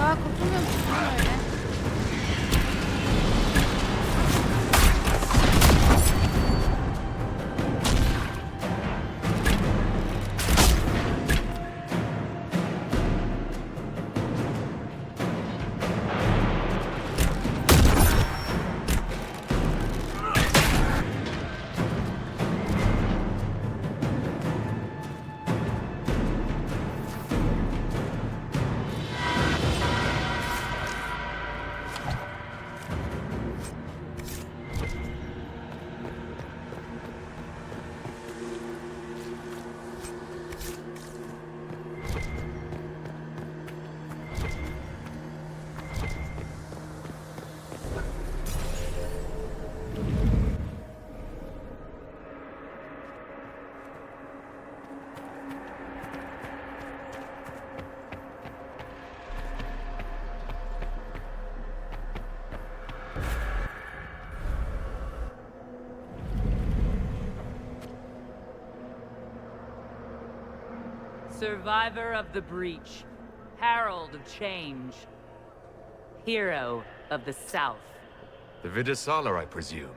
Aa, kurtulmuyor musun öyle? Survivor of the breach. Herald of change. Hero of the South. The Vidasala, I presume.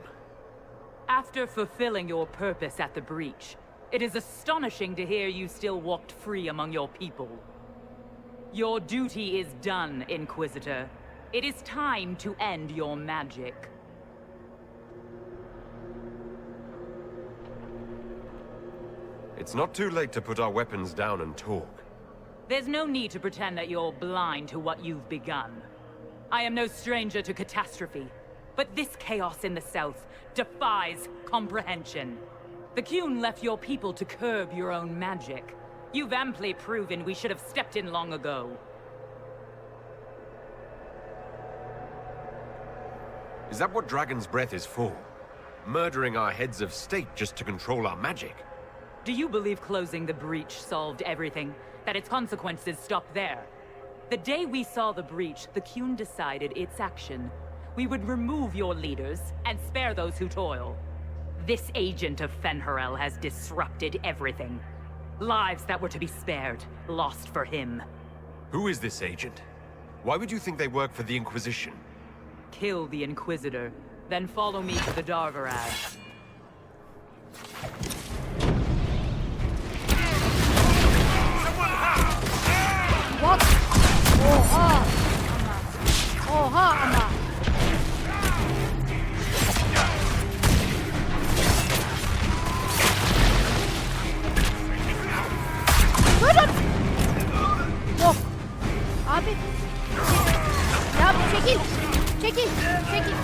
After fulfilling your purpose at the breach, it is astonishing to hear you still walked free among your people. Your duty is done, Inquisitor. It is time to end your magic. It's not too late to put our weapons down and talk. There's no need to pretend that you're blind to what you've begun. I am no stranger to catastrophe, but this chaos in the South defies comprehension. The Qun left your people to curb your own magic. You've amply proven we should have stepped in long ago. Is that what Dragon's Breath is for? Murdering our heads of state just to control our magic? Do you believe closing the breach solved everything? That its consequences stopped there? The day we saw the breach, the Qun decided its action. We would remove your leaders and spare those who toil. This agent of Fen'Harel has disrupted everything. Lives that were to be spared, lost for him. Who is this agent? Why would you think they work for the Inquisition? Kill the Inquisitor, then follow me to the Dargarad. What? Oha! Oha ama. Durun! Yok. Abi. Ya çekil. Çekil. Çekil.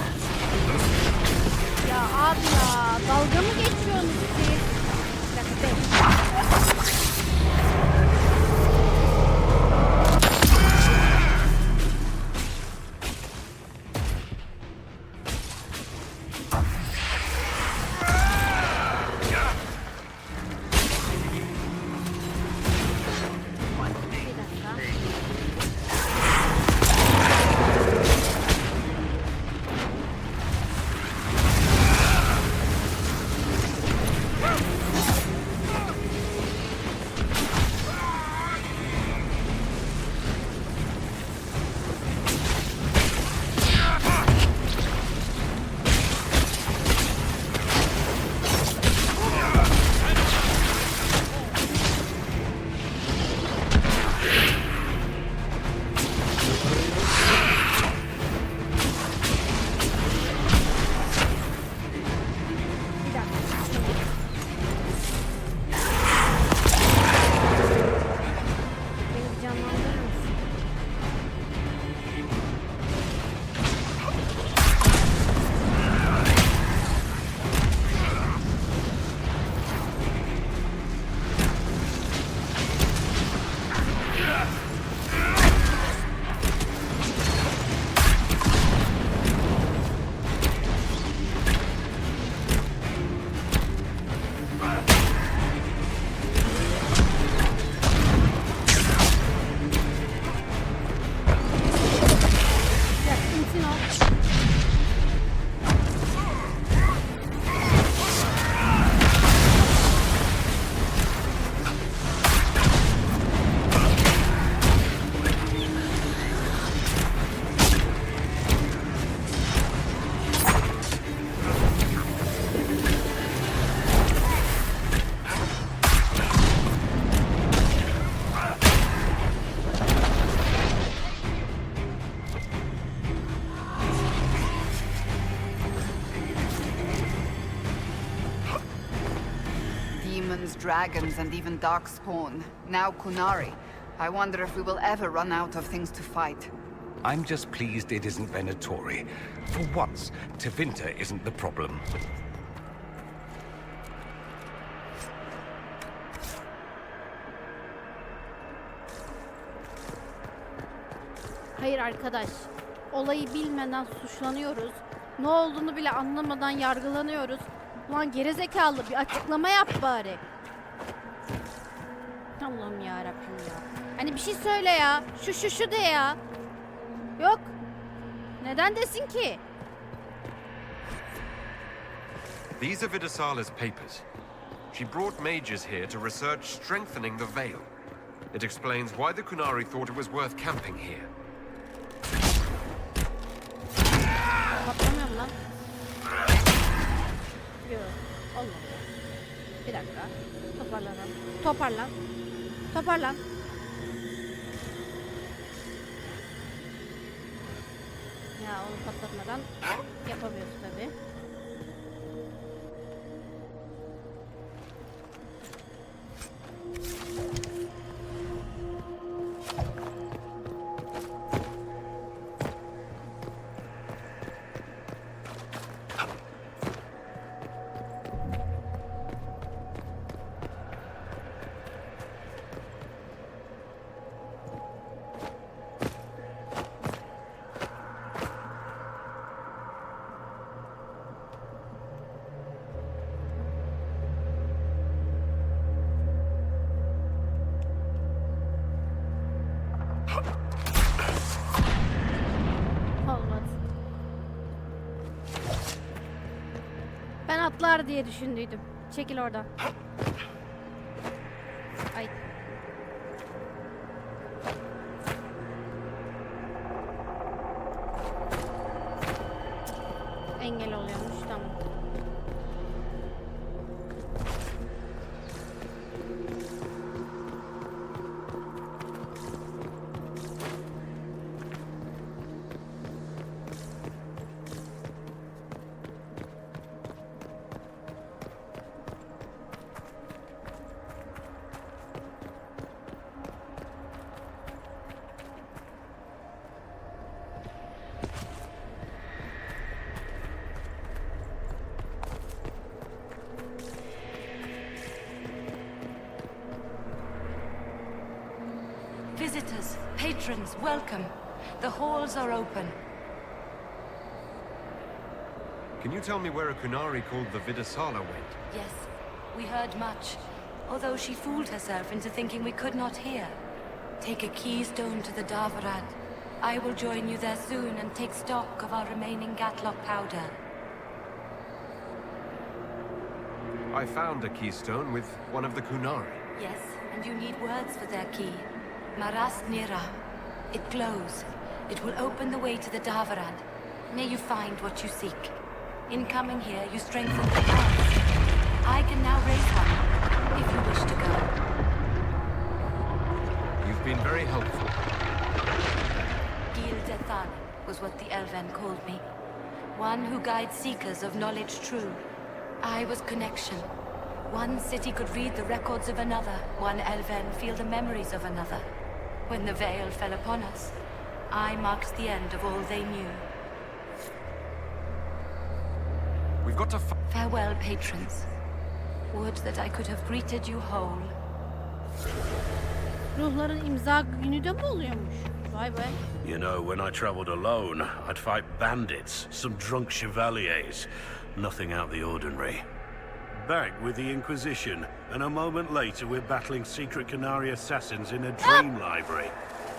Ya abi ya. Dalga mı geçiyorsunuz siz? Bir dakika, bekle. Dragons and even darkspawn. Now Qunari. I wonder if we will ever run out of things to fight. I'm just pleased it isn't Venatori. For once, Tevinter isn't the problem. Hayır arkadaş. Olayı bilmeden suçlanıyoruz. Ne olduğunu bile anlamadan yargılanıyoruz. Ulan gerizekalı bir açıklama yap bari. Allah'ım ya Rabbim ya. Hani bir şey söyle ya. Şu de ya. Yok. Neden desin ki? These are Vidasala's papers. She brought mages here to research strengthening the Veil. It explains why the Kunari thought it was worth camping here. Patlamıyor mu lan? Yok. Olmadı. Bir dakika. Toparlan. Toparlan. Toparlan. Ya onu patlatmadan yapamıyoruz tabii. Ben atlar diye düşündüydüm. Çekil oradan. Ay. Engel oluyormuş, tamam. Visitors, patrons, welcome. The halls are open. Can you tell me where a Kunari called the Vidasala went? Yes, we heard much. Although she fooled herself into thinking we could not hear. Take a keystone to the Davarad. I will join you there soon and take stock of our remaining Gatlock powder. I found a keystone with one of the Kunari. Yes, and you need words for their key. Maras Nira. It glows. It will open the way to the Davarad. May you find what you seek. In coming here, you strengthen the bonds. I can now raise one, if you wish to go. You've been very helpful. Gil Dethan was what the Elven called me. One who guides seekers of knowledge true. I was connection. One city could read the records of another. One Elven feel the memories of another. When the veil fell upon us, I marked the end of all they knew. We've got to Farewell, patrons. Would that I could have greeted you whole. Ruhların imza günü de mi oluyormuş? Vay be. You know, when I traveled alone, I'd fight bandits, some drunk chevaliers. Nothing out the ordinary. Back with the Inquisition, and a moment later we're battling secret Canary assassins in a dream library.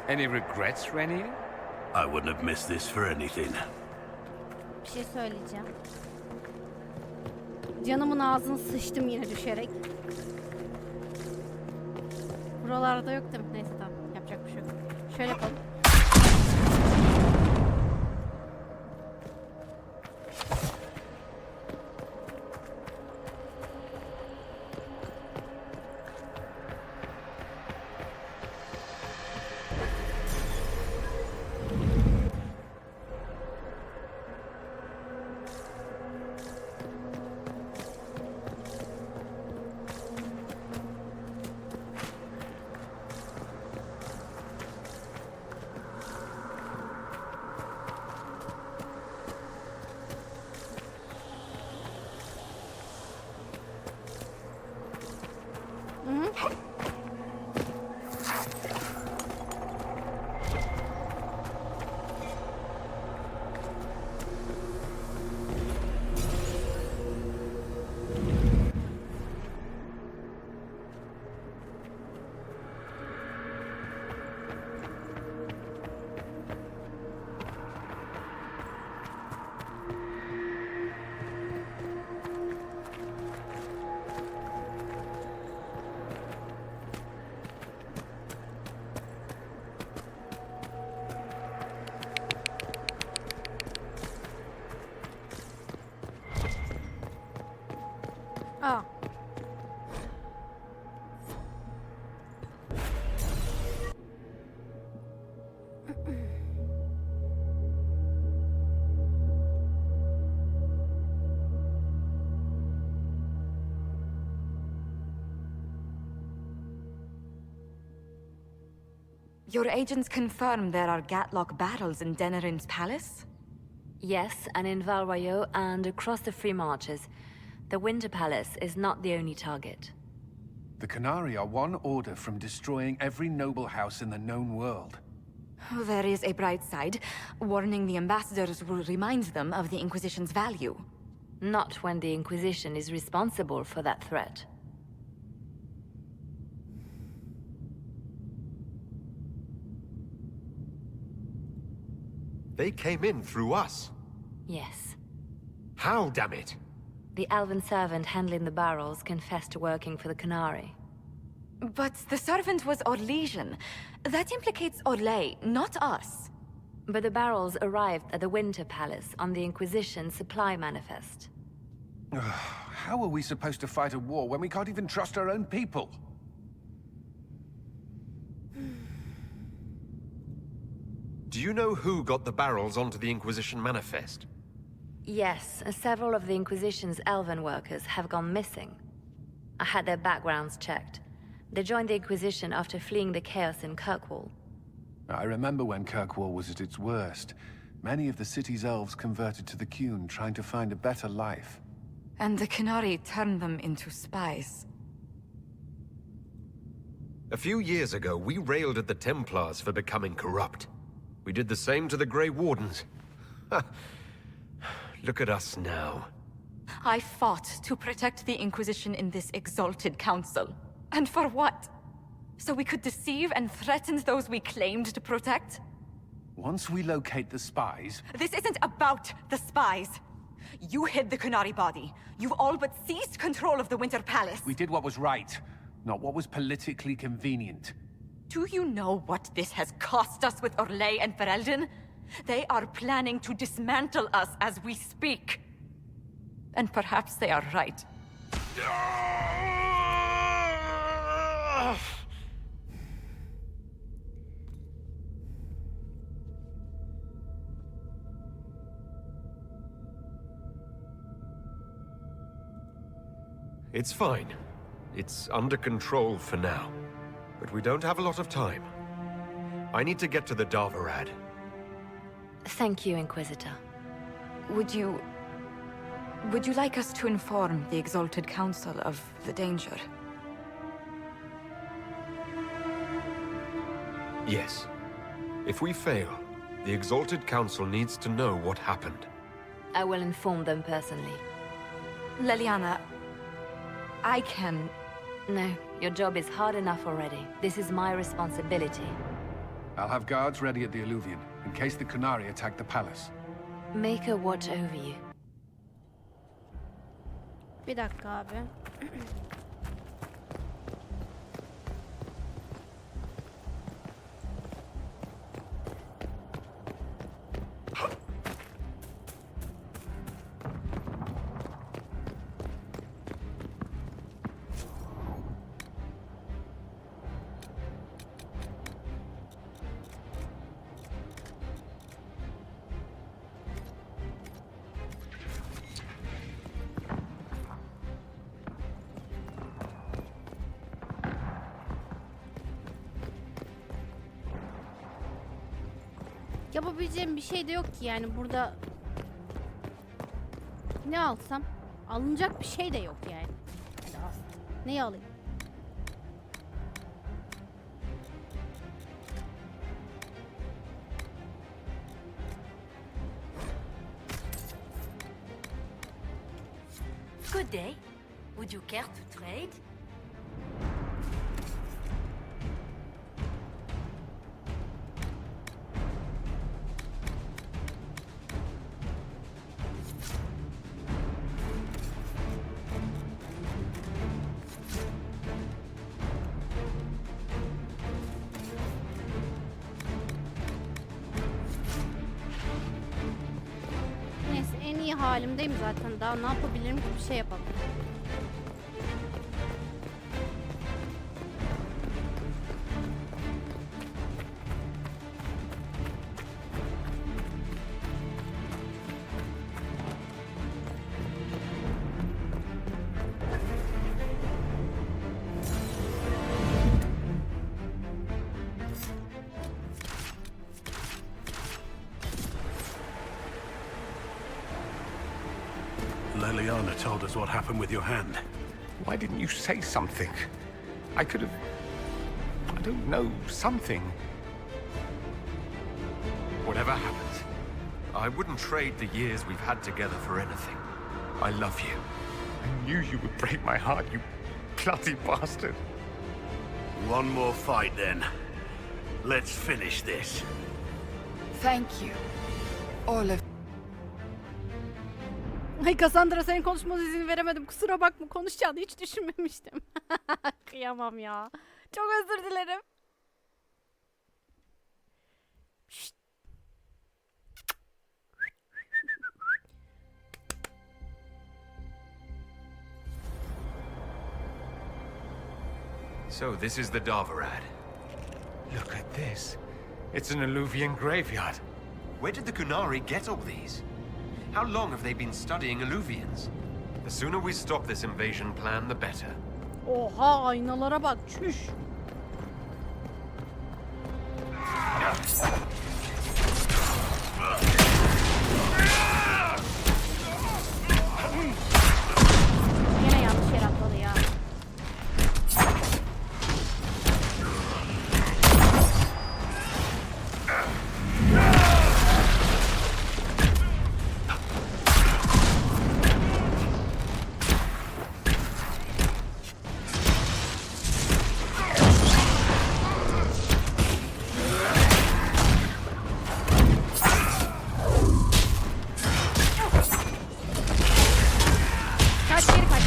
Any regrets, Renier? I wouldn't have missed this for anything. Bir şey söyleyeceğim. Canımın ağzını sıçtım yine düşerek. Buralarda yok değil mi? Neyse tamam. Yapacak bir şey yok. Şöyle yapalım. Your agents confirm there are Gatlock battles in Denerim's palace? Yes, and in Val Royeaux and across the Free Marches. The Winter Palace is not the only target. The Canari are one order from destroying every noble house in the known world. There is a bright side. Warning the ambassadors will remind them of the Inquisition's value. Not when the Inquisition is responsible for that threat. They came in through us. Yes. How, damn it? The elven servant handling the barrels confessed to working for the Canari. But the servant was Orlesian. That implicates Orlais, not us. But the barrels arrived at the Winter Palace on the Inquisition supply manifest. How are we supposed to fight a war when we can't even trust our own people? Do you know who got the barrels onto the Inquisition manifest? Yes, several of the Inquisition's elven workers have gone missing. I had their backgrounds checked. They joined the Inquisition after fleeing the chaos in Kirkwall. I remember when Kirkwall was at its worst. Many of the city's elves converted to the Qun, trying to find a better life. And the Canari turned them into spies. A few years ago, we railed at the Templars for becoming corrupt. We did the same to the Grey Wardens. Look at us now. I fought to protect the Inquisition in this exalted council. And for what? So we could deceive and threaten those we claimed to protect? Once we locate the spies... This isn't about the spies. You hid the Canari body. You've all but seized control of the Winter Palace. We did what was right, not what was politically convenient. Do you know what this has cost us with Orlais and Ferelden? They are planning to dismantle us as we speak. And perhaps they are right. It's fine. It's under control for now. But we don't have a lot of time. I need to get to the Darvarad. Thank you, Inquisitor. Would you like us to inform the Exalted Council of the danger? Yes. If we fail, the Exalted Council needs to know what happened. I will inform them personally. Leliana, I can... No, your job is hard enough already. This is my responsibility. I'll have guards ready at the Alluvion, in case the Canari attack the palace. Make her watch over you. Bir dakika abi. Yapabileceğim bir şey de yok ki yani burada. Ne alsam? Alınacak bir şey de yok yani. Hadi al. Neyi alayım? Good day. Would you care to trade? Neyse en iyi halimdeyim zaten. Daha ne yapabilirim ki bir şey yapalım. Leliana told us what happened with your hand. Why didn't you say something? I could have... I don't know, something. Whatever happens, I wouldn't trade the years we've had together for anything. I love you. I knew you would break my heart, you bloody bastard. One more fight, then. Let's finish this. Thank you. All of... Ay Cassandra, senin konuşmana izin veremedim. Kusura bakma, konuşacağını hiç düşünmemiştim. Kıyamam ya. Çok özür dilerim. Şşt. So this is the Davarad. Look at this. It's an Alluvian graveyard. Where did the Kunari get all these? How long have they been studying Alluvians? The sooner we stop this invasion plan, the better. Oha, aynalara bak, çüş. Yine yanlış yer atladı ya. Kaç, geri kaç.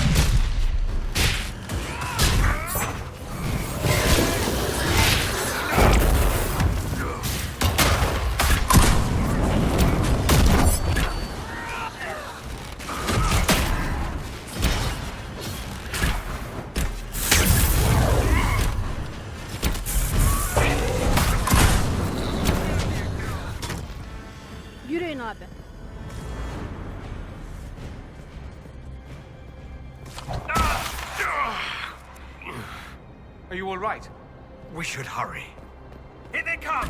Yürüyün abi. Are you all right? We should hurry. Here they come!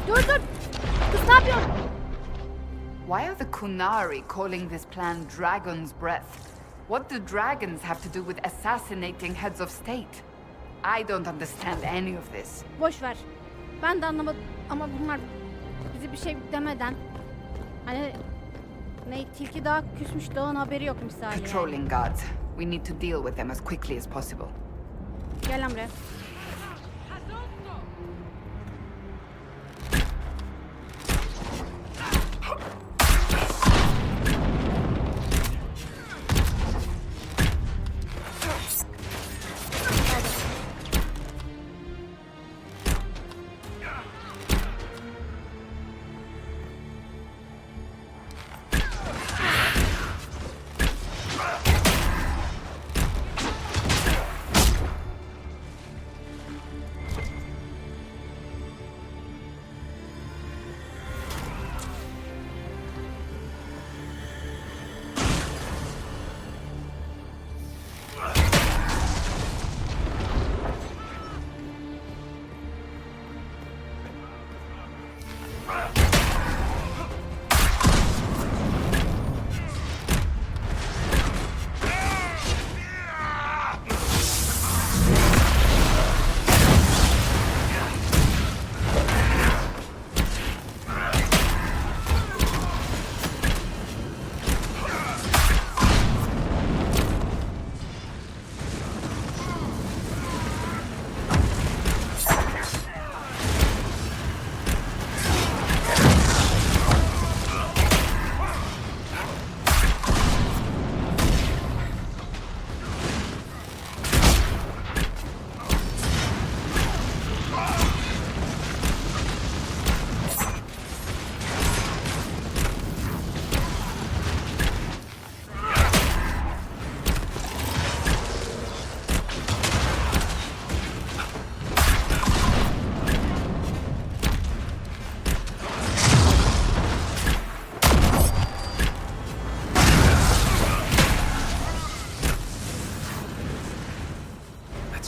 Dur dur. Kız ne yapıyorsun? Why are the Kunari calling this plan Dragon's Breath? What do dragons have to do with assassinating heads of state? I don't understand any of this. Boş ver. Ben de anlamadım ama bunlar bize bir şey demeden, hani ne, tilki daha küsmüş, dağın haberi yok misali. Patrolling guards. We need to deal with them as quickly as possible. Gel lan buraya.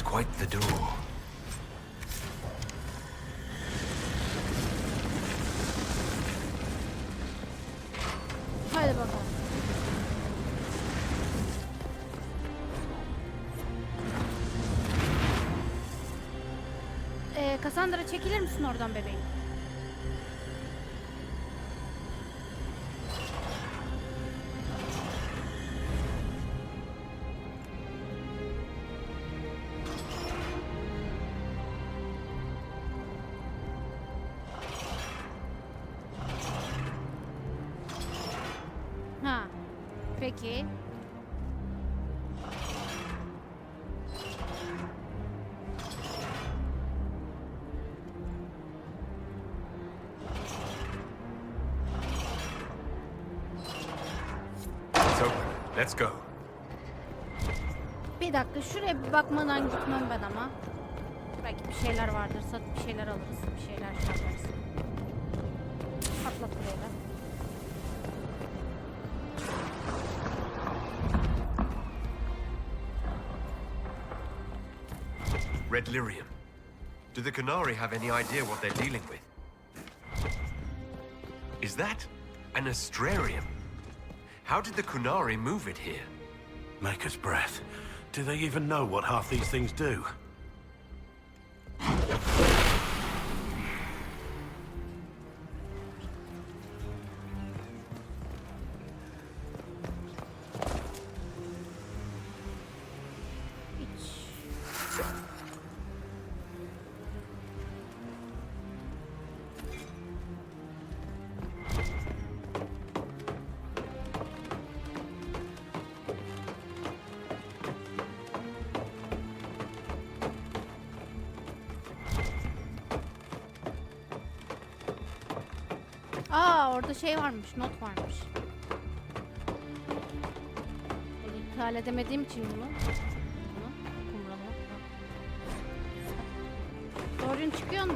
Quite the door. Cassandra çekilir misin oradan bebeğim? Ha. Peki. It's open. Let's go. Bir dakika şuraya bir bakmadan gitmem ben ama. Belki bir şeyler vardır. Satıp bir şeyler alırız. Bir şeyler şey yaparız. Patlat buraya da. Red lyrium. Do the Qunari have any idea what they're dealing with? Is that an astrarium? How did the Qunari move it here? Maker's breath. Do they even know what half these things do? Aa orada şey varmış, not varmış. İptal edemediğim için bunu. Kumralı. Dorian çıkıyor mu?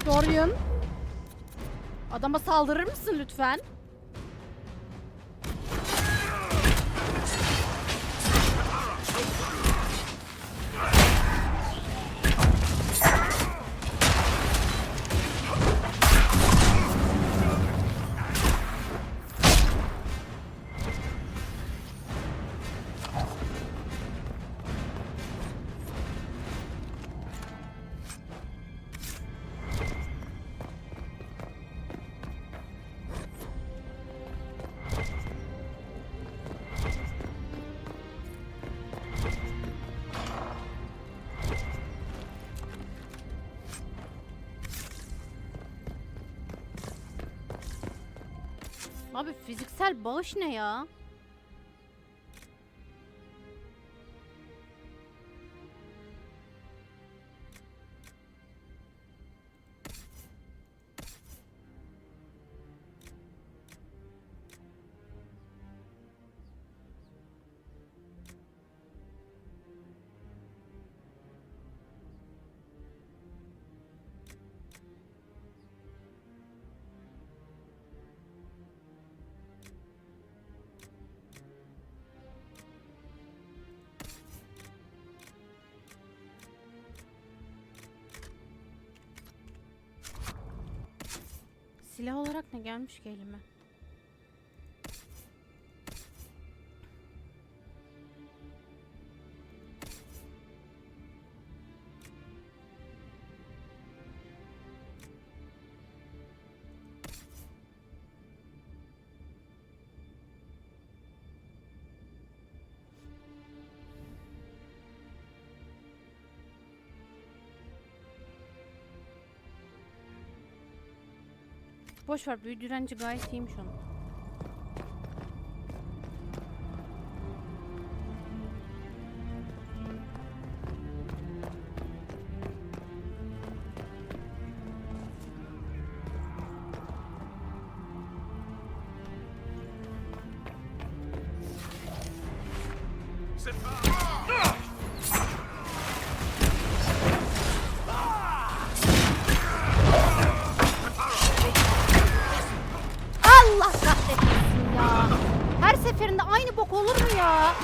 Dorian. Adama saldırır mısın lütfen? Abi fiziksel bağış ne ya? Silah olarak ne gelmiş ki elime? Boş ver, büyü direnci gayet iyiymiş onun. Allah kahretmesin ya. Her seferinde aynı bok olur mu ya?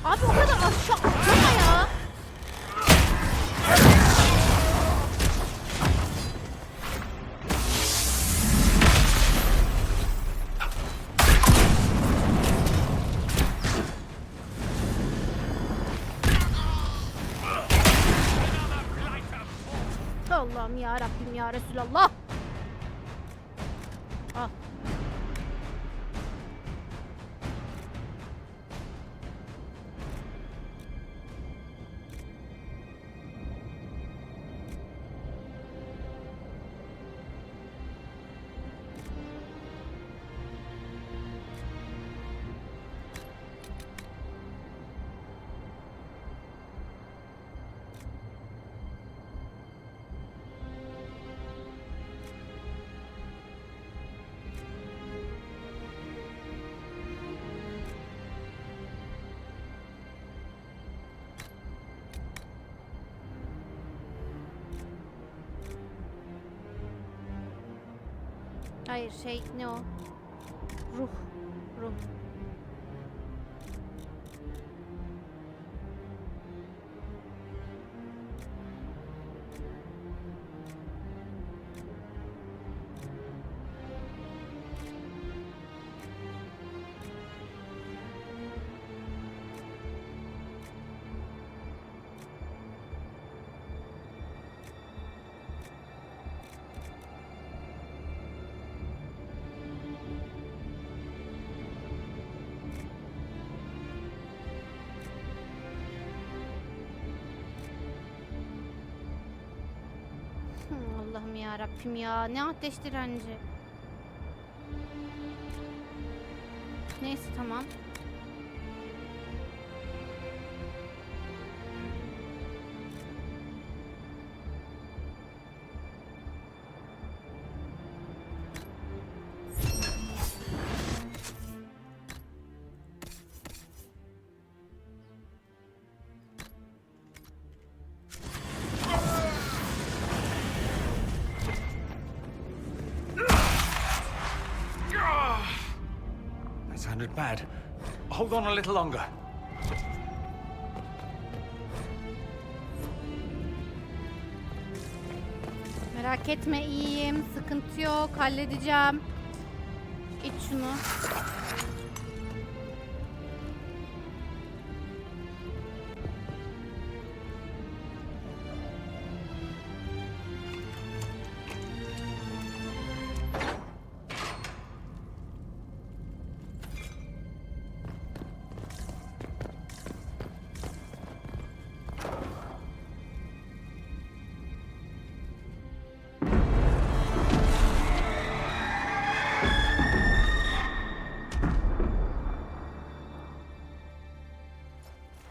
Abi o kadar aşağı atlama ya. Allah'ım ya Rabbim ya Resulallah. Ah. Hayır ne o? Ruh. Allah'ım ya Rabbim ya, ne ateş direnci. Neyse tamam. Sounded bad. Hold on a little longer. Merak etme, iyiyim. Sıkıntı yok. Halledeceğim. İç şunu.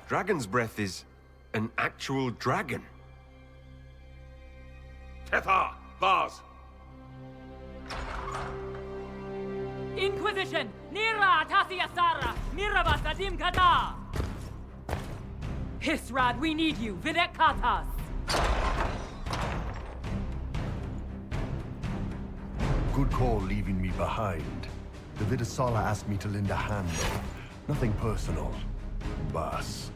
Dragon's breath is an actual dragon. Tethar! Bars! Inquisition! Nira Tasia Sara! Miraba Sadim Kata! Hisrad, we need you! Videk Katas! Good call leaving me behind. The Vidasala asked me to lend a hand. Nothing personal. Boss.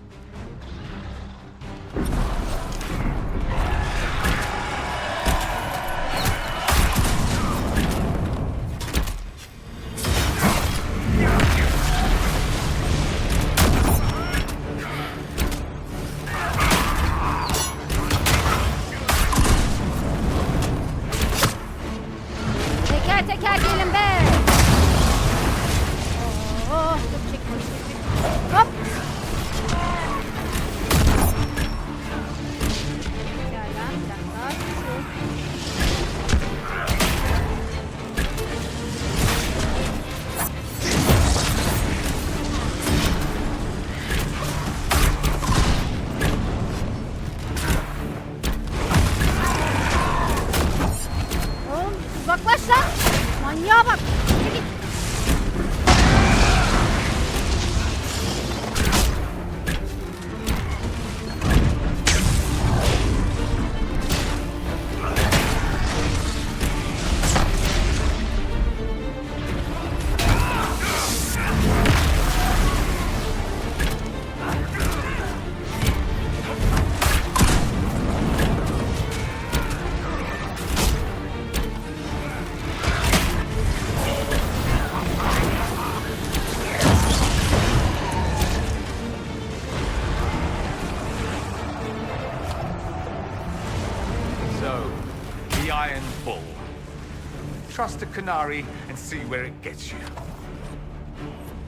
Canary and see where it gets you.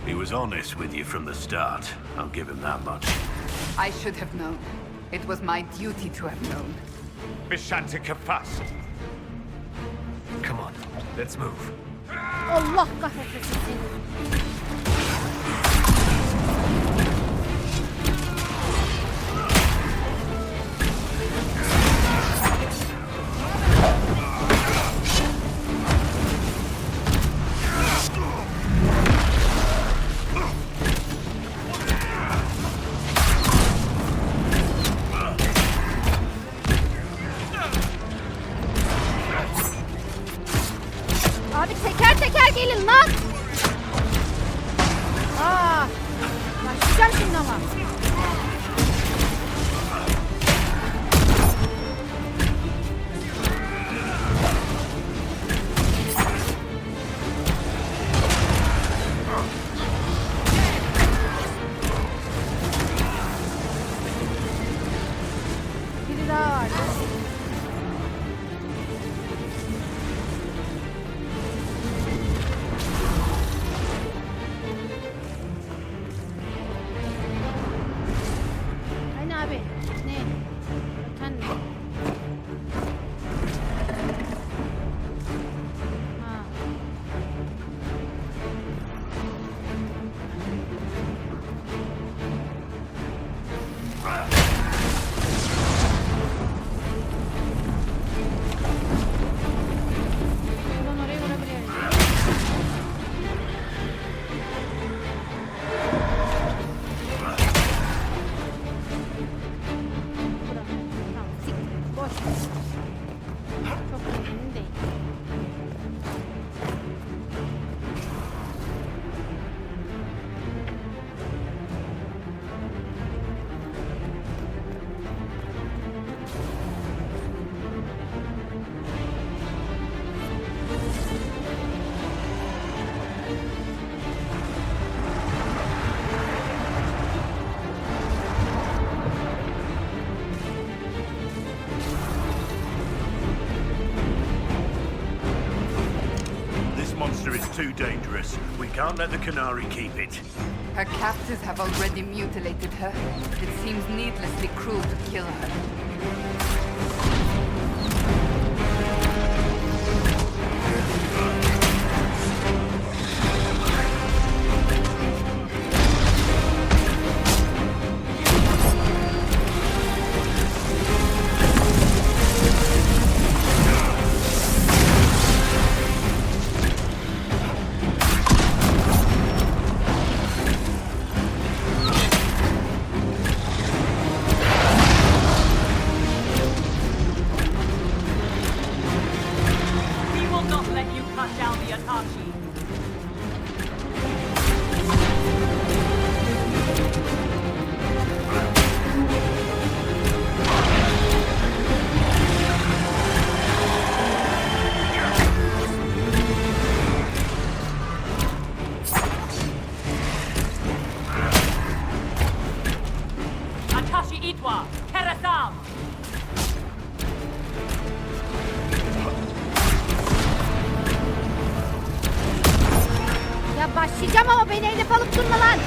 He was honest with you from the start. I'll give him that much. I should have known. It was my duty to have known. Bishantika fast. Come on, let's move. Allah kahretsin seni. Abi teker teker gelin lan. Başlayacağım şimdi ama. Biri daha vardı. Aynen abi. Ne? Öten mi? Ha. Buradan oraya vurabiliriz. Tamam, siktir. Boş ver. Çok önemli değil. This monster is too dangerous. We can't let the Canary keep it. Her captors have already mutilated her. It seems needlessly cruel to kill her. We will not let you cut down the Atashi. Atashi Itwa, Terasam! Ya başlayacağım ama beni hedef alıp durma lan.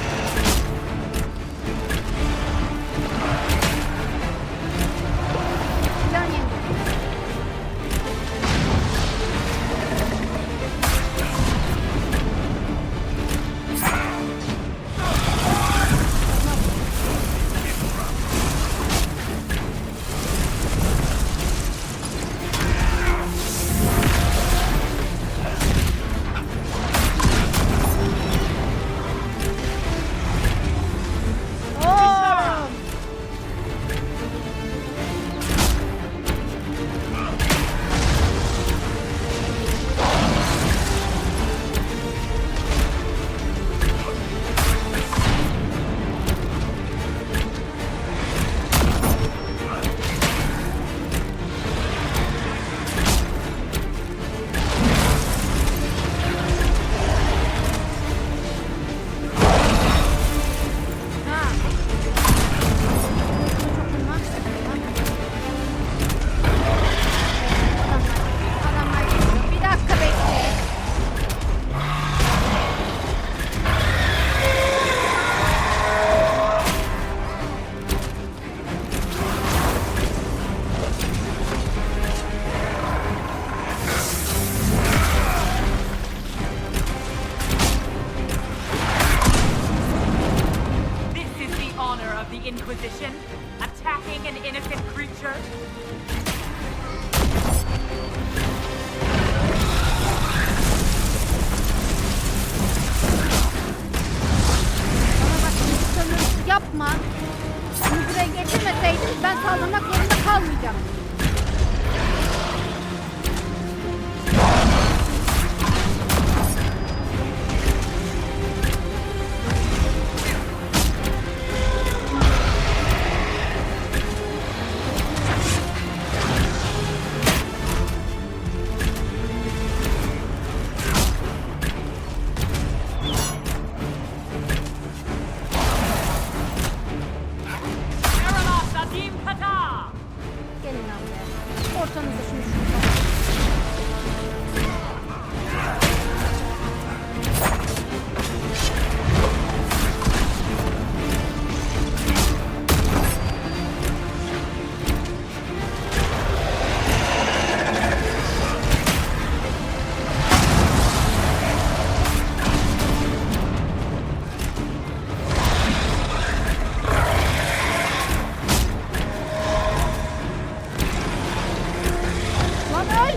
Plan yendi. Inquisition? Attacking an innocent creature? Bana bak, sömürüsü yapma. Bunu buraya getirmeseydin ben saldırmak zorunda kalmayacağım. Gelin abi. Ortanızda şunu Lan öl!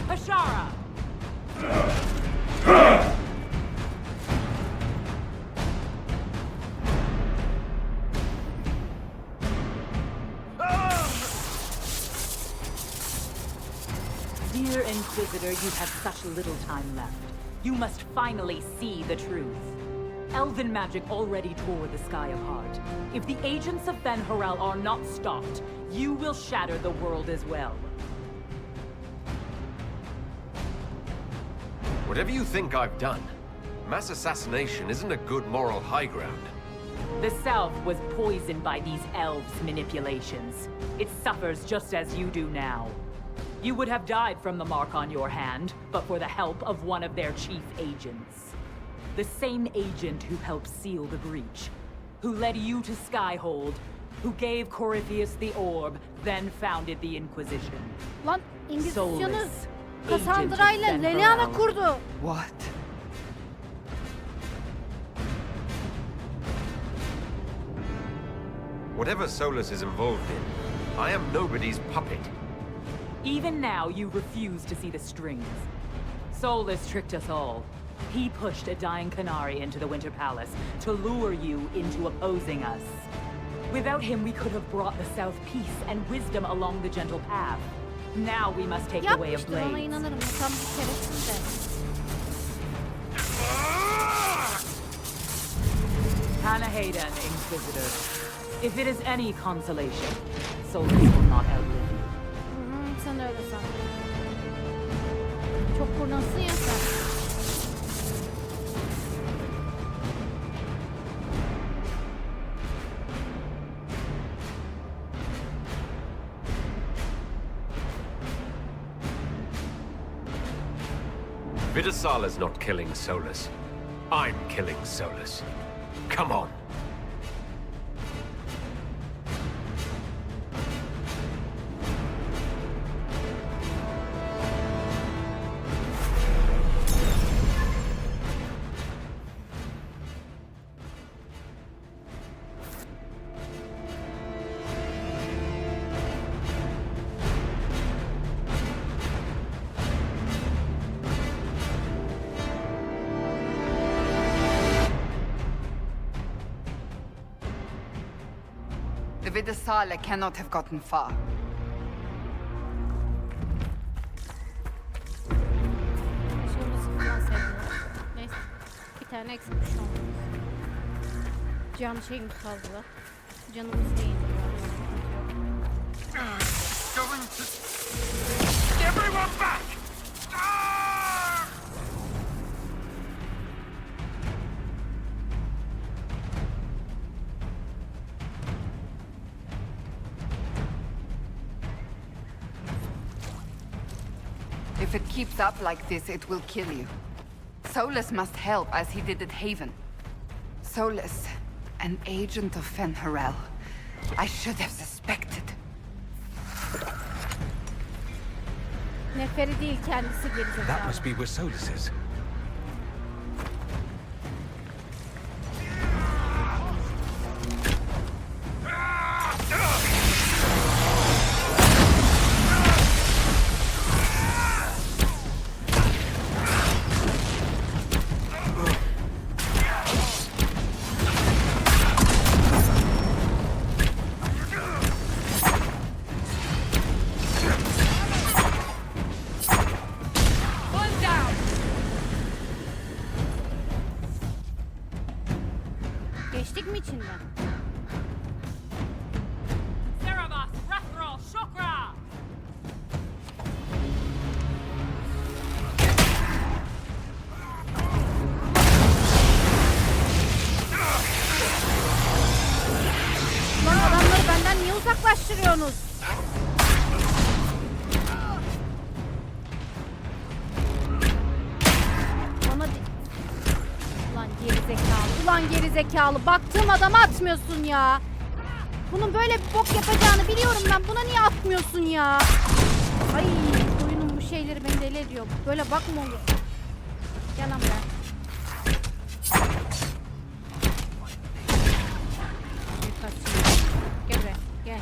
Ashara! Dear Inquisitor, you have such little time left. You must finally see the truth. Elven magic already tore the sky apart. If the agents of Ben Harel are not stopped, you will shatter the world as well. Whatever you think I've done, mass assassination isn't a good moral high ground. The South was poisoned by these elves' manipulations. It suffers just as you do now. You would have died from the mark on your hand, but for the help of one of their chief agents. The same agent who helped seal the breach, who led you to Skyhold, who gave Corypheus the orb, then founded the Inquisition. Lan Inquisition'u Soulless, Cassandra ile agent of Ben Leliana Harel. kurdu. What? Whatever Solus is involved in, I am nobody's puppet. Even now, you refuse to see the strings. Solus tricked us all. He pushed a dying Canary into the Winter Palace to lure you into opposing us. Without him, we could have brought the South peace and wisdom along the gentle path. Now we must take the way of Yapmıştır, ona blades. inanırım. Tam bir keresinde. Hanahaden, Inquisitor. If it is any consolation, Solus will not outlive you. Sen öyle san. Çok kurnazsın ya sen. Vidasala's not killing Solus. I'm killing Solus. Come on. The Vidasala cannot have gotten far. Solus falan sevdim. tane eksikmiş oldu. Can şeyimiz fazla. Canımız değil. Everyone back! If it keeps up like this, it will kill you. Solus must help as he did at Haven. Solus, an agent of Fen'Harel. I should have suspected. Neferi değil, kendisi gerizekalı. That must be where Solus is. Geçtik mi içinden? Cerebus, Rethrol, Shokra! Lan adamları benden niye uzaklaştırıyorsunuz? Bana Ulan gerizekalı, ulan gerizekalı. Baktığım adama atmıyorsun ya. Bunun böyle bir bok yapacağını biliyorum ben. Buna niye atmıyorsun ya? Ay, oyunun bu şeyleri beni deli ediyor. Böyle bakma olur. Gel lan buraya. Gel buraya, gel.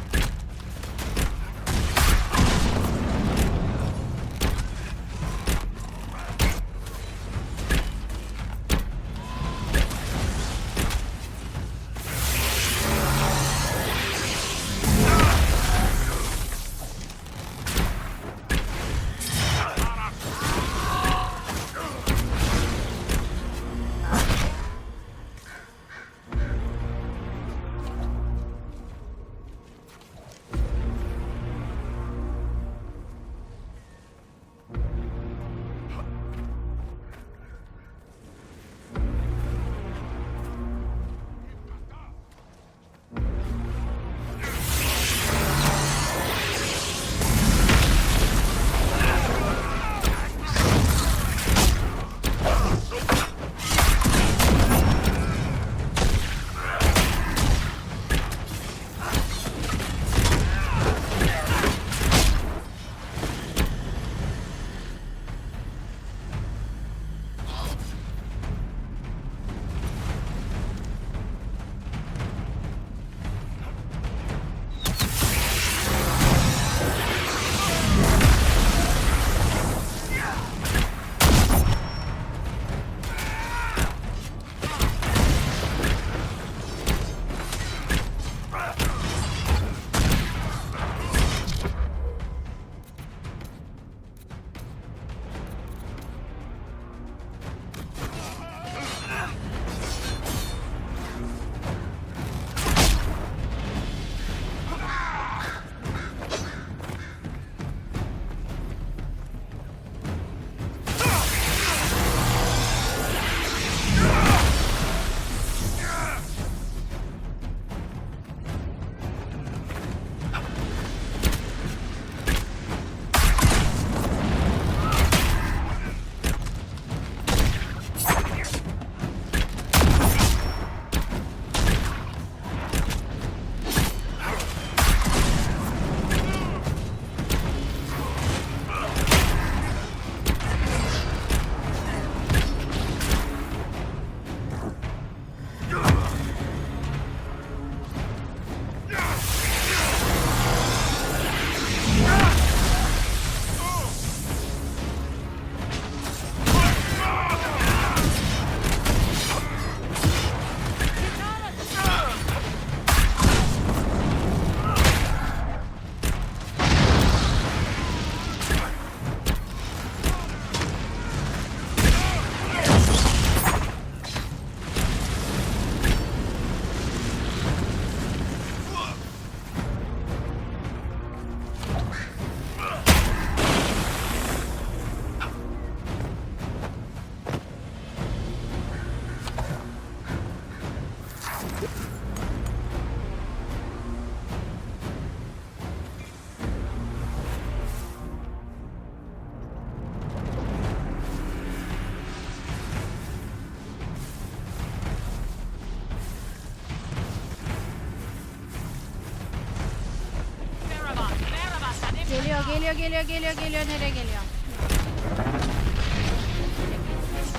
Geliyor. Nereye geliyor?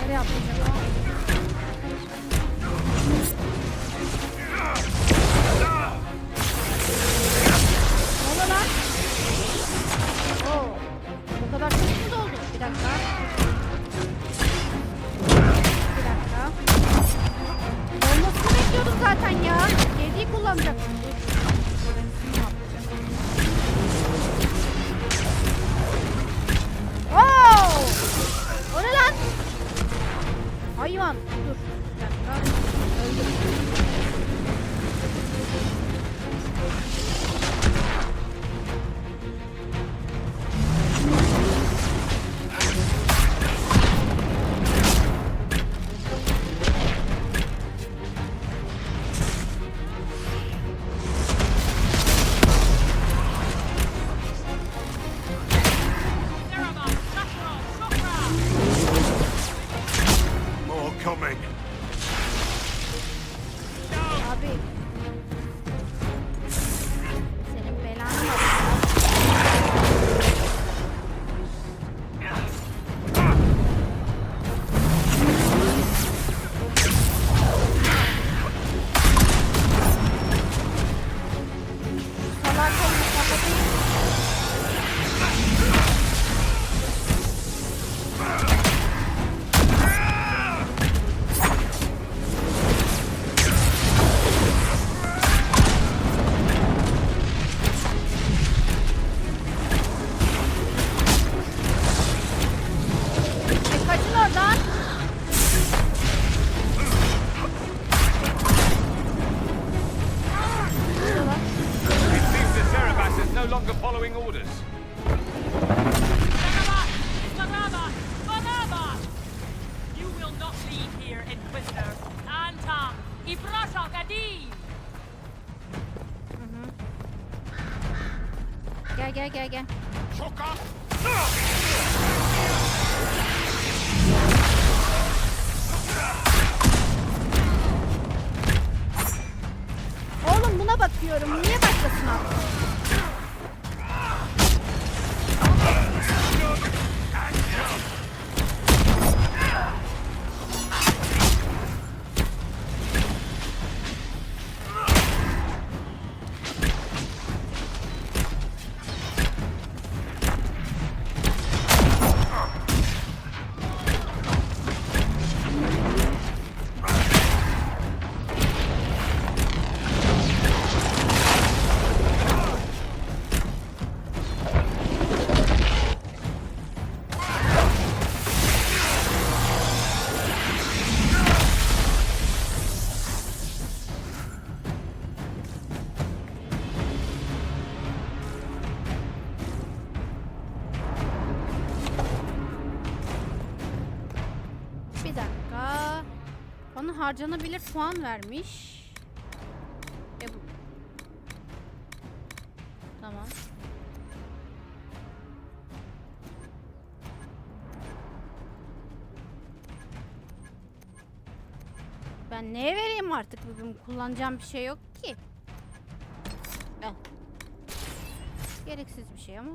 Nereye atlayacak o? Ne oldu lan? Oo. Bu kadar çok mu doldu? Bir dakika. Dolmasını bekliyordum zaten ya. Yediği kullanacak. Wow! O ne lan? Hayvan. Dur. Bir dakika. Öldüm. More coming. Abi. Senin belanı var. Salak olmuş kapatayım. Kaçın oradan. It seems that Cerebas is no longer following orders. You will not leave here, Inquisitor. Anta, Ibrasha Kadim! Gel. Oğlum buna bakıyorum. Niye başkasına? Bir dakika. Bana harcanabilir puan vermiş. Bu. Tamam. Ben neye vereyim artık? Bugün kullanacağım bir şey yok ki. Gereksiz bir şey ama.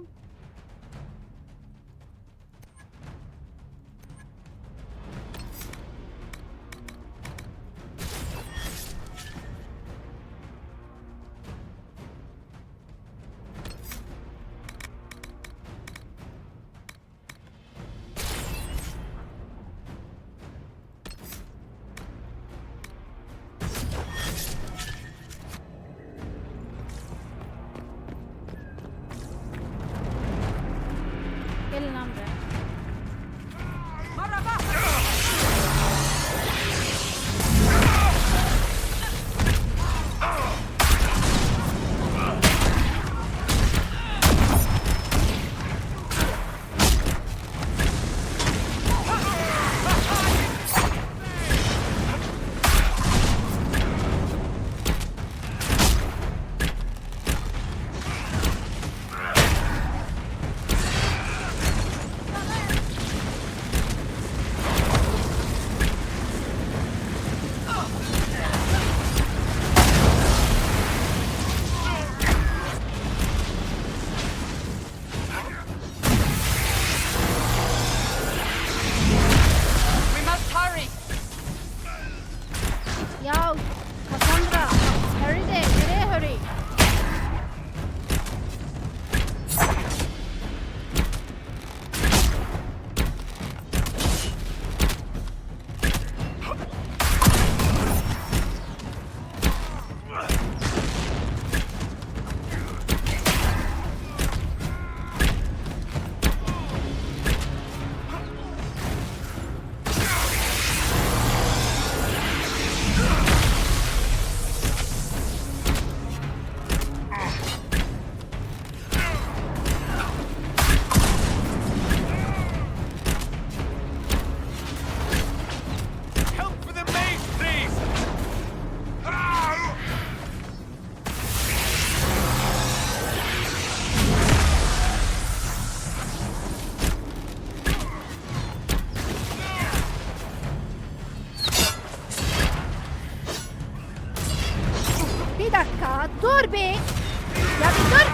dur bir. Ya bir dur.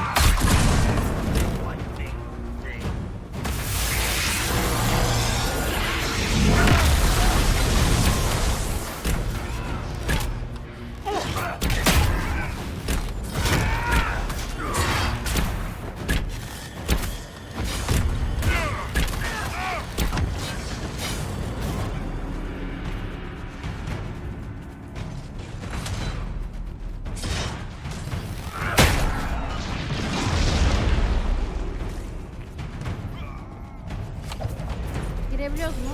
Girebiliyoruz mu?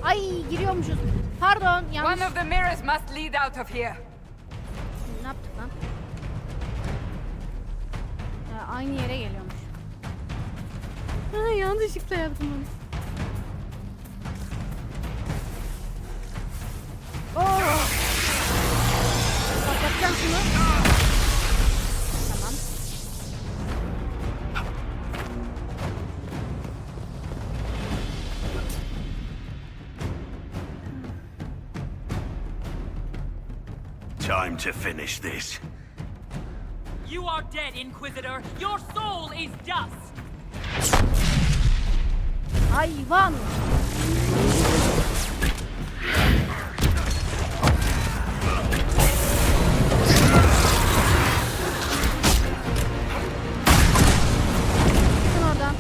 Ay giriyormuşuz. Pardon yanlış. One of the mirrors must lead out of here. Ne yaptık lan? Ya, aynı yere geliyormuş. Ha, yanlışlıkla yaptım onu. Oo! Kapatacağım şunu. Tamam. Time to finish this. You are dead, Inquisitor. Your soul is dust. Hayvan. Çıkın oradan.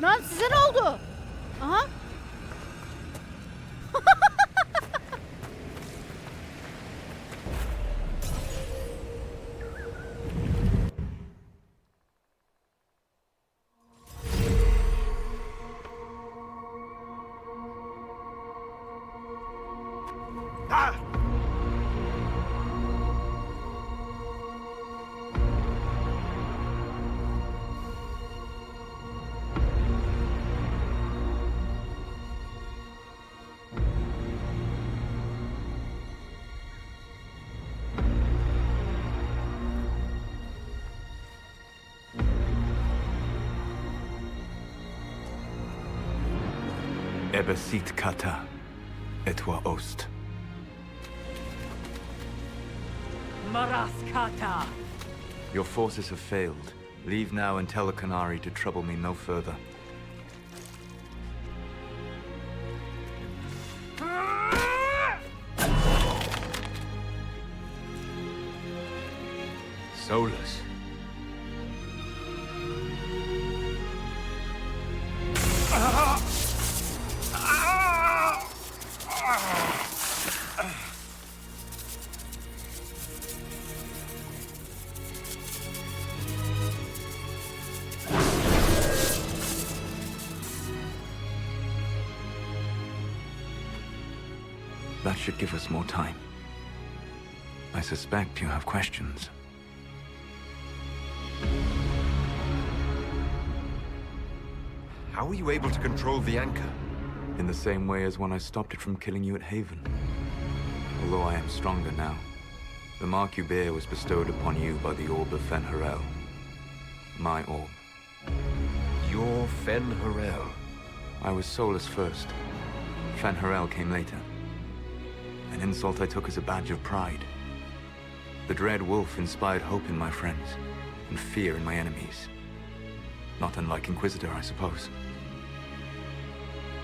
Lan size ne oldu? Aha. Ebesit kata, et toi ost. Maraskata! Your forces have failed. Leave now and tell the Qunari to trouble me no further. Solus. That should give us more time. I suspect you have questions. How were you able to control the anchor? In the same way as when I stopped it from killing you at Haven. Although I am stronger now. The mark you bear was bestowed upon you by the orb of Fen-Harel. My orb. Your Fen-Harel? I was Solus first. Fen-Harel came later. An insult I took as a badge of pride. The Dread Wolf inspired hope in my friends, and fear in my enemies. Not unlike Inquisitor, I suppose.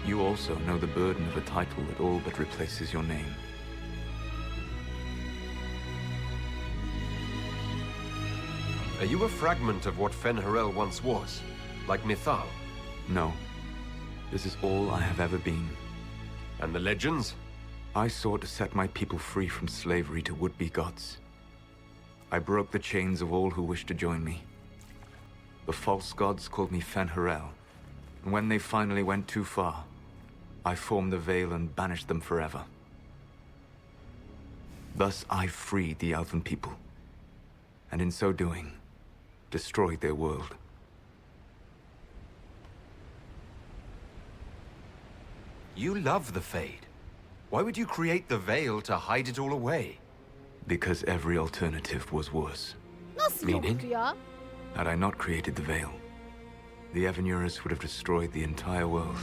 You also know the burden of a title that all but replaces your name. Are you a fragment of what Fen-Harel once was? Like Mythal? No. This is all I have ever been. And the legends? I sought to set my people free from slavery to would-be gods. I broke the chains of all who wished to join me. The false gods called me Fen-Harel, and when they finally went too far, I formed the Veil and banished them forever. Thus I freed the Elven people, and in so doing, destroyed their world. You love the Fade. Why would you create the Veil to hide it all away? Because every alternative was worse. Nasıl yoktu ya? Had I not created the Veil, the Evanurus would have destroyed the entire world.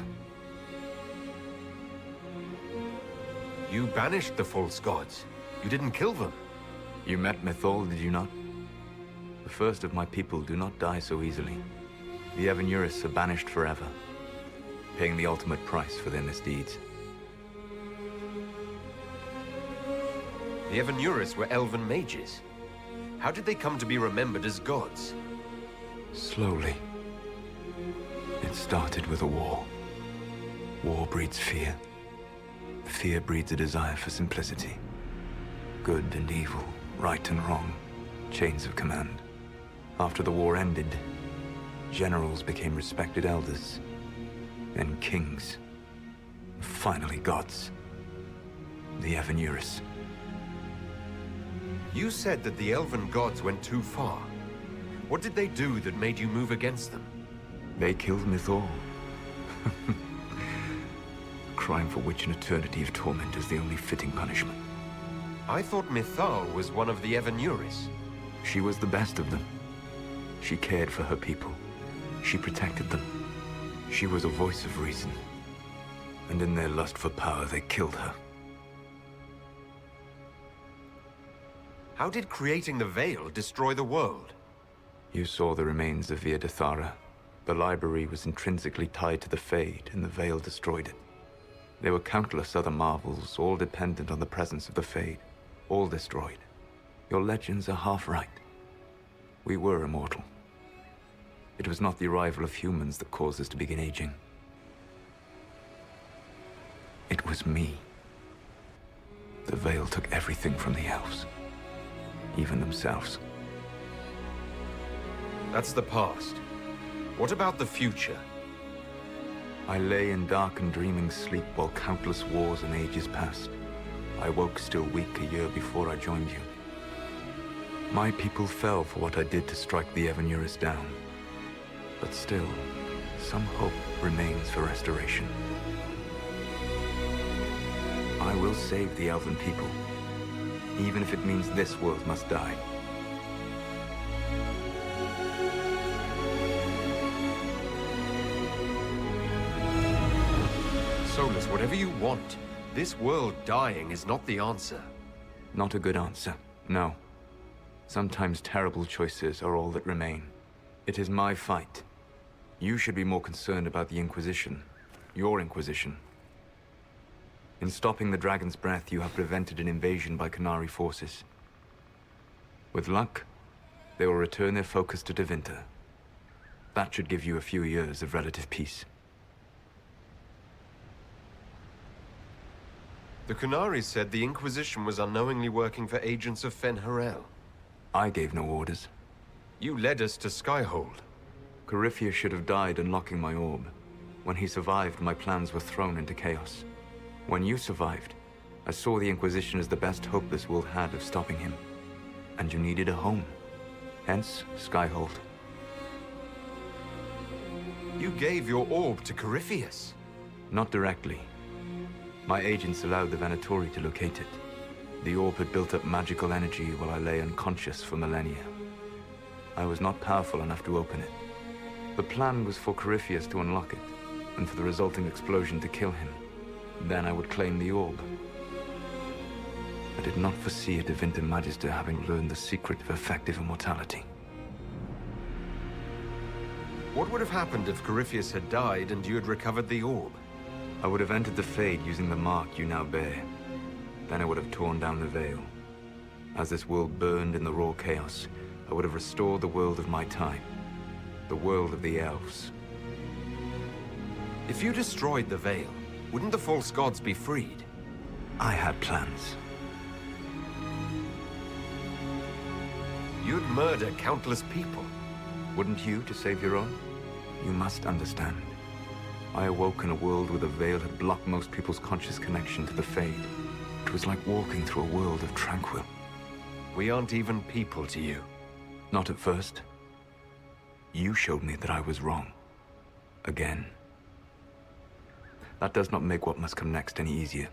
You banished the false gods. You didn't kill them. You met Mythal, did you not? The first of my people do not die so easily. The Evanurus are banished forever, paying the ultimate price for their misdeeds. The Evanurus were elven mages. How did they come to be remembered as gods? Slowly. It started with a war. War breeds fear. Fear breeds a desire for simplicity. Good and evil, right and wrong, chains of command. After the war ended, generals became respected elders, then kings, finally gods. The Evanurus. You said that the elven gods went too far. What did they do that made you move against them? They killed Mythal. Crime for which an eternity of torment is the only fitting punishment. I thought Mythal was one of the Evanurus. She was the best of them. She cared for her people. She protected them. She was a voice of reason. And in their lust for power, they killed her. How did creating the Veil destroy the world? You saw the remains of Via de Thara. The library was intrinsically tied to the Fade, and the Veil destroyed it. There were countless other marvels, all dependent on the presence of the Fade, all destroyed. Your legends are half right. We were immortal. It was not the arrival of humans that caused us to begin aging. It was me. The Veil took everything from the elves. Even themselves. That's the past. What about the future? I lay in dark and dreaming sleep while countless wars and ages passed. I woke still weak a year before I joined you. My people fell for what I did to strike the Evanurus down. But still, some hope remains for restoration. I will save the Elven people, even if it means this world must die. Solus, whatever you want, this world dying is not the answer. Not a good answer, no. Sometimes terrible choices are all that remain. It is my fight. You should be more concerned about the Inquisition. Your Inquisition. In stopping the Dragon's Breath, you have prevented an invasion by Qunari forces. With luck, they will return their focus to Tevinter. That should give you a few years of relative peace. The Qunari said the Inquisition was unknowingly working for agents of Fen Harel. I gave no orders. You led us to Skyhold. Corypheus should have died unlocking my orb. When he survived, my plans were thrown into chaos. When you survived, I saw the Inquisition as the best hope this world had of stopping him. And you needed a home. Hence, Skyhold. You gave your orb to Corypheus. Not directly. My agents allowed the Venatori to locate it. The orb had built up magical energy while I lay unconscious for millennia. I was not powerful enough to open it. The plan was for Corypheus to unlock it, and for the resulting explosion to kill him. Then I would claim the orb. I did not foresee a Tevinter Magister having learned the secret of effective immortality. What would have happened if Corypheus had died and you had recovered the orb? I would have entered the Fade using the mark you now bear. Then I would have torn down the veil. As this world burned in the raw chaos, I would have restored the world of my time. The world of the elves. If you destroyed the veil, wouldn't the false gods be freed? I had plans. You'd murder countless people. Wouldn't you to save your own? You must understand. I awoke in a world where the veil had blocked most people's conscious connection to the Fade. It was like walking through a world of tranquil. We aren't even people to you. Not at first. You showed me that I was wrong. Again. That does not make what must come next any easier.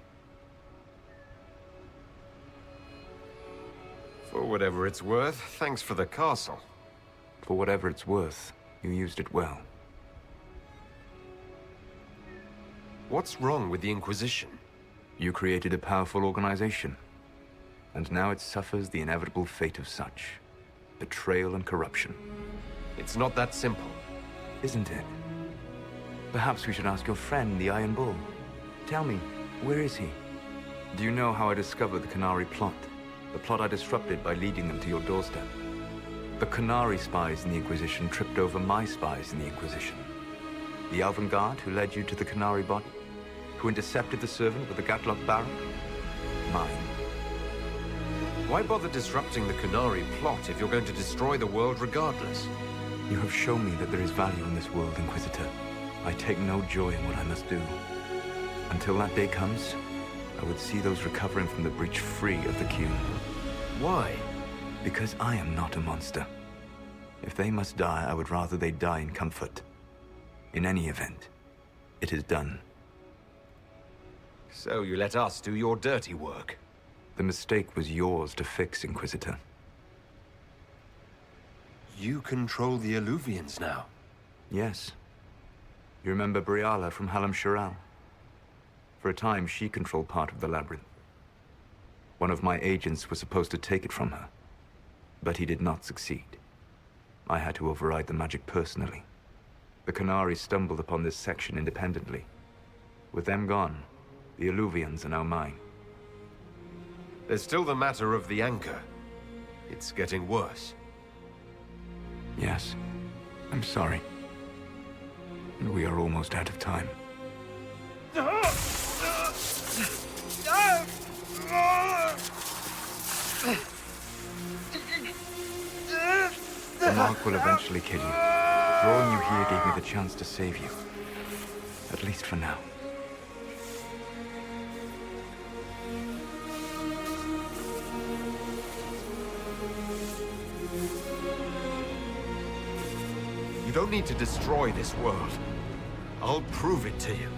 For whatever it's worth, thanks for the castle. For whatever it's worth, you used it well. What's wrong with the Inquisition? You created a powerful organization. And now it suffers the inevitable fate of such. Betrayal and corruption. It's not that simple. Isn't it? Perhaps we should ask your friend, the Iron Bull. Tell me, where is he? Do you know how I discovered the Qunari plot? The plot I disrupted by leading them to your doorstep. The Qunari spies in the Inquisition tripped over my spies in the Inquisition. The Elven Guard who led you to the Qunari body? Who intercepted the servant with the Gatlock barrel? Mine. Why bother disrupting the Qunari plot if you're going to destroy the world regardless? You have shown me that there is value in this world, Inquisitor. I take no joy in what I must do. Until that day comes, I would see those recovering from the breach free of the Qun. Why? Because I am not a monster. If they must die, I would rather they die in comfort. In any event, it is done. So you let us do your dirty work? The mistake was yours to fix, Inquisitor. You control the Alluvians now? Yes. You remember Briala from Halam Shiral? For a time, she controlled part of the labyrinth. One of my agents was supposed to take it from her, but he did not succeed. I had to override the magic personally. The Qunari stumbled upon this section independently. With them gone, the Alluvians are now mine. There's still the matter of the anchor. It's getting worse. Yes, I'm sorry. And we are almost out of time. The mark will eventually kill you. Drawing you here gave me the chance to save you. At least for now. You don't need to destroy this world. I'll prove it to you.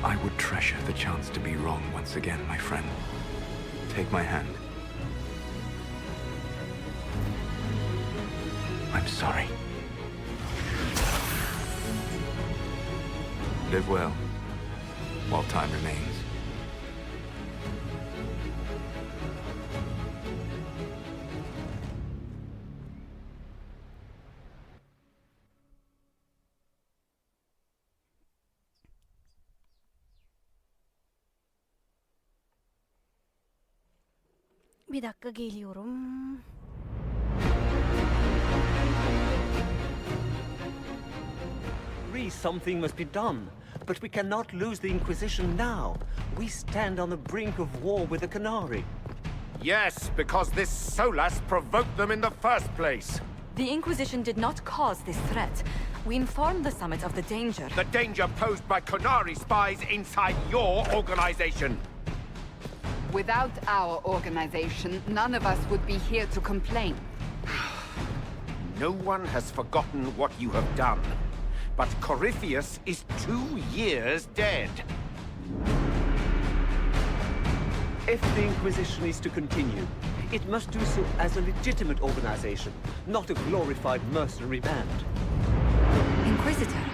I would treasure the chance to be wrong once again, my friend. Take my hand. I'm sorry. Live well, while time remains. Bir dakika geliyorum. Something must be done. But we cannot lose the Inquisition now. We stand on the brink of war with the Canary. Yes, because this Solas provoked them in the first place. The Inquisition did not cause this threat. We informed the Summit of the danger. The danger posed by Canary spies inside your organization. Without our organization, none of us would be here to complain. No one has forgotten what you have done. But Corypheus is 2 years dead. If the Inquisition is to continue, it must do so as a legitimate organization, not a glorified mercenary band. Inquisitor.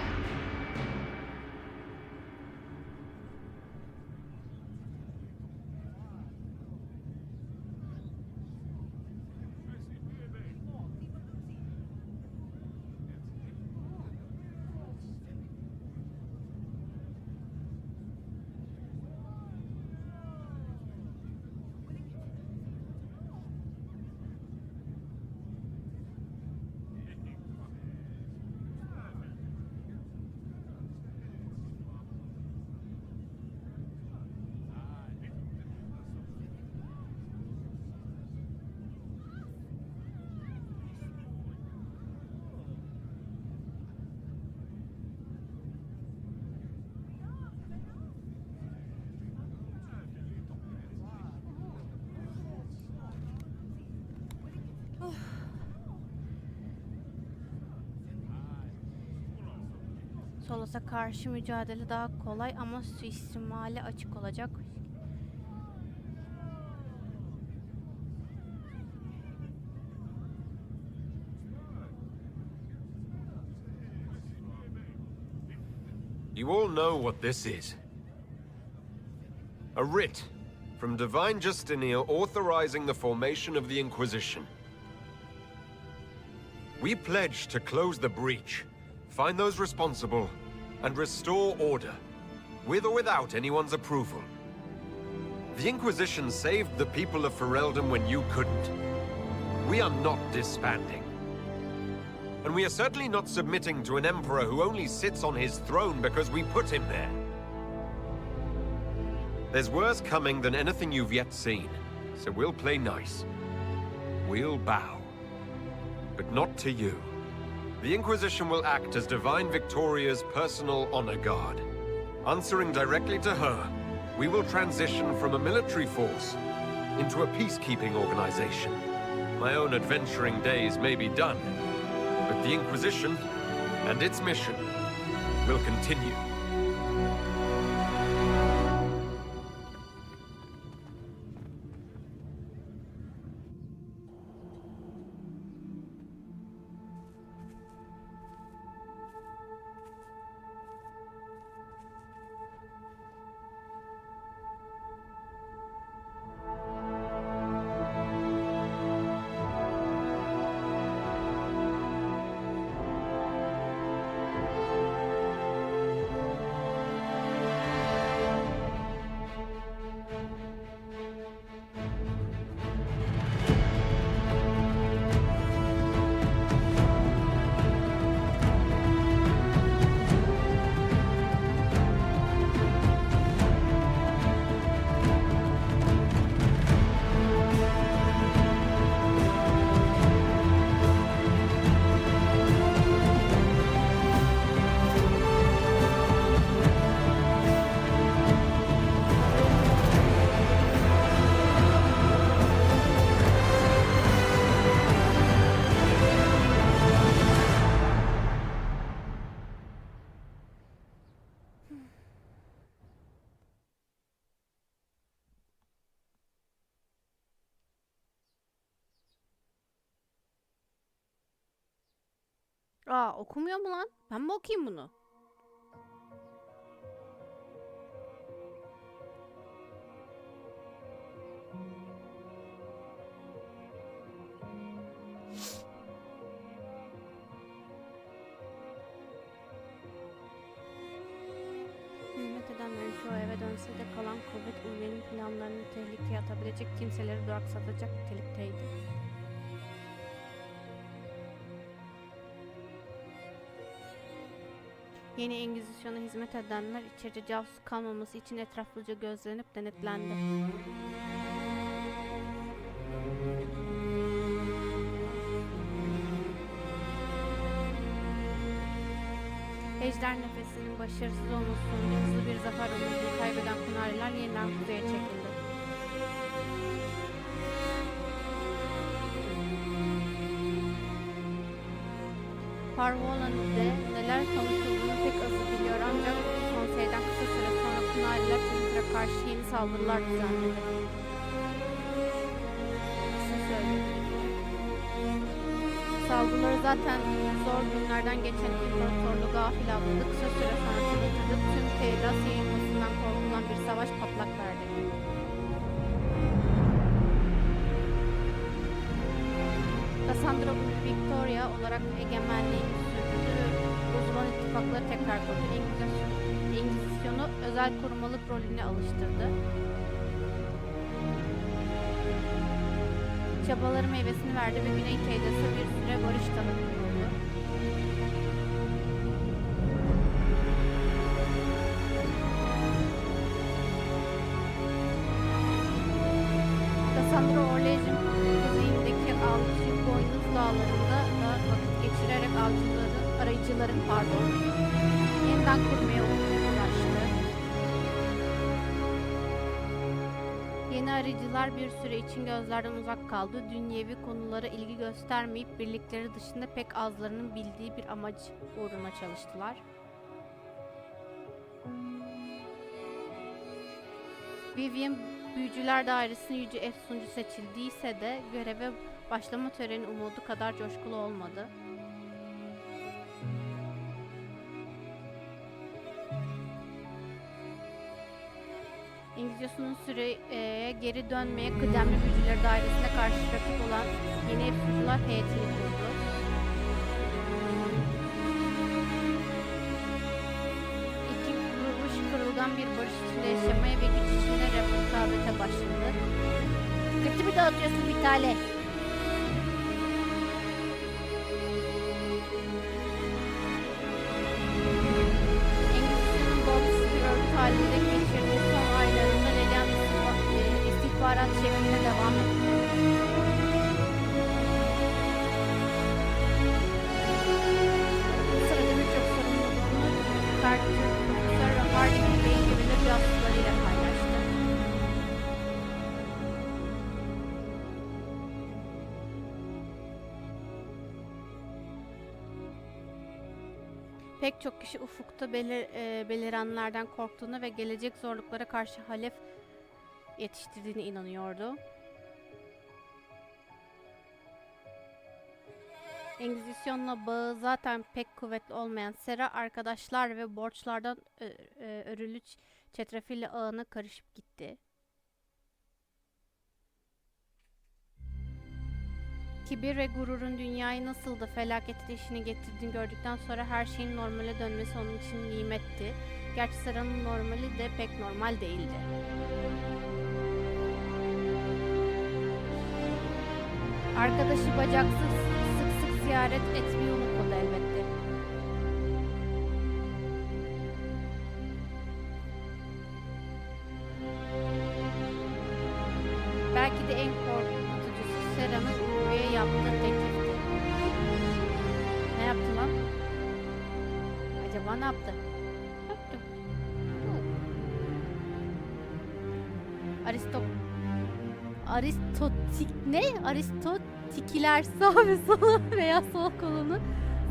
Solas'a karşı mücadele daha kolay ama suistimale açık olacak. You all know what this is. A writ from Divine Justinia authorizing the formation of the Inquisition. We pledge to close the breach, find those responsible, and restore order, with or without anyone's approval. The Inquisition saved the people of Ferelden when you couldn't. We are not disbanding. And we are certainly not submitting to an emperor who only sits on his throne because we put him there. There's worse coming than anything you've yet seen, so we'll play nice. We'll bow. But not to you. The Inquisition will act as Divine Victoria's personal honor guard. Answering directly to her, we will transition from a military force into a peacekeeping organization. My own adventuring days may be done, but the Inquisition and its mission will continue. Aa, okumuyor mu lan? Ben mi okuyayım bunu? Hizmet edenlerin çoğu eve dönse de kalan kuvvet Ulve'nin planlarını tehlikeye atabilecek, kimseleri duraksatacak nitelikteydi. Yeni Engizisyon'a hizmet edenler içeride casus kalmaması için etraflıca gözlenip denetlendi. Ejder nefesinin başarısız olması sonucu hızlı bir zafer umudu kaybeden Kunariler yeniden kuzeye çekildi. Parvolan'da neler konuşulduğunu pek azı biliyor ancak konseyden kısa süre sonra Kunariler Tümüt'e karşı yeni saldırılar düzenledi. Kısa söyledi. Saldırıları zaten zor günlerden geçen İmparatorluğu gafil avladı. Kısa süre sonra Tümüt'e tüm Teyras yayılmasından korkulan bir savaş patlak verdi. Cassandra Victoria olarak egemenliğini sürdürdü ve bozulan ittifakları tekrar kurdu. Engizisyonu özel korumalık rolüne alıştırdı. Çabaları meyvesini verdi ve Güney Teydas'a bir süre barış tanığı kuruldu. Cassandra Orlej'in kuzeyindeki avcı boynuz dağlarında da vakit geçirerek arayıcıların yeniden kurmaya uğraştı. Yeni arayıcılar bir süre için gözlerden uzak kaldı. Dünyevi konulara ilgi göstermeyip birlikleri dışında pek azlarının bildiği bir amaç uğruna çalıştılar. Vivian Büyücüler Dairesi'nin Yüce Efsuncu seçildiyse de göreve başlama töreni umudu kadar coşkulu olmadı. İngilizce'nin süreye geri dönmeye kıdemli Büyücüler Dairesi'ne karşı rakip olan yeni Efsuncular heyetini kurdu. İki kuruluş kırılgan bir barış içinde yaşamaya ve güç içinde rekabete başladı. Dikkatimi dağıtıyorsun bir tane. Engizisyon'un bağımsız bir örgüt halinde geçirdiği son aylarında Lelian istihbarat şeklinde devam etti. Bu sırada birçok sorumluluğunu Carter, Profesör ve Harding Bey'in güvenilir casuslarıyla paylaştı. Pek çok kişi ufukta belirenlerden korktuğuna ve gelecek zorluklara karşı halef yetiştirdiğine inanıyordu. Engizisyon'la bağı zaten pek kuvvetli olmayan Sera, arkadaşlar ve borçlardan örülü çetrefilli ağına karışıp gitti. Kibir ve gururun dünyayı nasıl da felaket işini getirdiğini gördükten sonra her şeyin normale dönmesi onun için nimetti. Gerçi Sera'nın normali de pek normal değildi. Arkadaşı bacaksız sık sık ziyaret etmeyi unutmadı elbette. Belki de en korkutucusu Sera'nın Ulve'ye yaptığı teklifti. Ne yaptı lan? Acaba ne yaptı? Aristotikiler sağ ve sol veya sol kolunu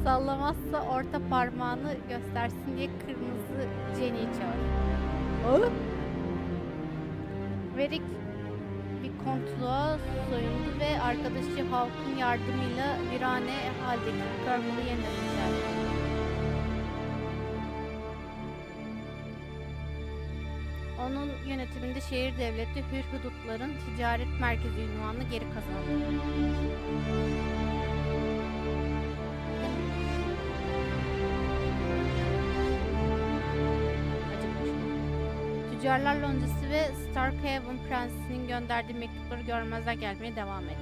sallamazsa orta parmağını göstersin diye kırmızı Jenny'i çağırır. Verik bir kontluğa soyundu ve arkadaşı halkın yardımıyla virane haldeki Colonel'ı yeniden seçerdi. Onun yönetiminde şehir devleti hür hudutların ticaret merkezi unvanını geri kazandı. Tüccarlar Loncası ve Starkhaven Prensi'nin gönderdiği mektupları görmezden gelmeye devam etti.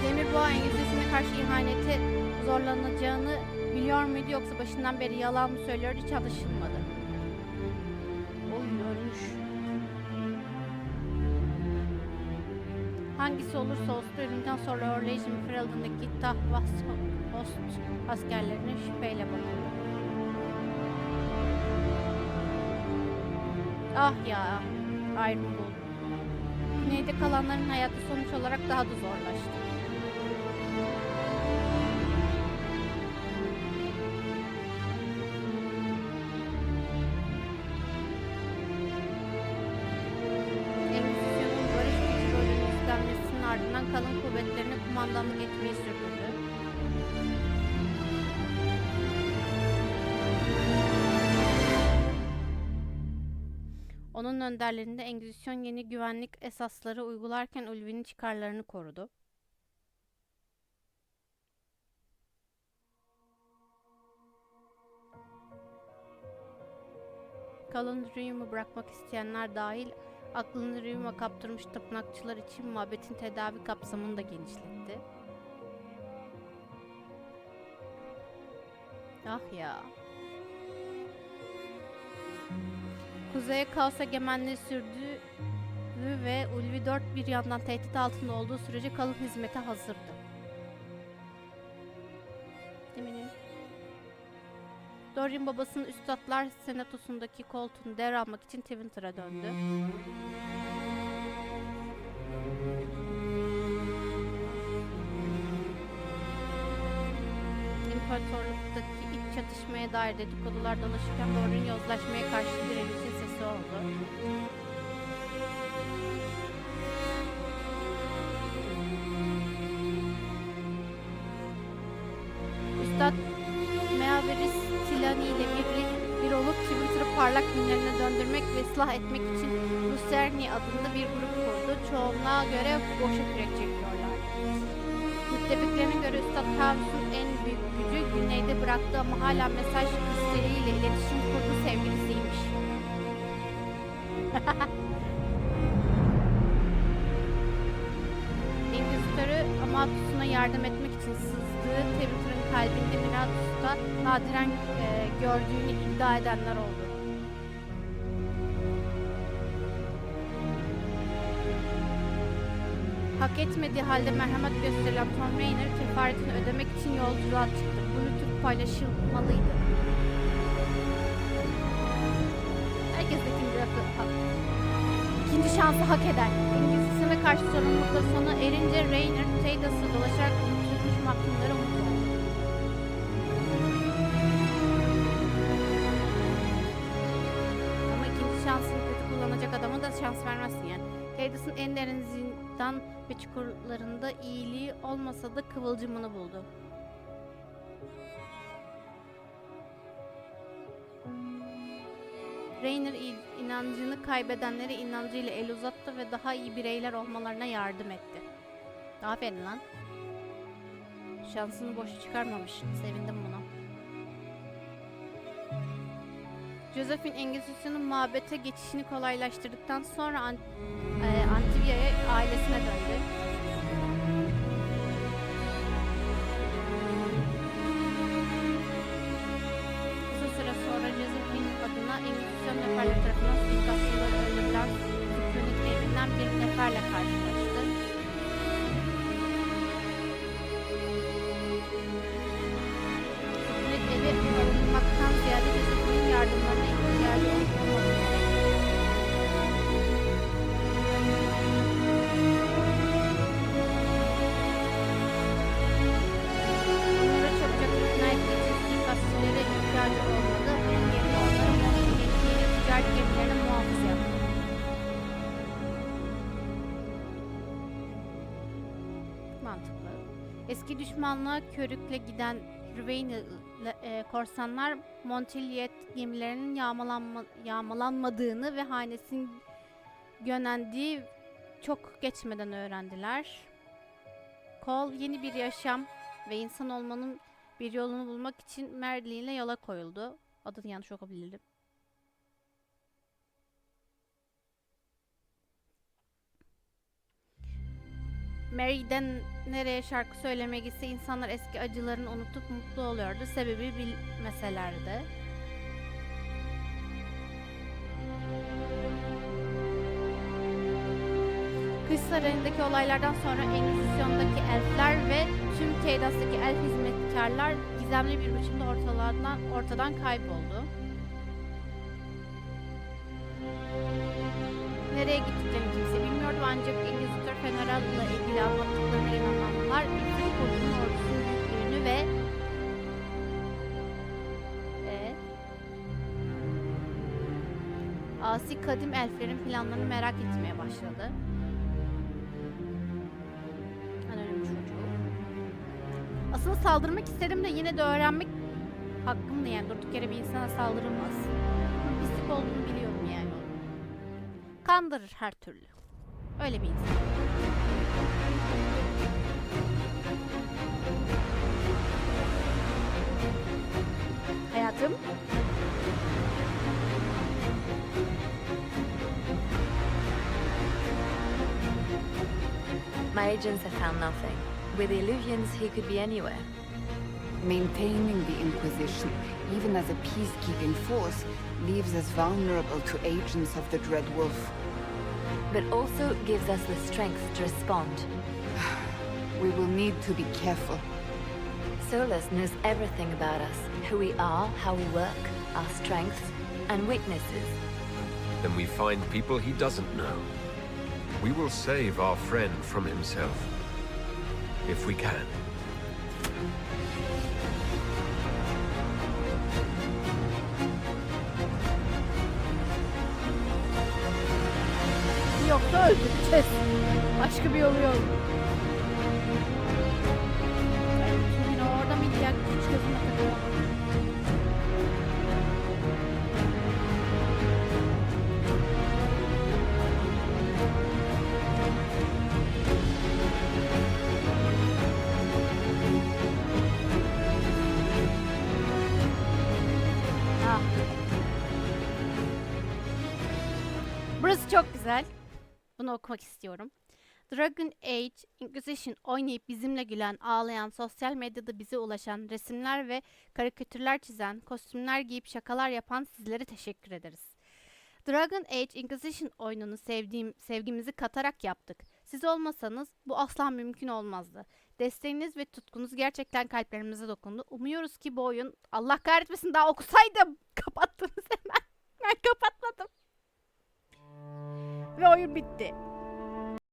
Demirboğa İngilizcesine karşı ihanete zorlanacağını biliyor muydu yoksa başından beri yalan mı söylüyordu hiç anlaşılmadı. Oy ölmüş. Hangisi olursa olsun ölümden sonra Orlesian Ferelden'daki Host askerlerine şüpheyle bakıyor. Ah ya, Ironbull. Güneyde kalanların hayatı sonuç olarak daha da zorlaştı. Inquisition'un barış gücü rolünün üstlenmesinin ardından kalın kuvvetlerine kumandanlık etmeyi sürdürdü. Onun önderliğinde Engizisyon yeni güvenlik esasları uygularken Ulvi'nin çıkarlarını korudu. Kalın Rium'u bırakmak isteyenler dahil aklını Rium'a kaptırmış tapınakçılar için muhabbetin tedavi kapsamını da genişletti. Ah ya. Kuzeye kaos egemenliği sürdüğü ve Ulvi 4 bir yandan tehdit altında olduğu sürece kalın hizmete hazırdı. Eminim. Dorian babasının Üstadlar Senatosu'ndaki koltuğunu devralmak için Twinter'a döndü. İmparatorluktaki iç çatışmaya dair dedikodular dolaşırken Dorian yozlaşmaya karşı direnişin sesi oldu. Üstad Meaveris Tilani ile bir olup Twinter'ı parlak günlerine döndürmek ve ıslah etmek için Lucerni adında bir grup kurdu. Çoğunluğa göre boşa kürek çekiyorlar. Müttefiklerine göre Üstad Kavus'un en büyük gücü güneyde bıraktığı ama hala mesaj kristalliyle iletişim kurduğu sevgilisiymiş. İnkvizitörü Amatus'una yardım etmek için sızdığı Twinter'ın kalbinde Minatus'ta nadiren gördüğünü iddia edenler oldu. Hak etmediği halde merhamet gösterilen Tom Rainer kefaretini ödemek için yolculuğa çıktı. Bu lütuf paylaşılmalıydı. Herkes de ikinci şansı hak eder. İngilizcesine karşı sorumlulukları sona erince Rainer, Teydas'ı dolaşarak unutulmuş mahkumları unutuyor. Ama ikinci şansını kötü kullanacak adama da şans vermezsin yani. Teydas'ın en derin zindan ve çukurlarında iyiliği olmasa da kıvılcımını buldu. Rainer inancını kaybedenlere inancıyla el uzattı ve daha iyi bireyler olmalarına yardım etti. Aferin lan. Şansını boşa çıkarmamış. Sevindim buna. Josephine Inquisition'un mabete geçişini kolaylaştırdıktan sonra Antivia'ya ailesine döndü. Kısa süre sonra Josephine adına Inquisition neferleri tarafından suikastçıları öldürülen Sükunet evinden bir neferle karşılaştı. Sükunet evi alınmaktan ziyade Josephine'in yardımlarına ihtiyacı olmadı. Onlara çabucak ikna etmek için suikastçilere ihtiyacı olmadı. Bunun yerine onları Montpellier'in yeni ticaret gemilerine muhafız yaptı. Mantıklı. Eski düşmanlığa körükle giden Rüveyn'le korsanlar Montpellier gemilerinin yağmalanmadığını ve hanesinin gönendiği çok geçmeden öğrendiler. Cole yeni bir yaşam ve insan olmanın Bir yolunu bulmak için Merlin ile yola koyuldu. Adını yanlış okuyabilirim. Mary'den nereye şarkı söylemeye gitse insanlar eski acılarını unutup mutlu oluyordu. Sebebi bilmeseler de. Kış Sarayı'ndaki olaylardan sonra Engizisyon'daki elfler ve tüm Teydas'taki elf hizmetkarlar gizemli bir biçimde ortadan kayboldu. Nereye gittiklerini kimse bilmiyordu ancak İngilizler Feneral'la ilgili anlattıklarına inananlar İngiliz ordunun ordusunun büyüklüğünü ve asi kadim elflerin planlarını merak etmeye başladı. Aslında saldırmak istedim de yine de öğrenmek hakkımdı yani. Durduk yere bir insana saldırılmaz. Ama pislik olduğunu biliyorum yani. Kandırır her türlü. Öyle bir insan. Hayatım. My agents have found nothing. With the Illuvians, he could be anywhere. Maintaining the Inquisition, even as a peacekeeping force, leaves us vulnerable to agents of the Dread Wolf. But also gives us the strength to respond. We will need to be careful. Solus knows everything about us. Who we are, how we work, our strengths and weaknesses. Then we find people he doesn't know. We will save our friend from himself. If we can. Yoksa öldüreceğiz. Başka bir yolu yok. Yine orada mıydı ya? Hiç gözüme takıyor. Burası çok güzel. Bunu okumak istiyorum. Dragon Age, Inquisition oynayıp bizimle gülen, ağlayan, sosyal medyada bize ulaşan, resimler ve karikatürler çizen, kostümler giyip şakalar yapan sizlere teşekkür ederiz. Dragon Age Inquisition oyununu sevgimizi katarak yaptık. Siz olmasanız bu asla mümkün olmazdı. Desteğiniz ve tutkunuz gerçekten kalplerimize dokundu. Umuyoruz ki bu oyun, Allah kahretmesin daha okusaydım. Kapattınız hemen. Ben kapatmadım. Ve oyun bitti.